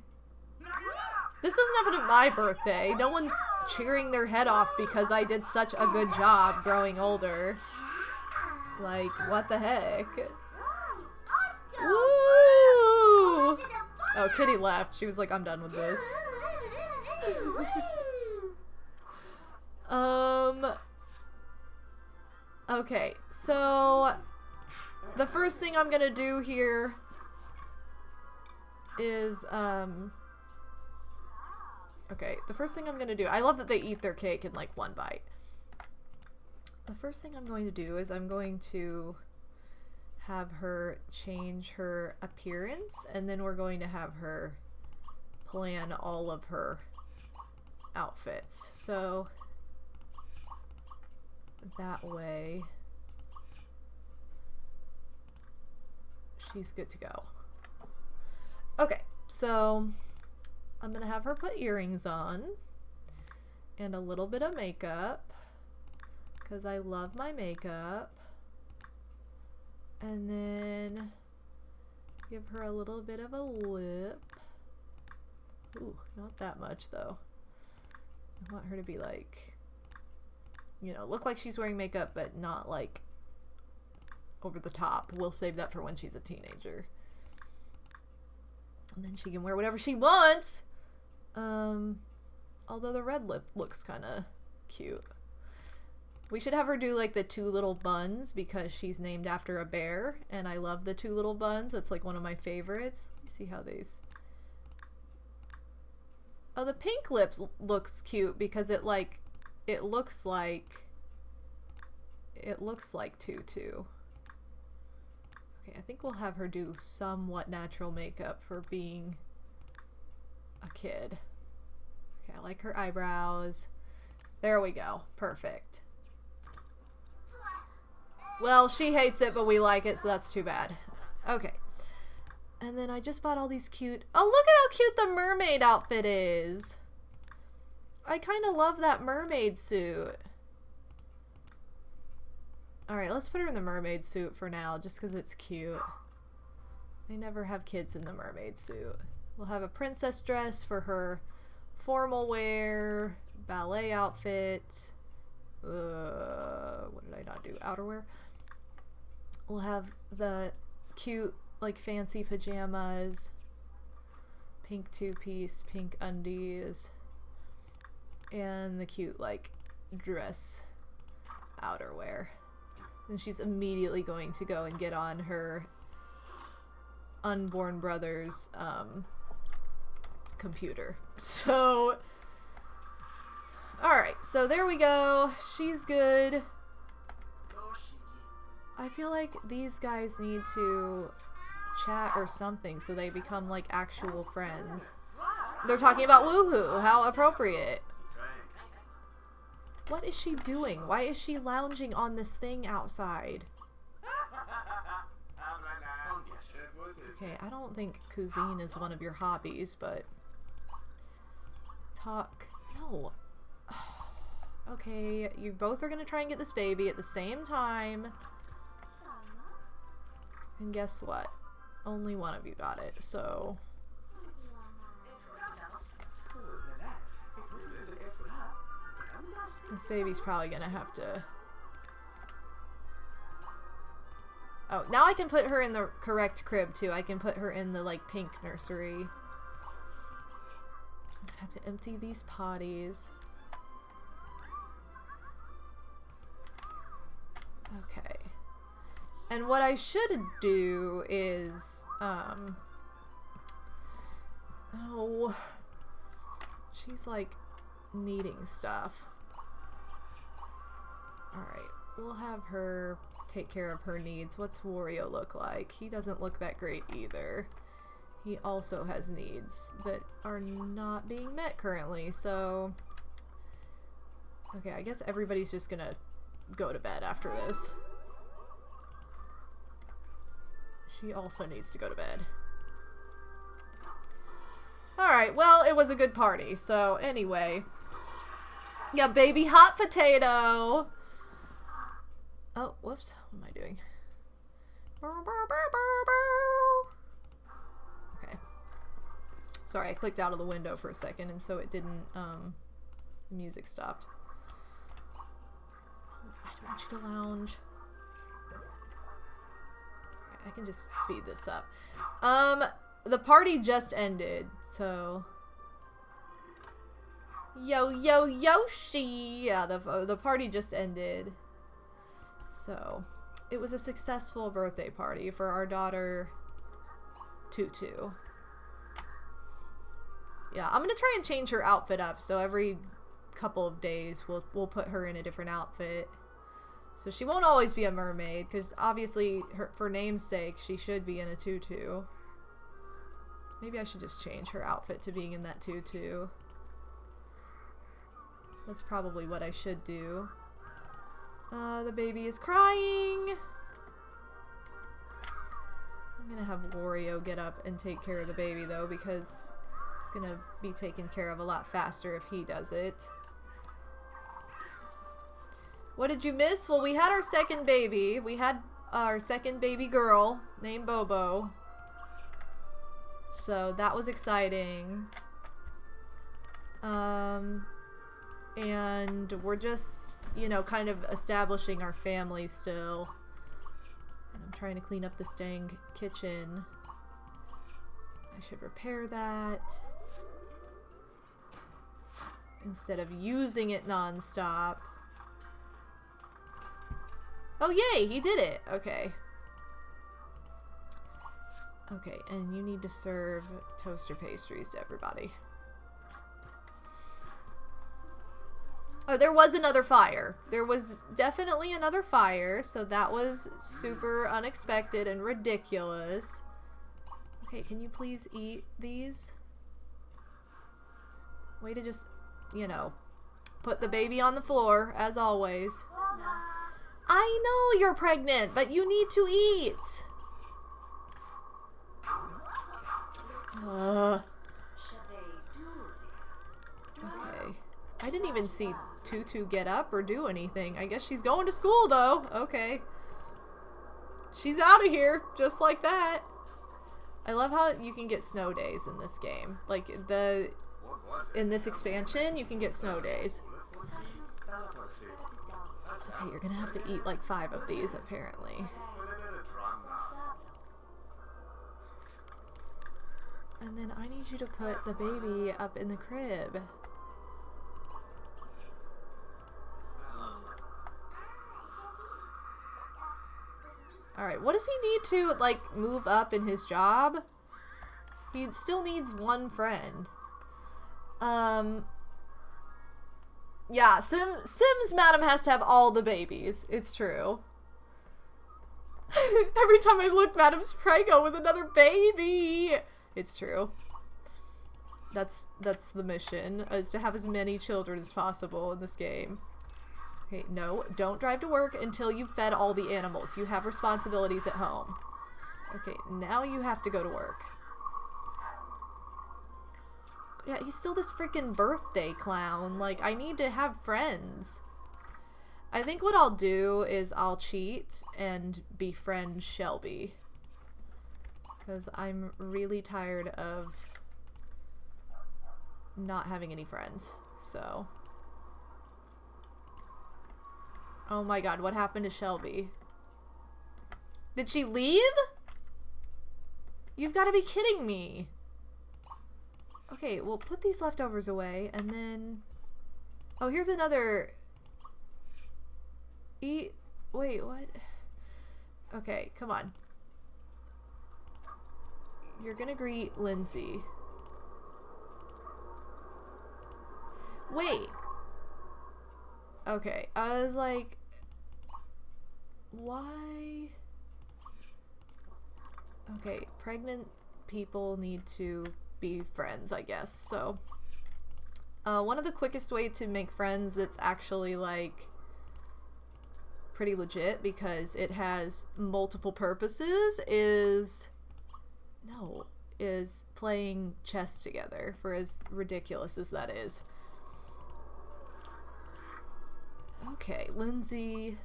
This doesn't happen at my birthday. No one's cheering their head off because I did such a good job growing older. Like, what the heck? Woo! Oh, Kitty left. She was like, I'm done with this. Okay, so the first thing I'm gonna do here is, okay, the first thing I'm gonna do, I love that they eat their cake in like one bite. The first thing I'm going to do is I'm going to have her change her appearance, and then we're going to have her plan all of her outfits. So that way she's good to go. Okay, so I'm gonna have her put earrings on and a little bit of makeup because I love my makeup, and then give her a little bit of a lip. Ooh, not that much though. I want her to be like, you know, look like she's wearing makeup but not like over the top. We'll save that for when she's a teenager. And then she can wear whatever she wants. Although the red lip looks kind of cute. We should have her do like the 2 little buns because she's named after a bear, and I love the 2 little buns. It's like one of my favorites. Let me see how these... Oh, the pink lips looks cute because it looks like Tutu. Okay, I think we'll have her do somewhat natural makeup for being a kid. Okay, I like her eyebrows. There we go. Perfect. Well, she hates it, but we like it, so that's too bad. Okay. And then I just bought all these cute... Oh, look at how cute the mermaid outfit is. I kind of love that mermaid suit. Alright, let's put her in the mermaid suit for now, just because it's cute. They never have kids in the mermaid suit. We'll have a princess dress for her formal wear, ballet outfit. What did I not do? Outerwear. We'll have the cute, like, fancy pajamas, pink 2-piece, pink undies, and the cute, like, dress outerwear. And she's immediately going to go and get on her unborn brother's computer. So, alright, so there we go. She's good. I feel like these guys need to chat or something so they become like actual friends. They're talking about woohoo. How appropriate. What is she doing? Why is she lounging on this thing outside? Okay, I don't think cuisine is one of your hobbies, but talk. No. Okay, you both are gonna try and get this baby at the same time. And guess what? Only one of you got it, so... This baby's probably gonna have to... Oh, now I can put her in the correct crib, too. I can put her in the, like, pink nursery. I'm gonna have to empty these potties. Okay. And what I should do is, oh, she's, like, needing stuff. Alright, we'll have her take care of her needs. What's Wario look like? He doesn't look that great either. He also has needs that are not being met currently, so... Okay, I guess everybody's just gonna go to bed after this. She also needs to go to bed. Alright, well, it was a good party, so anyway. Yeah, baby hot potato! Oh, whoops. What am I doing? Okay. Sorry, I clicked out of the window for a second, and so it didn't, the music stopped. I don't want you to lounge. I can just speed this up. The party just ended, so... Yo, yo, Yoshi! Yeah, the party just ended. So, it was a successful birthday party for our daughter, Tutu. Yeah, I'm gonna try and change her outfit up, so every couple of days we'll put her in a different outfit. So she won't always be a mermaid, because obviously, for name's sake, she should be in a tutu. Maybe I should just change her outfit to being in that tutu. That's probably what I should do. The baby is crying. I'm gonna have Wario get up and take care of the baby though, because it's gonna be taken care of a lot faster if he does it. What did you miss? Well, we had our second baby. We had our second baby girl named Bobo. So that was exciting. And we're just, you know, kind of establishing our family still. And I'm trying to clean up this dang kitchen. I should repair that instead of using it non-stop. Oh yay, he did it. Okay. Okay, and you need to serve toaster pastries to everybody. Oh, there was another fire. There was definitely another fire, so that was super unexpected and ridiculous. Okay, can you please eat these? Way to just, you know, put the baby on the floor, as always. I know you're pregnant, but you need to eat. Okay. I didn't even see Tutu get up or do anything. I guess she's going to school, though. Okay. She's out of here, just like that. I love how you can get snow days in this game. Like, in this expansion, you can get snow days. Okay, you're gonna have to eat like 5 of these, apparently. And then I need you to put the baby up in the crib. Alright, what does he need to, like, move up in his job? He still needs one friend. Yeah, Sims Madam has to have all the babies. It's true. Every time I look, Madam's preggo with another baby. It's true. That's the mission, is to have as many children as possible in this game. Okay, no, don't drive to work until you've fed all the animals. You have responsibilities at home. Okay, now you have to go to work. Yeah, he's still this freaking birthday clown. Like, I need to have friends. I think what I'll do is I'll cheat and befriend Shelby. Because I'm really tired of not having any friends. So. Oh my god, what happened to Shelby? Did she leave? You've got to be kidding me. Okay, we'll put these leftovers away, and then... Oh, here's another... Wait, what? Okay, come on. You're gonna greet Lindsay. Wait. Okay, I was like... Why? Okay, pregnant people need to be friends, I guess. So, one of the quickest way to make friends that's actually, like, pretty legit because it has multiple purposes is playing chess together, for as ridiculous as that is. Okay, Lindsay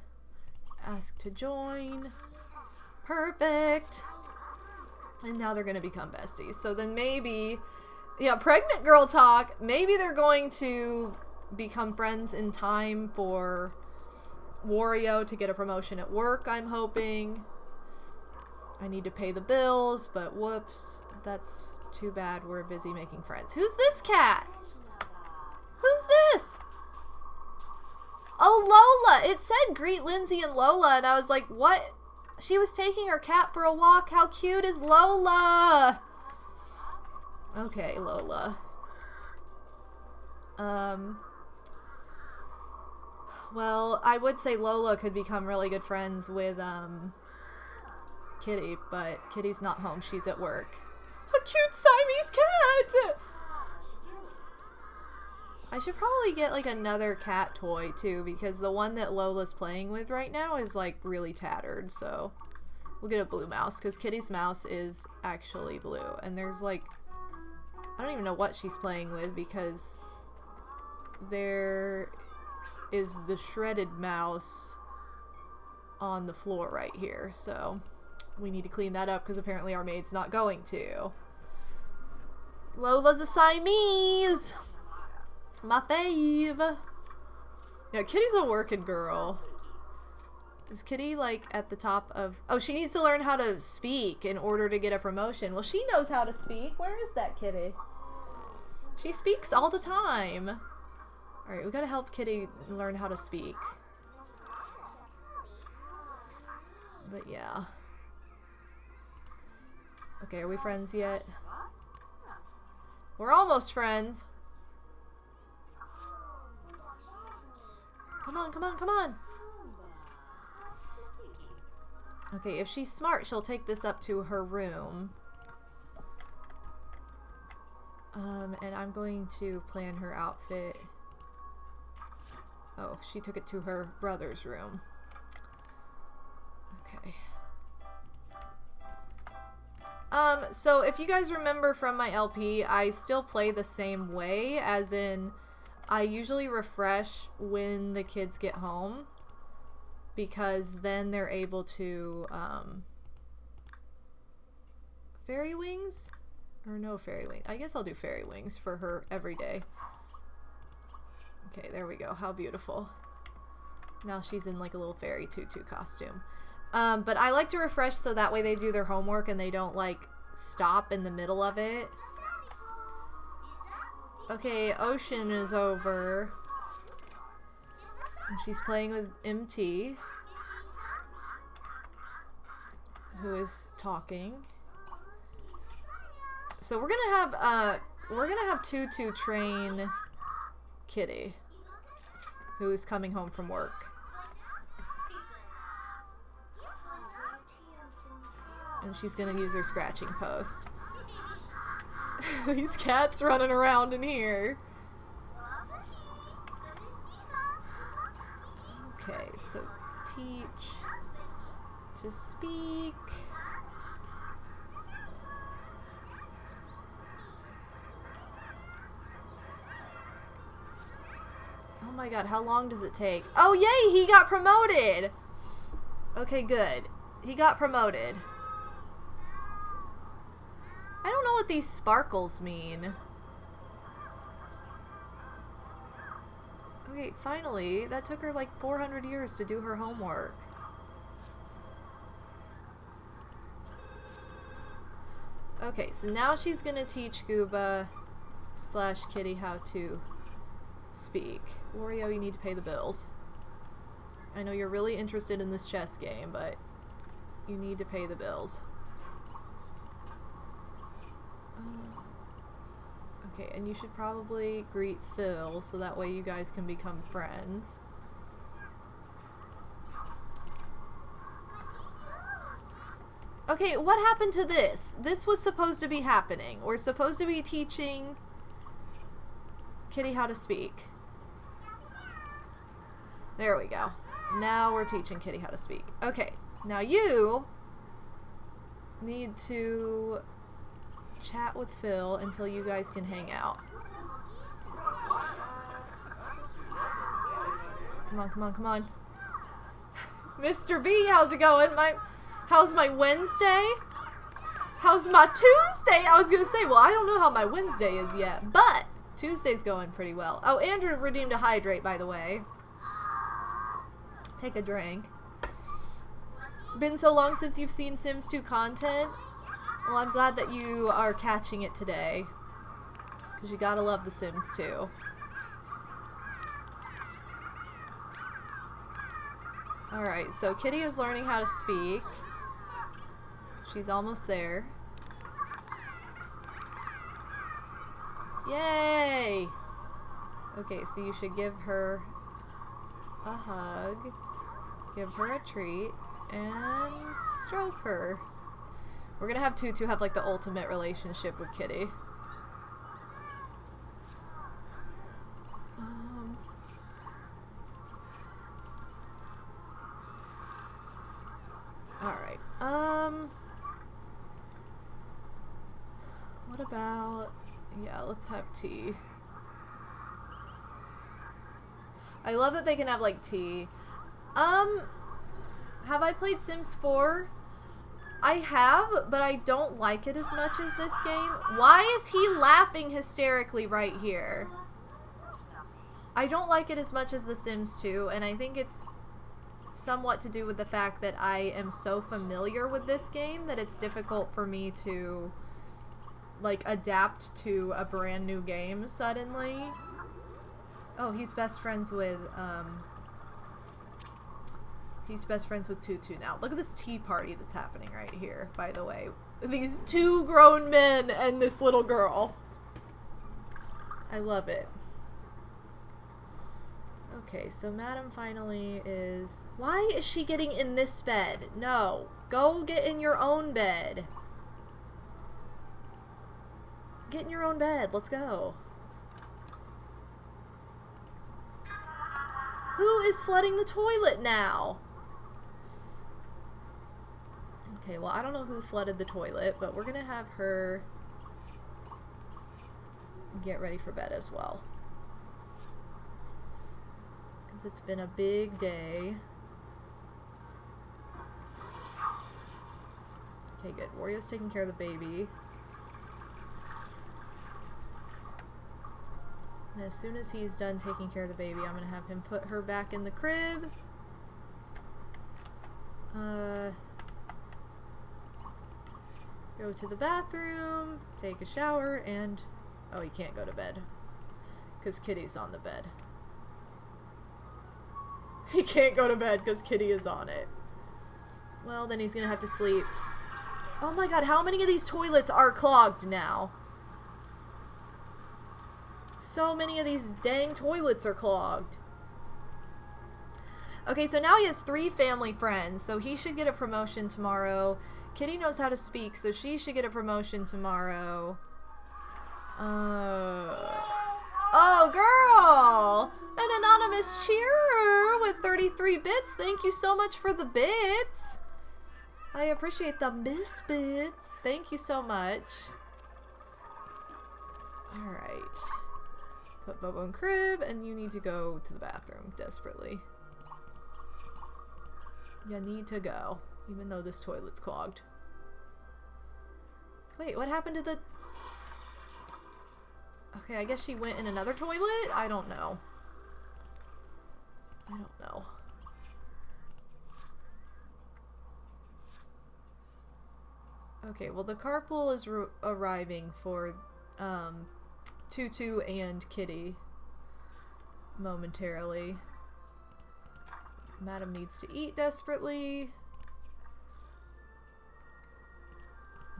asked to join. Perfect. And now they're going to become besties. So then maybe, yeah, pregnant girl talk, maybe they're going to become friends in time for Wario to get a promotion at work, I'm hoping. I need to pay the bills, but whoops, that's too bad. We're busy making friends. Who's this cat? Who's this? Oh, Lola! It said greet Lindsay and Lola, and I was like, what? She was taking her cat for a walk. How cute is Lola? Okay, Lola. Well, I would say Lola could become really good friends with, Kitty, but Kitty's not home. She's at work. cute Siamese cat! I should probably get like another cat toy too, because the one that Lola's playing with right now is like really tattered, so we'll get a blue mouse, because Kitty's mouse is actually blue. And there's like, I don't even know what she's playing with, because there is the shredded mouse on the floor right here, so we need to clean that up, because apparently our maid's not going to. Lola's a Siamese! My fave! Yeah, Kitty's a working girl. Is Kitty, like, at the top of... Oh, she needs to learn how to speak in order to get a promotion. Well, she knows how to speak. Where is that Kitty? She speaks all the time. Alright, we gotta help Kitty learn how to speak. But yeah. Okay, are we friends yet? We're almost friends. Come on, come on, come on! Okay, if she's smart, she'll take this up to her room. And I'm going to plan her outfit. Oh, she took it to her brother's room. Okay. So if you guys remember from my LP, I still play the same way, as in I usually refresh when the kids get home, because then they're able to, fairy wings? Or no fairy wings. I guess I'll do fairy wings for her every day. Okay, there we go. How beautiful. Now she's in like a little fairy tutu costume. But I like to refresh so that way they do their homework and they don't like stop in the middle of it. Okay, Ocean is over. And she's playing with MT, who is talking. So we're gonna have Tutu train Kitty, who is coming home from work. And she's gonna use her scratching post. These cats running around in here. Okay, so teach to speak. Oh my god, how long does it take? Oh yay, he got promoted! Okay, good. He got promoted. I don't know what these sparkles mean. Okay, finally. That took her like 400 years to do her homework. Okay, so now she's gonna teach Gooba / Kitty how to speak. Wario, you need to pay the bills. I know you're really interested in this chess game, but you need to pay the bills. Okay, and you should probably greet Phil so that way you guys can become friends. Okay, what happened to this? This was supposed to be happening. We're supposed to be teaching Kitty how to speak. There we go. Now we're teaching Kitty how to speak. Okay, now you need to chat with Phil until you guys can hang out. Come on, come on, come on. Mr. B, how's it going? How's my Wednesday? How's my Tuesday? I was gonna say, well, I don't know how my Wednesday is yet, but Tuesday's going pretty well. Oh, Andrew redeemed a hydrate, by the way. Take a drink. Been so long since you've seen Sims 2 content. Well, I'm glad that you are catching it today, because you gotta love The Sims 2. Alright, so Kitty is learning how to speak. She's almost there. Yay! Okay, so you should give her a hug, give her a treat, and stroke her. We're gonna have Tutu have like the ultimate relationship with Kitty. Alright. What about... Yeah, let's have tea. I love that they can have, like, tea. Have I played Sims 4? I have, but I don't like it as much as this game. Why is he laughing hysterically right here? I don't like it as much as The Sims 2, and I think it's somewhat to do with the fact that I am so familiar with this game that it's difficult for me to, like, adapt to a brand new game suddenly. Oh, he's best friends with Tutu now. Look at this tea party that's happening right here, by the way. These two grown men and this little girl. I love it. Okay, so Madam finally is... Why is she getting in this bed? No. Go get in your own bed. Get in your own bed. Let's go. Who is flooding the toilet now? Okay, well, I don't know who flooded the toilet, but we're gonna have her get ready for bed as well. Because it's been a big day. Okay, good. Wario's taking care of the baby. And as soon as he's done taking care of the baby, I'm gonna have him put her back in the crib. Go to the bathroom, take a shower, and... Oh, he can't go to bed. Because Kitty's on the bed. He can't go to bed because Kitty is on it. Well, then he's gonna have to sleep. Oh my god, how many of these toilets are clogged now? So many of these dang toilets are clogged. Okay, so now he has 3 family friends, so he should get a promotion tomorrow. Kitty knows how to speak, so she should get a promotion tomorrow. Oh, girl! An anonymous cheerer with 33 bits. Thank you so much for the bits. I appreciate the bits. Thank you so much. Alright. Put Bobo in crib, and you need to go to the bathroom desperately. You need to go, even though this toilet's clogged. Wait, what happened to the... Okay, I guess she went in another toilet? I don't know. I don't know. Okay, well the carpool is arriving for Tutu and Kitty momentarily. Madam needs to eat desperately.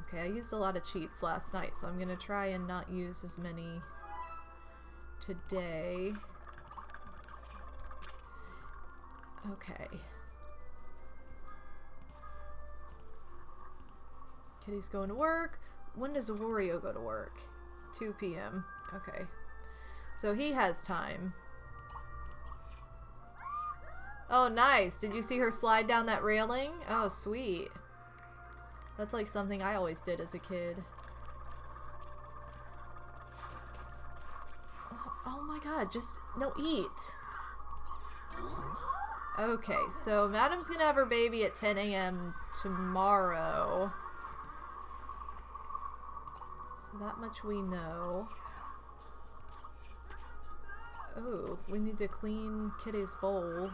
Okay, I used a lot of cheats last night, so I'm gonna try and not use as many today. Okay. Kitty's going to work. When does Wario go to work? 2 p.m. Okay. So he has time. Oh, nice. Did you see her slide down that railing? Oh, sweet. That's like something I always did as a kid. Oh my god, just... No, eat. Okay, so Madam's gonna have her baby at 10 a.m. tomorrow. So that much we know. Oh, we need to clean Kitty's bowl.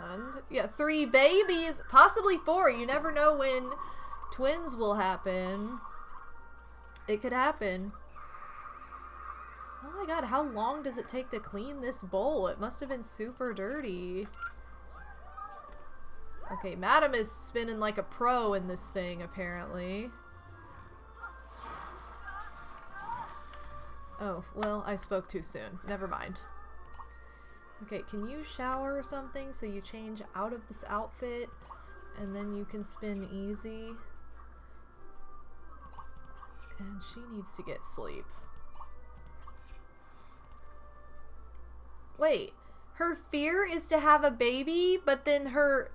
And, yeah, 3 babies! Possibly 4! You never know when twins will happen. It could happen. Oh my god, how long does it take to clean this bowl? It must have been super dirty. Okay, Madam is spinning like a pro in this thing, apparently. Oh, well, I spoke too soon. Never mind. Okay, can you shower or something so you change out of this outfit and then you can spin easy? And she needs to get sleep. Wait, her fear is to have a baby, but then her...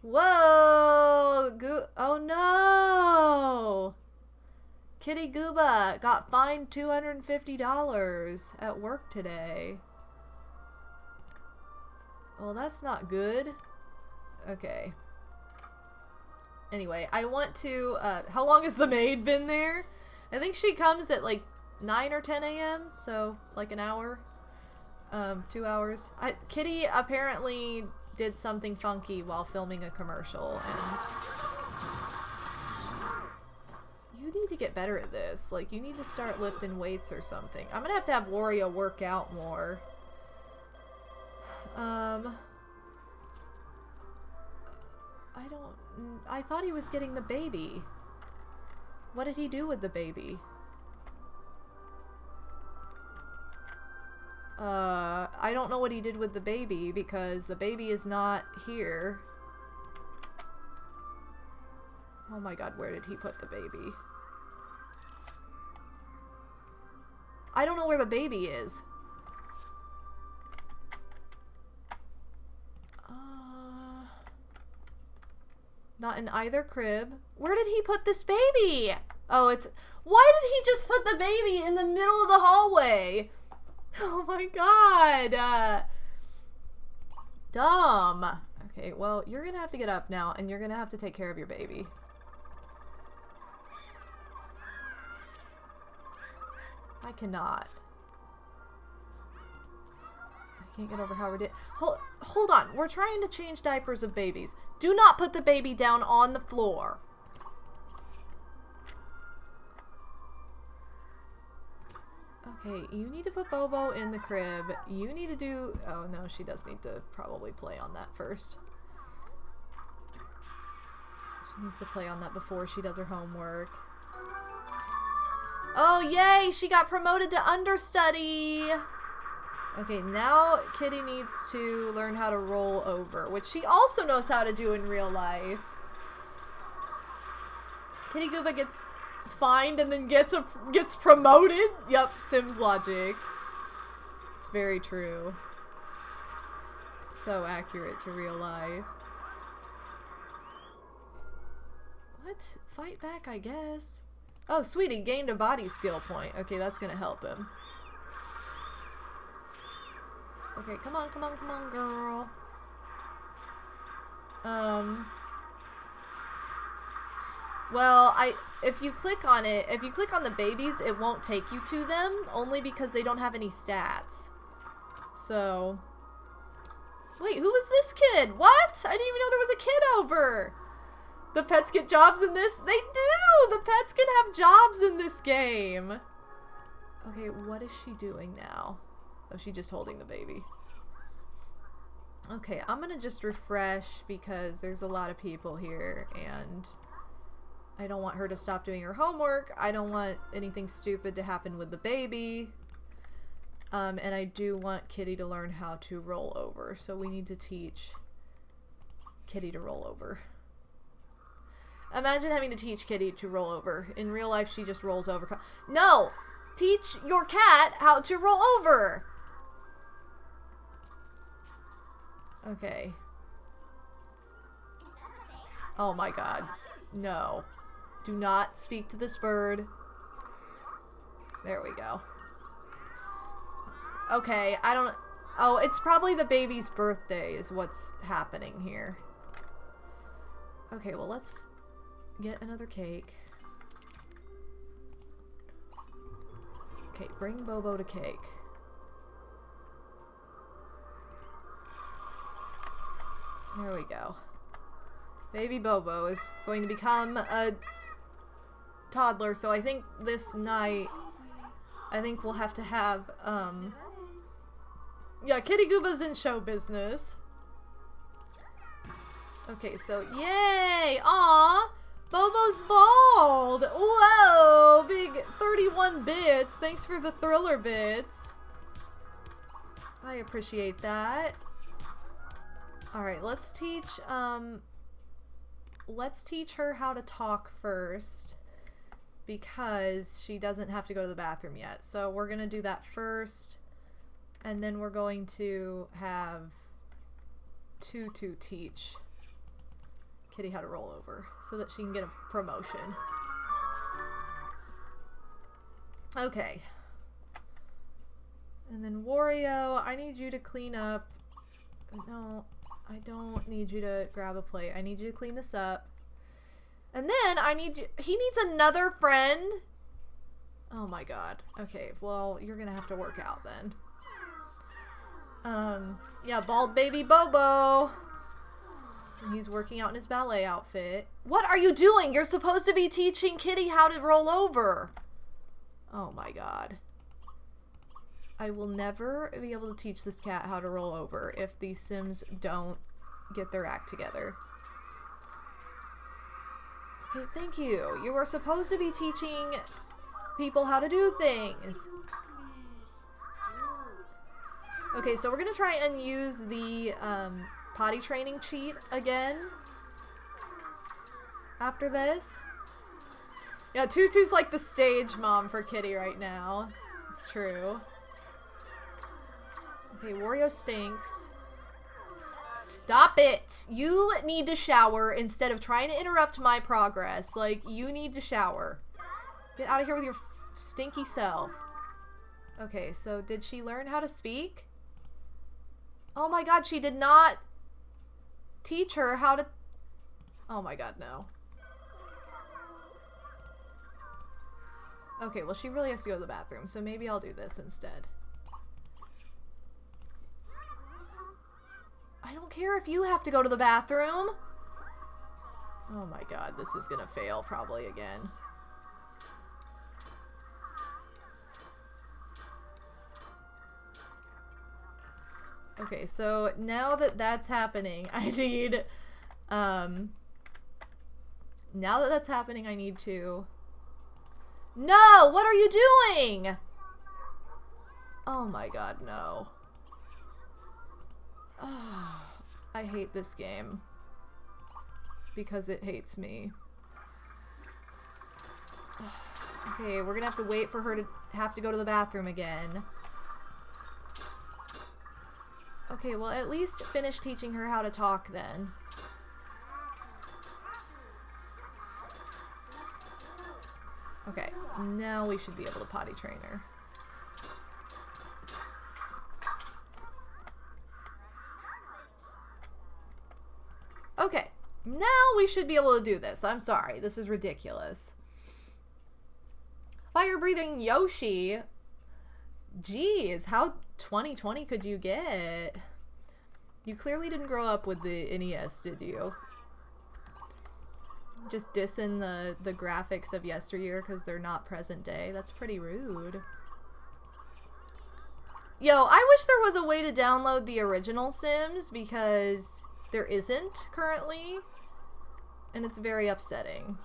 Whoa! Oh no! Kitty Gooba got fined $250 at work today. Well, that's not good. Okay. Anyway, I want to, how long has the maid been there? I think she comes at like 9 or 10 a.m., so like an hour. 2 hours. Kitty apparently did something funky while filming a commercial, and you need to get better at this. Like, you need to start lifting weights or something. I'm gonna have Wario work out more. I thought he was getting the baby. What did he do with the baby? I don't know what he did with the baby because the baby is not here. Oh my god, where did he put the baby? I don't know where the baby is. Not in either crib. Where did he put this baby? Oh, it's... Why did he just put the baby in the middle of the hallway? Oh my god. Dumb. Okay, well, you're gonna have to get up now, and you're gonna have to take care of your baby. I cannot. I can't get over how ridiculous. Hold on. We're trying to change diapers of babies. Do not put the baby down on the floor. Okay, you need to put Bobo in the crib. You need to do... Oh, no, she does need to probably play on that first. She needs to play on that before she does her homework. Oh, yay! She got promoted to understudy! Okay, now Kitty needs to learn how to roll over, which she also knows how to do in real life. Kitty Gooba gets fined and then gets promoted? Yep, Sims logic. It's very true. So accurate to real life. What? Fight back, I guess. Oh, sweet, he gained a body skill point. Okay, that's gonna help him. Okay, come on, girl. Well, if you click on it, if you click on the babies, it won't take you to them, only because they don't have any stats. So... Wait, who was this kid? What? I didn't even know there was a kid over! The pets get jobs in this? They do! The pets can have jobs in this game! Okay, what is she doing now? Oh, she's just holding the baby. Okay, I'm gonna just refresh because there's a lot of people here and I don't want her to stop doing her homework. I don't want anything stupid to happen with the baby. And I do want Kitty to learn how to roll over. So we need to teach Kitty to roll over. Imagine having to teach Kitty to roll over. In real life, she just rolls over. No! Teach your cat how to roll over! Okay. Oh my god. No. Do not speak to this bird. There we go. Okay, I don't... Oh, it's probably the baby's birthday is what's happening here. Okay, well, let's get another cake. Okay, bring Bobo to cake. There we go. Baby Bobo is going to become a toddler, so I think this night, I think we'll have to have, yeah, Kitty Gooba's in show business. Okay, so, yay! Aw! Bobo's bald! Whoa! Big 31 bits! Thanks for the thriller bits. I appreciate that. Alright, let's teach her how to talk first, because she doesn't have to go to the bathroom yet. So we're gonna do that first, and then we're going to have Tutu teach Kitty how to roll over so that she can get a promotion. Okay. And then Wario, I need you to clean up. No, I don't need you to grab a plate. I need you to clean this up. And then I need you, he needs another friend. Oh my god. Okay, well, you're gonna have to work out then. Yeah, bald baby Bobo. He's working out in his ballet outfit. What are you doing? You're supposed to be teaching Kitty how to roll over. Oh my god. I will never be able to teach this cat how to roll over if these Sims don't get their act together. Okay, thank you. You are supposed to be teaching people how to do things. Okay, so we're gonna try and use the potty training cheat again after this. Yeah, Tutu's like the stage mom for Kitty right now. It's true. Okay, Wario stinks. Stop it! You need to shower instead of trying to interrupt my progress. Like, you need to shower. Get out of here with your stinky self. Okay, so did she learn how to speak? Oh my god, she did not teach her how to... Oh my god, no. Okay, well she really has to go to the bathroom, so maybe I'll do this instead. I don't care if you have to go to the bathroom. Oh my god, this is gonna fail probably again. Okay, so now that that's happening, I need, now that that's happening, I need to... No! What are you doing? Oh my god, no. Oh, I hate this game. Because it hates me. Okay, we're gonna have to wait for her to have to go to the bathroom again. Okay, well at least finish teaching her how to talk then. Okay, now we should be able to potty train her. Okay, now we should be able to do this. I'm sorry, this is ridiculous. Fire-breathing Yoshi. Jeez, how 2020 could you get? You clearly didn't grow up with the NES, did you? Just dissing the graphics of yesteryear because they're not present day. That's pretty rude. Yo, I wish there was a way to download the original Sims because there isn't currently. And it's very upsetting.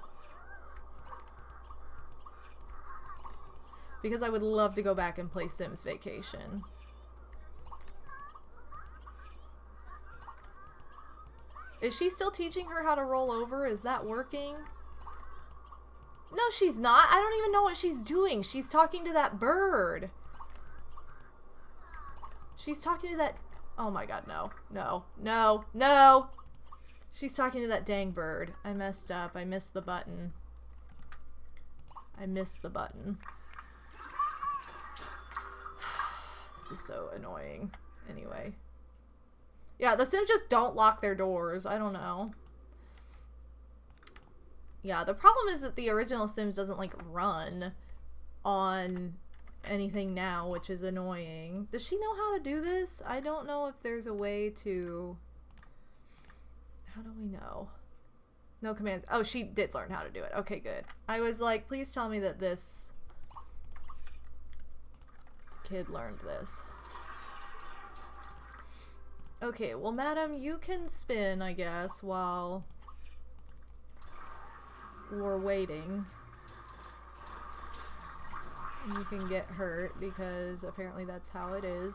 Because I would love to go back and play Sims Vacation. Is she still teaching her how to roll over? Is that working? No, she's not. I don't even know what she's doing. She's talking to that bird. She's talking to that... Oh my god, no. No. No. No! She's talking to that dang bird. I messed up. I missed the button. I missed the button. This is so annoying. Anyway. Yeah, the Sims just don't lock their doors. I don't know. Yeah, the problem is that the original Sims doesn't, like, run on anything now, which is annoying. Does she know how to do this? I don't know if there's a way to... How do we know? No commands. Oh, she did learn how to do it. Okay, good. I was like, please tell me that this kid learned this. Okay, well, madam, you can spin, I guess, while we're waiting. You can get hurt, because apparently that's how it is.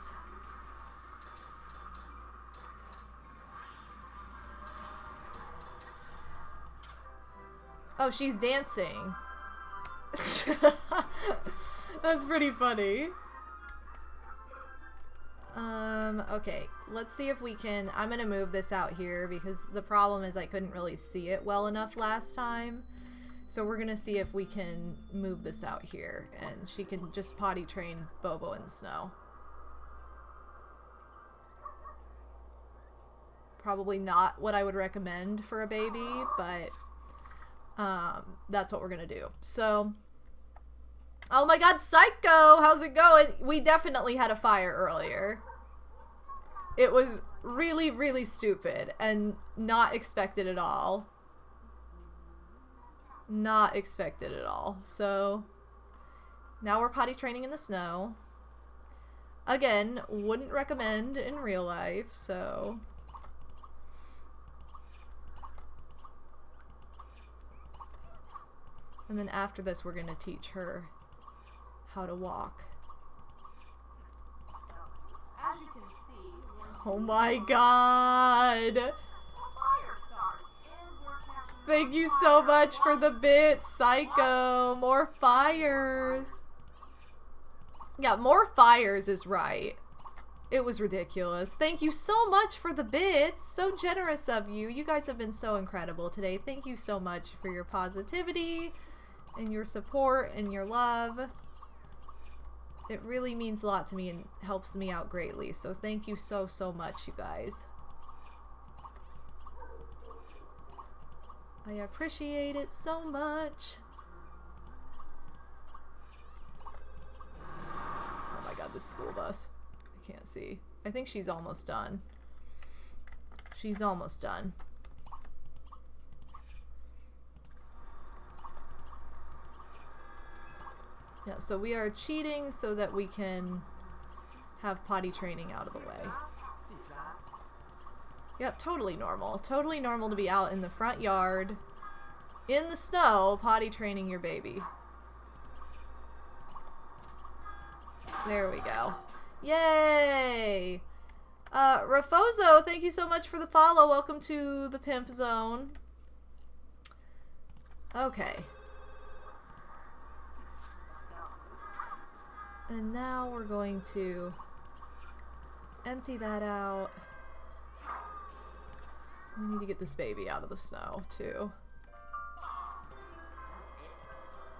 Oh, she's dancing. That's pretty funny. Okay, let's see if we can, I'm gonna move this out here because the problem is I couldn't really see it well enough last time. So we're gonna see if we can move this out here and she can just potty train Bobo in the snow. Probably not what I would recommend for a baby, but that's what we're gonna do. So, oh my god, Psycho, how's it going? We definitely had a fire earlier. It was really, really stupid and not expected at all. Not expected at all. So, now we're potty training in the snow. Again, wouldn't recommend in real life, so... And then after this, we're going to teach her how to walk. As you can see, Oh my god! Thank you so much for the bits, Psycho! More fires! Yeah, more fires is right. It was ridiculous. Thank you so much for the bits. So generous of you. You guys have been so incredible today. Thank you so much for your positivity and your support and your love. It really means a lot to me and helps me out greatly. So thank you so, so much, you guys. I appreciate it so much. Oh my god, this school bus. I can't see. I think she's almost done. She's almost done. Yeah, so we are cheating so that we can have potty training out of the way. Yep, totally normal. Totally normal to be out in the front yard, in the snow, potty training your baby. There we go. Yay! Rafoso, thank you so much for the follow. Welcome to the Pimp Zone. Okay. And now we're going to empty that out. We need to get this baby out of the snow, too.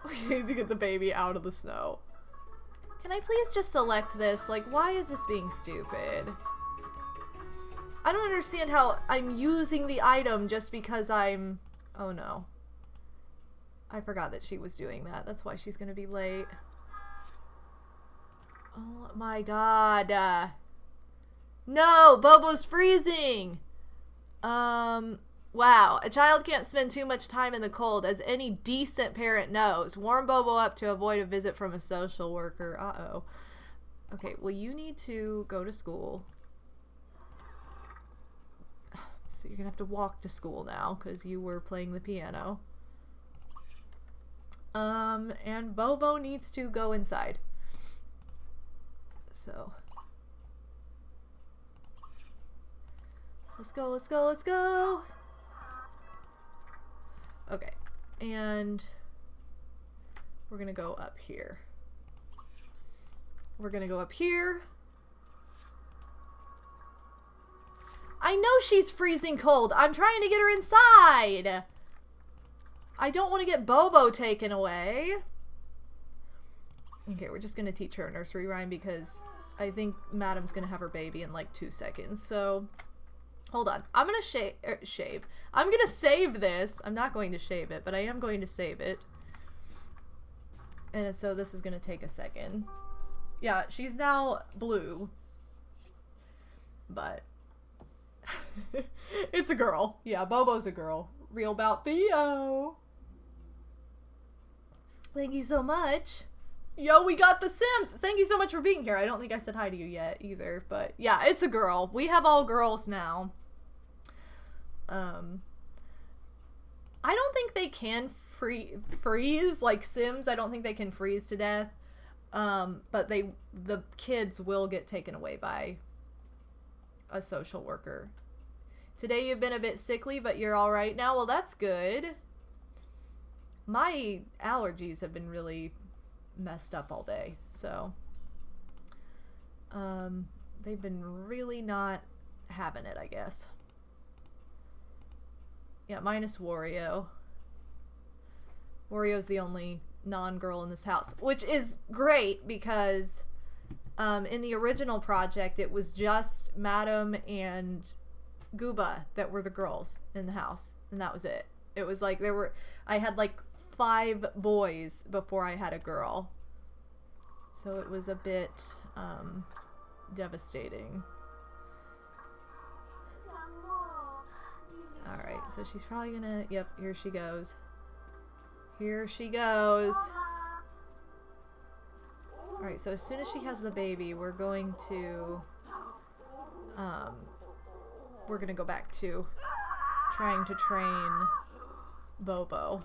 We need to get the baby out of the snow. Can I please just select this? Like, why is this being stupid? I don't understand how I'm using the item just because I'm... Oh no. I forgot that she was doing that. That's why she's gonna be late. Oh my god. No! Bobo's freezing! Wow. A child can't spend too much time in the cold, as any decent parent knows. Warm Bobo up to avoid a visit from a social worker. Uh-oh. Okay, well, you need to go to school. So you're gonna have to walk to school now, because you were playing the piano. And Bobo needs to go inside. So... Let's go, let's go, let's go! Okay, and we're gonna go up here. We're gonna go up here. I know she's freezing cold. I'm trying to get her inside. I don't want to get Bobo taken away. Okay, we're just gonna teach her a nursery rhyme because I think Madame's gonna have her baby in like 2 seconds, so... Hold on. I'm gonna shave. I'm gonna save this. I'm not going to shave it, but I am going to save it. And so this is gonna take a second. Yeah, she's now blue. But... it's a girl. Yeah, Bobo's a girl. Real about Theo. Thank you so much. Yo, we got the Sims. Thank you so much for being here. I don't think I said hi to you yet either, but yeah, it's a girl. We have all girls now. I don't think they can freeze like Sims. I don't think they can freeze to death. But the kids will get taken away by a social worker. Today you've been a bit sickly, but you're all right now. Well, that's good. My allergies have been really messed up all day, so they've been really not having it, I guess. Yeah, minus Wario. Wario's the only non-girl in this house, which is great because in the original project it was just Madam and Gooba that were the girls in the house, and that was it. It was like I had like 5 boys before I had a girl, so it was a bit devastating. Alright, so she's probably gonna, yep, here she goes. Here she goes. Alright, so as soon as she has the baby, we're going to go back to trying to train Bobo.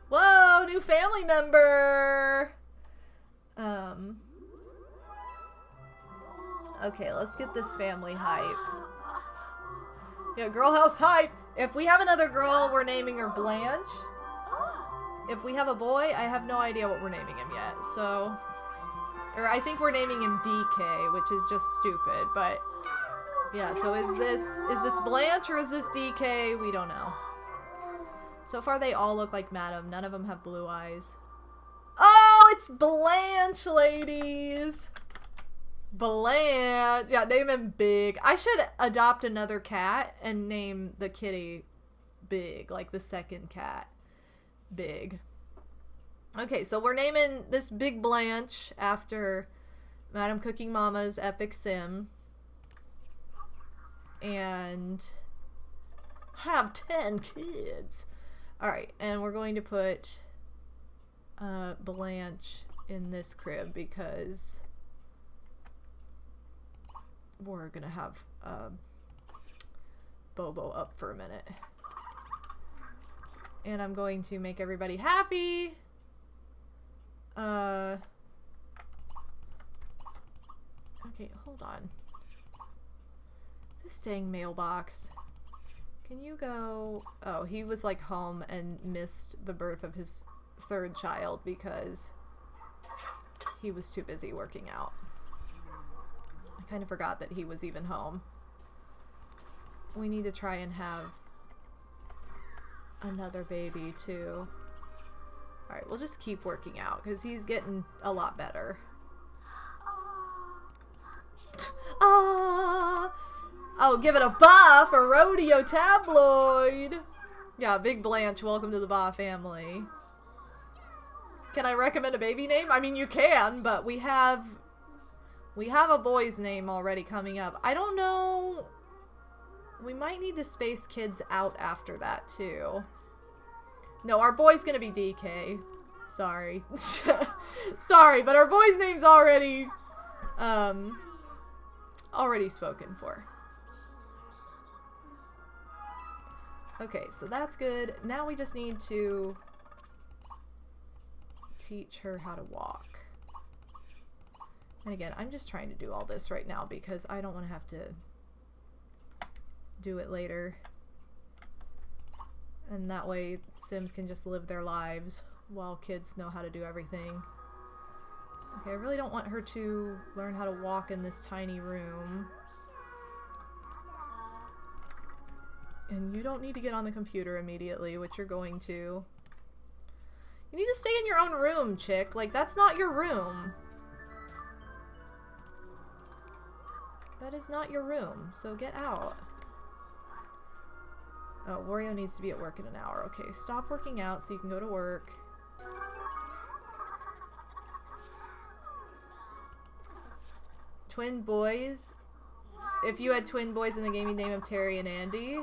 Whoa, new family member! Okay, let's get this family hype. Yeah, girl house hype! If we have another girl, we're naming her Blanche. If we have a boy, I have no idea what we're naming him yet, so... Or I think we're naming him DK, which is just stupid, but... Yeah, so is this Blanche or is this DK? We don't know. So far they all look like Madam. None of them have blue eyes. Oh, it's Blanche, ladies! Blanche! Yeah, name him Big. I should adopt another cat and name the kitty Big, like the second cat. Big. Okay, so we're naming this Big Blanche after Madam Cooking Mama's epic sim. And have 10 kids. Alright, and we're going to put Blanche in this crib because we're gonna have Bobo up for a minute. And I'm going to make everybody happy. Okay, hold on. This dang mailbox. Can you go... Oh, he was like home and missed the birth of his 3rd child because he was too busy working out. I kind of forgot that he was even home. We need to try and have another baby too. Alright, we'll just keep working out because he's getting a lot better. Ah! Oh, give it a buff! A rodeo tabloid! Yeah, Big Blanche, welcome to the Ba family. Can I recommend a baby name? I mean, you can, but we have a boy's name already coming up. I don't know... We might need to space kids out after that, too. No, our boy's gonna be DK. Sorry. Sorry, but our boy's name's already... already spoken for. Okay, so that's good. Now we just need to teach her how to walk. And again, I'm just trying to do all this right now because I don't want to have to do it later. And that way Sims can just live their lives while kids know how to do everything. Okay, I really don't want her to learn how to walk in this tiny room. And you don't need to get on the computer immediately, which you're going to. You need to stay in your own room, chick. Like, that's not your room. That is not your room, so get out. Oh, Wario needs to be at work in an hour. Okay, stop working out so you can go to work. Twin boys? If you had twin boys in the game, you'd name them Terry and Andy.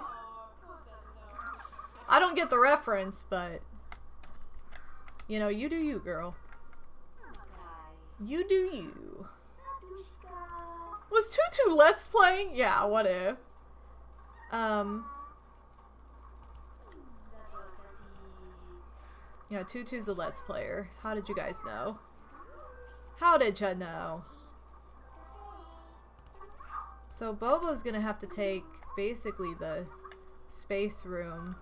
I don't get the reference, but... You know, you do you, girl. You do you. Was Tutu Let's Playing? Yeah, what if? Yeah, Tutu's a Let's Player. How did you guys know? How did ya know? So Bobo's gonna have to take basically the space room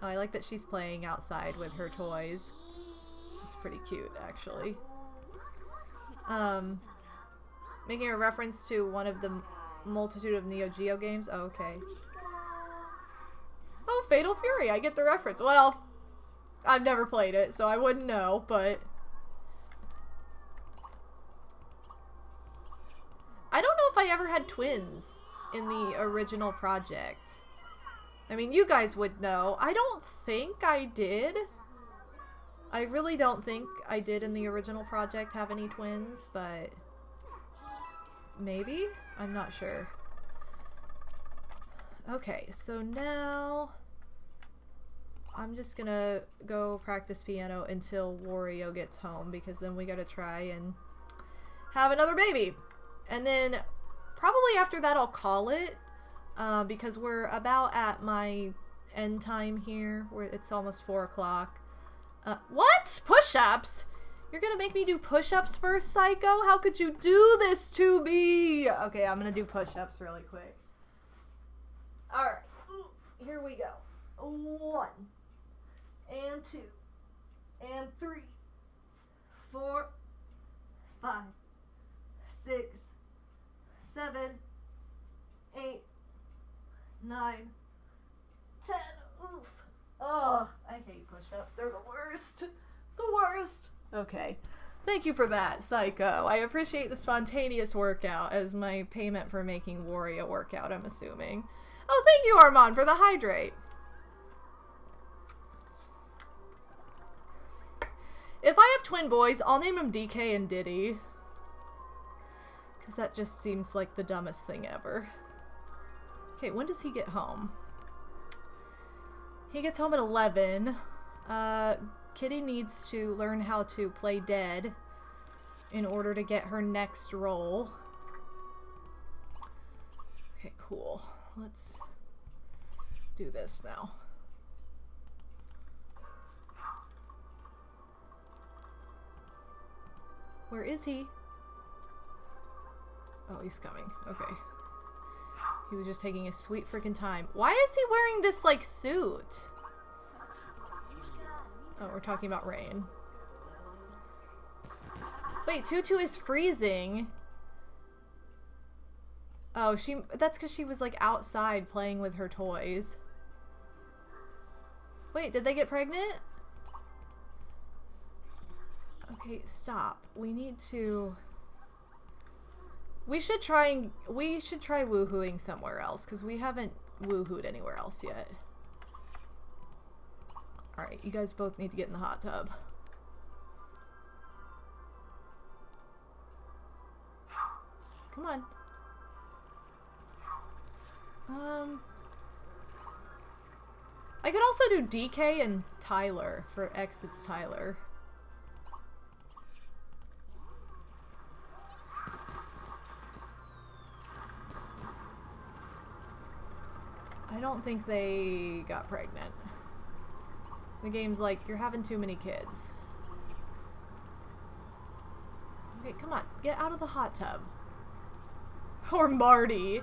Oh, I like that she's playing outside with her toys. It's pretty cute, actually. Making a reference to one of the multitude of Neo Geo games. Oh, okay. Oh, Fatal Fury. I get the reference. Well, I've never played it, so I wouldn't know, but... I don't know if I ever had twins in the original project. I mean, you guys would know. I don't think I did. I really don't think I did in the original project have any twins, but... maybe? I'm not sure. Okay, so now... I'm just gonna go practice piano until Wario gets home, because then we gotta try and have another baby. And then probably after that I'll call it, because we're about at my end time here, where it's almost 4 o'clock. What? Push-ups? You're gonna make me do push-ups first, Psycho? How could you do this to me? Okay, I'm gonna do push-ups really quick. Alright, here we go. 1, and 2, and 3, 4, 5, 6, 7, 8, 9, 10. Oof. Oh, I hate push-ups. They're the worst. The worst. Okay. Thank you for that, Psycho. I appreciate the spontaneous workout as my payment for making Wario workout, I'm assuming. Oh, thank you, Armand, for the hydrate. If I have twin boys, I'll name them DK and Diddy. Because that just seems like the dumbest thing ever. Okay, when does he get home? He gets home at 11. Kitty needs to learn how to play dead in order to get her next role. Okay, cool. Let's do this now. Where is he? Oh, he's coming. Okay. He was just taking a sweet freaking time. Why is he wearing this, like, suit? Oh, we're talking about rain. Wait, Tutu is freezing. Oh, that's because she was, like, outside playing with her toys. Wait, did they get pregnant? Okay, stop. We need to... We should try woohooing somewhere else, because we haven't woohooed anywhere else yet. Alright, you guys both need to get in the hot tub. Come on. I could also do DK and Tyler for Exits Tyler. I don't think they got pregnant. The game's like, you're having too many kids. Okay, come on. Get out of the hot tub. Or Marty.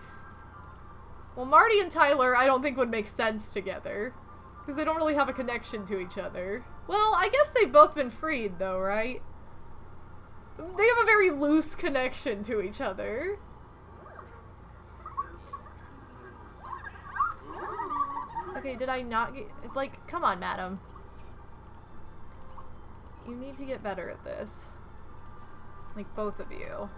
Well, Marty and Tyler I don't think would make sense together. Because they don't really have a connection to each other. Well, I guess they've both been freed though, right? They have a very loose connection to each other. Okay, did I not get... Like, come on, madam. You need to get better at this. Like, both of you.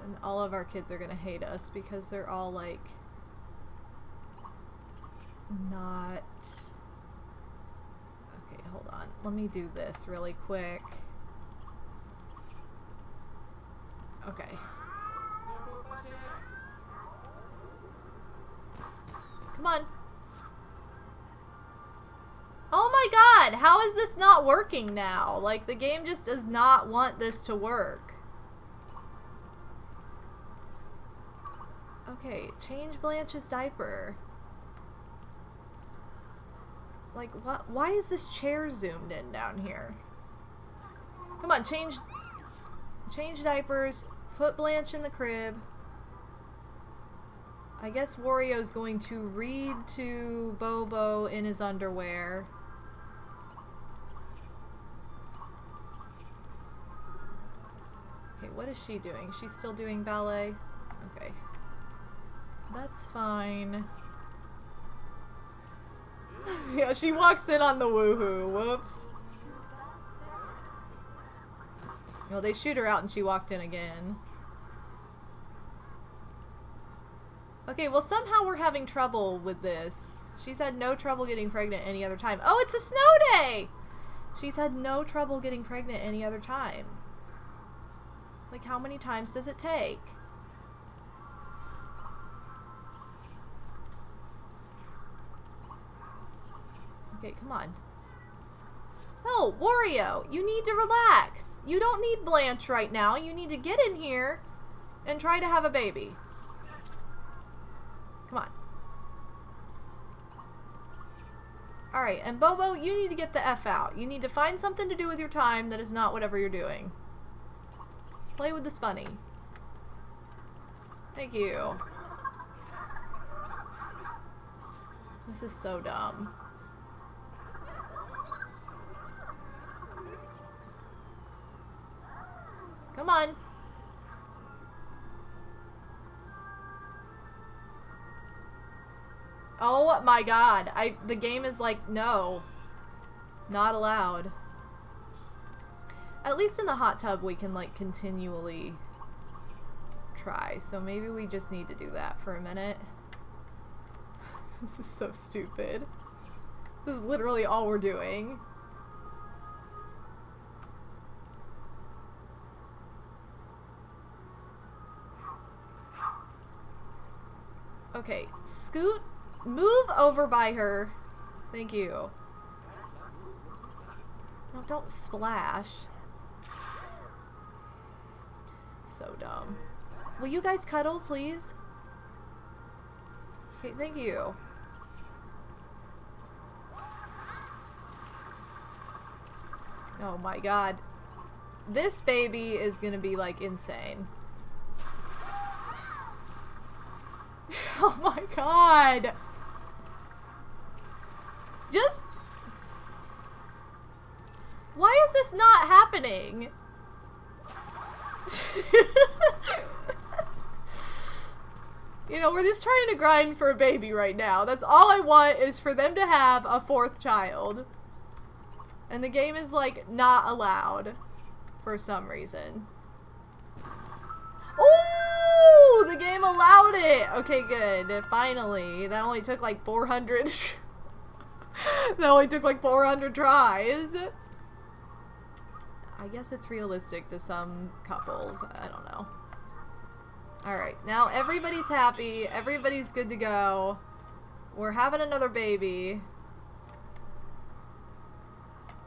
And all of our kids are gonna hate us because they're all, like... not... Okay, hold on. Let me do this really quick. Okay. Come on. Oh my god! How is this not working now? Like, the game just does not want this to work. Okay, change Blanche's diaper. Like, what? Why is this chair zoomed in down here? Come on, change diapers Put Blanche in the crib. I guess Wario's going to read to Bobo in his underwear. Okay, what is she doing? She's still doing ballet? Okay. That's fine. Yeah, she walks in on the woohoo. Whoops. Well, they shoot her out and she walked in again. Okay, well somehow we're having trouble with this. She's had no trouble getting pregnant any other time. Oh, it's a snow day! She's had no trouble getting pregnant any other time. Like, how many times does it take? Okay, come on. No, Wario, you need to relax. You don't need Blanche right now. You need to get in here and try to have a baby. Come on. Alright, and Bobo, you need to get the F out. You need to find something to do with your time that is not whatever you're doing. Play with the spunny. Thank you. This is so dumb. Come on. Oh my god. The game is like, no. Not allowed. At least in the hot tub we can like continually try. So maybe we just need to do that for a minute. This is so stupid. This is literally all we're doing. Okay, Scoot, move over by her. Thank you. No, don't splash. So dumb. Will you guys cuddle, please? Okay, thank you. Oh my god. This baby is gonna be like insane. Oh my god! Just... Why is this not happening? You know, we're just trying to grind for a baby right now. That's all I want, is for them to have a 4th child. And the game is, like, not allowed. For some reason. Ooh! The game allowed it! Okay, good. Finally. That only took, like, 400... That only took, like, 400 tries. I guess it's realistic to some couples. I don't know. Alright, now everybody's happy. Everybody's good to go. We're having another baby.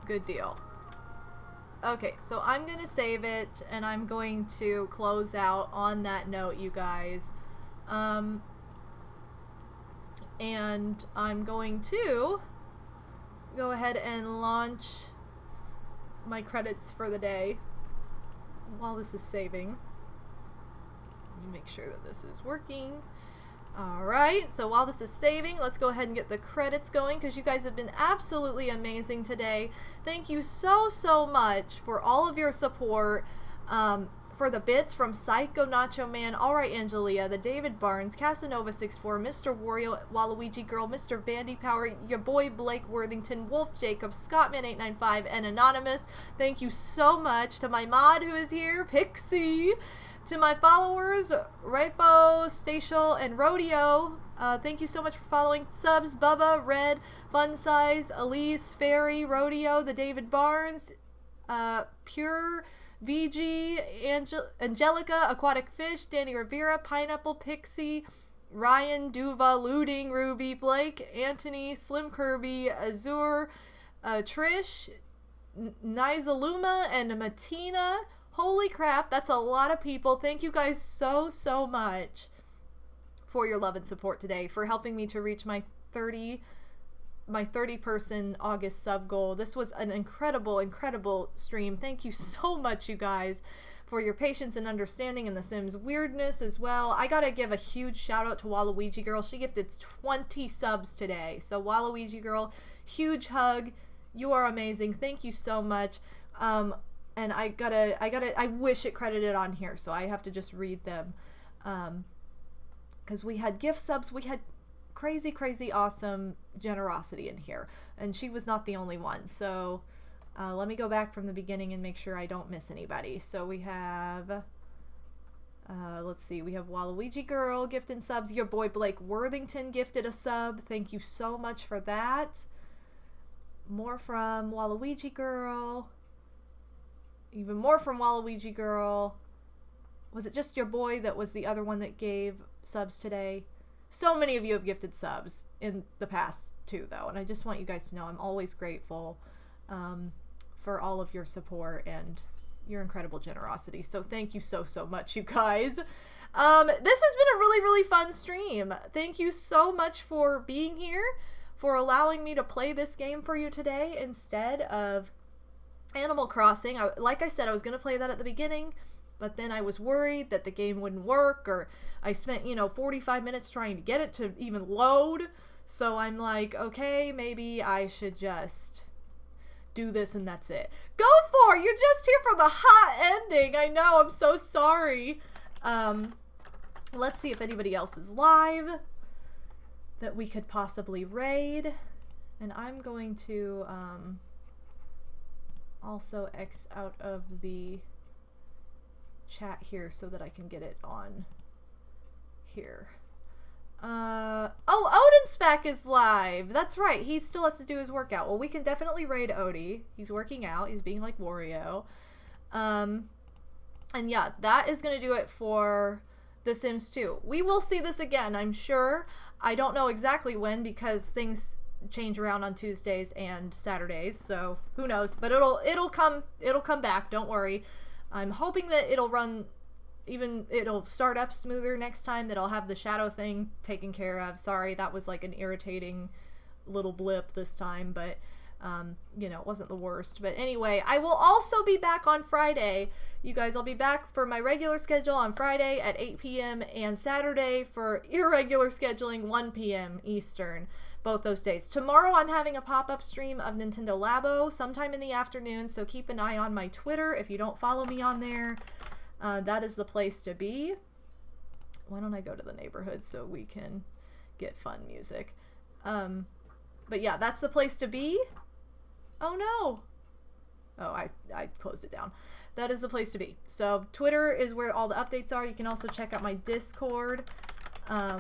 Good deal. Okay, so I'm gonna save it, and I'm going to close out on that note, you guys. And I'm going to go ahead and launch my credits for the day while this is saving. Let me make sure that this is working. Alright, so while this is saving, let's go ahead and get the credits going, because you guys have been absolutely amazing today. Thank you so, so much for all of your support. For the bits from Psycho Nacho Man, Alright Angelia, the David Barnes, Casanova64, Mr. Wario, Waluigi Girl, Mr. Bandy Power, your boy Blake Worthington, Wolf Jacob, Scottman895, and Anonymous. Thank you so much to my mod who is here, Pixie. To my followers, Rafo, Statial, and Rodeo, thank you so much for following. Subs, Bubba, Red, Fun Size, Elise, Fairy, Rodeo, the David Barnes, Pure, VG, Angelica, Aquatic Fish, Danny Rivera, Pineapple, Pixie, Ryan, Duva, Looting, Ruby, Blake, Anthony, Slim Kirby, Azure, Trish, Nizaluma, and Matina. Holy crap, that's a lot of people. Thank you guys so, so much for your love and support today, for helping me to reach my 30 person August sub goal. This was an incredible, incredible stream. Thank you so much, you guys. for your patience and understanding in the Sims weirdness as well. I gotta give a huge shout out to Waluigi Girl. She gifted 20 subs today. So Waluigi Girl, huge hug. You are amazing. Thank you so much. And I wish it credited on here, so I have to just read them. Because we had gift subs, we had crazy awesome generosity in here, and she was not the only one. So let me go back from the beginning and make sure I don't miss anybody. So we have let's see, we have Waluigi Girl gifting subs. Your boy Blake Worthington gifted a sub. Thank you so much for that. More from Waluigi Girl. Even more from Waluigi Girl. Was it just your boy that was the other one that gave subs today? So many of you have gifted subs in the past too, though, and I just want you guys to know I'm always grateful for all of your support and your incredible generosity. So thank you so much, you guys. This has been a really fun stream. Thank you so much for being here, for allowing me to play this game for you today instead of Animal Crossing. Like I said, I was going to play that at the beginning, but then I was worried that the game wouldn't work, or I spent, 45 minutes trying to get it to even load. So I'm like, okay, maybe I should just do this and that's it. Go for it! You're just here for the hot ending. I know, I'm so sorry. Let's see if anybody else is live that we could possibly raid. And I'm going to also X out of the chat here so that I can get it on here. Oh, Odinspec is live. That's right. He still has to do his workout. Well, we can definitely raid Odie. He's working out. He's being like Wario. And yeah, that is going to do it for The Sims 2. We will see this again, I'm sure. I don't know exactly when because things change around on Tuesdays and Saturdays, so who knows, but it'll come back, don't worry. I'm hoping that it'll start up smoother next time, that I'll have the shadow thing taken care of. Sorry, that was like an irritating little blip this time, but it wasn't the worst. But anyway, I will also be back on Friday. You guys, I'll be back for my regular schedule on Friday at 8 p.m. and Saturday for irregular scheduling 1 p.m. Eastern. Both those days. Tomorrow I'm having a pop-up stream of Nintendo Labo sometime in the afternoon, so keep an eye on my Twitter if you don't follow me on there. That is the place to be. Why don't I go to the neighborhood so we can get fun music? But yeah, that's the place to be. Oh no! Oh, I closed it down. That is the place to be. So Twitter is where all the updates are. You can also check out my Discord.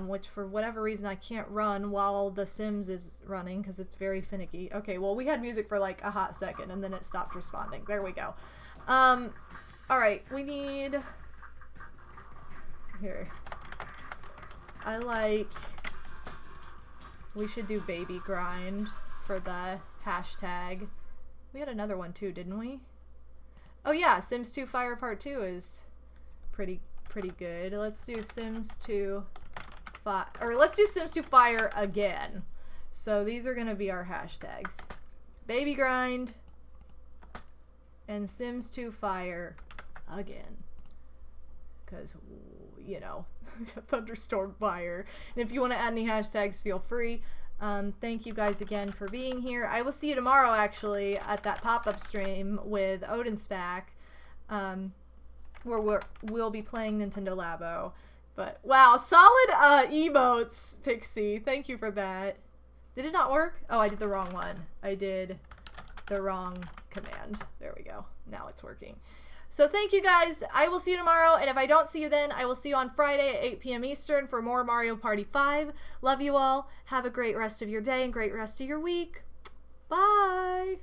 Which for whatever reason I can't run while The Sims is running because it's very finicky. Okay, well, we had music for like a hot second and then it stopped responding. There we go. Alright, we need... Here. We should do baby grind for the hashtag. We had another one too, didn't we? Oh yeah, Sims 2 Fire Part 2 is pretty good. Let's do Sims 2... let's do Sims 2 Fire again. So these are going to be our hashtags. Baby Grind and Sims 2 Fire again. Because, Thunderstorm Fire. And if you want to add any hashtags, feel free. Thank you guys again for being here. I will see you tomorrow, actually, at that pop-up stream with Odinspec, where we'll be playing Nintendo Labo. But wow, solid emotes, Pixie. Thank you for that. Did it not work? Oh, I did the wrong one. I did the wrong command. There we go. Now it's working. So thank you guys. I will see you tomorrow, and if I don't see you then, I will see you on Friday at 8 p.m. Eastern for more Mario Party 5. Love you all. Have a great rest of your day and great rest of your week. Bye!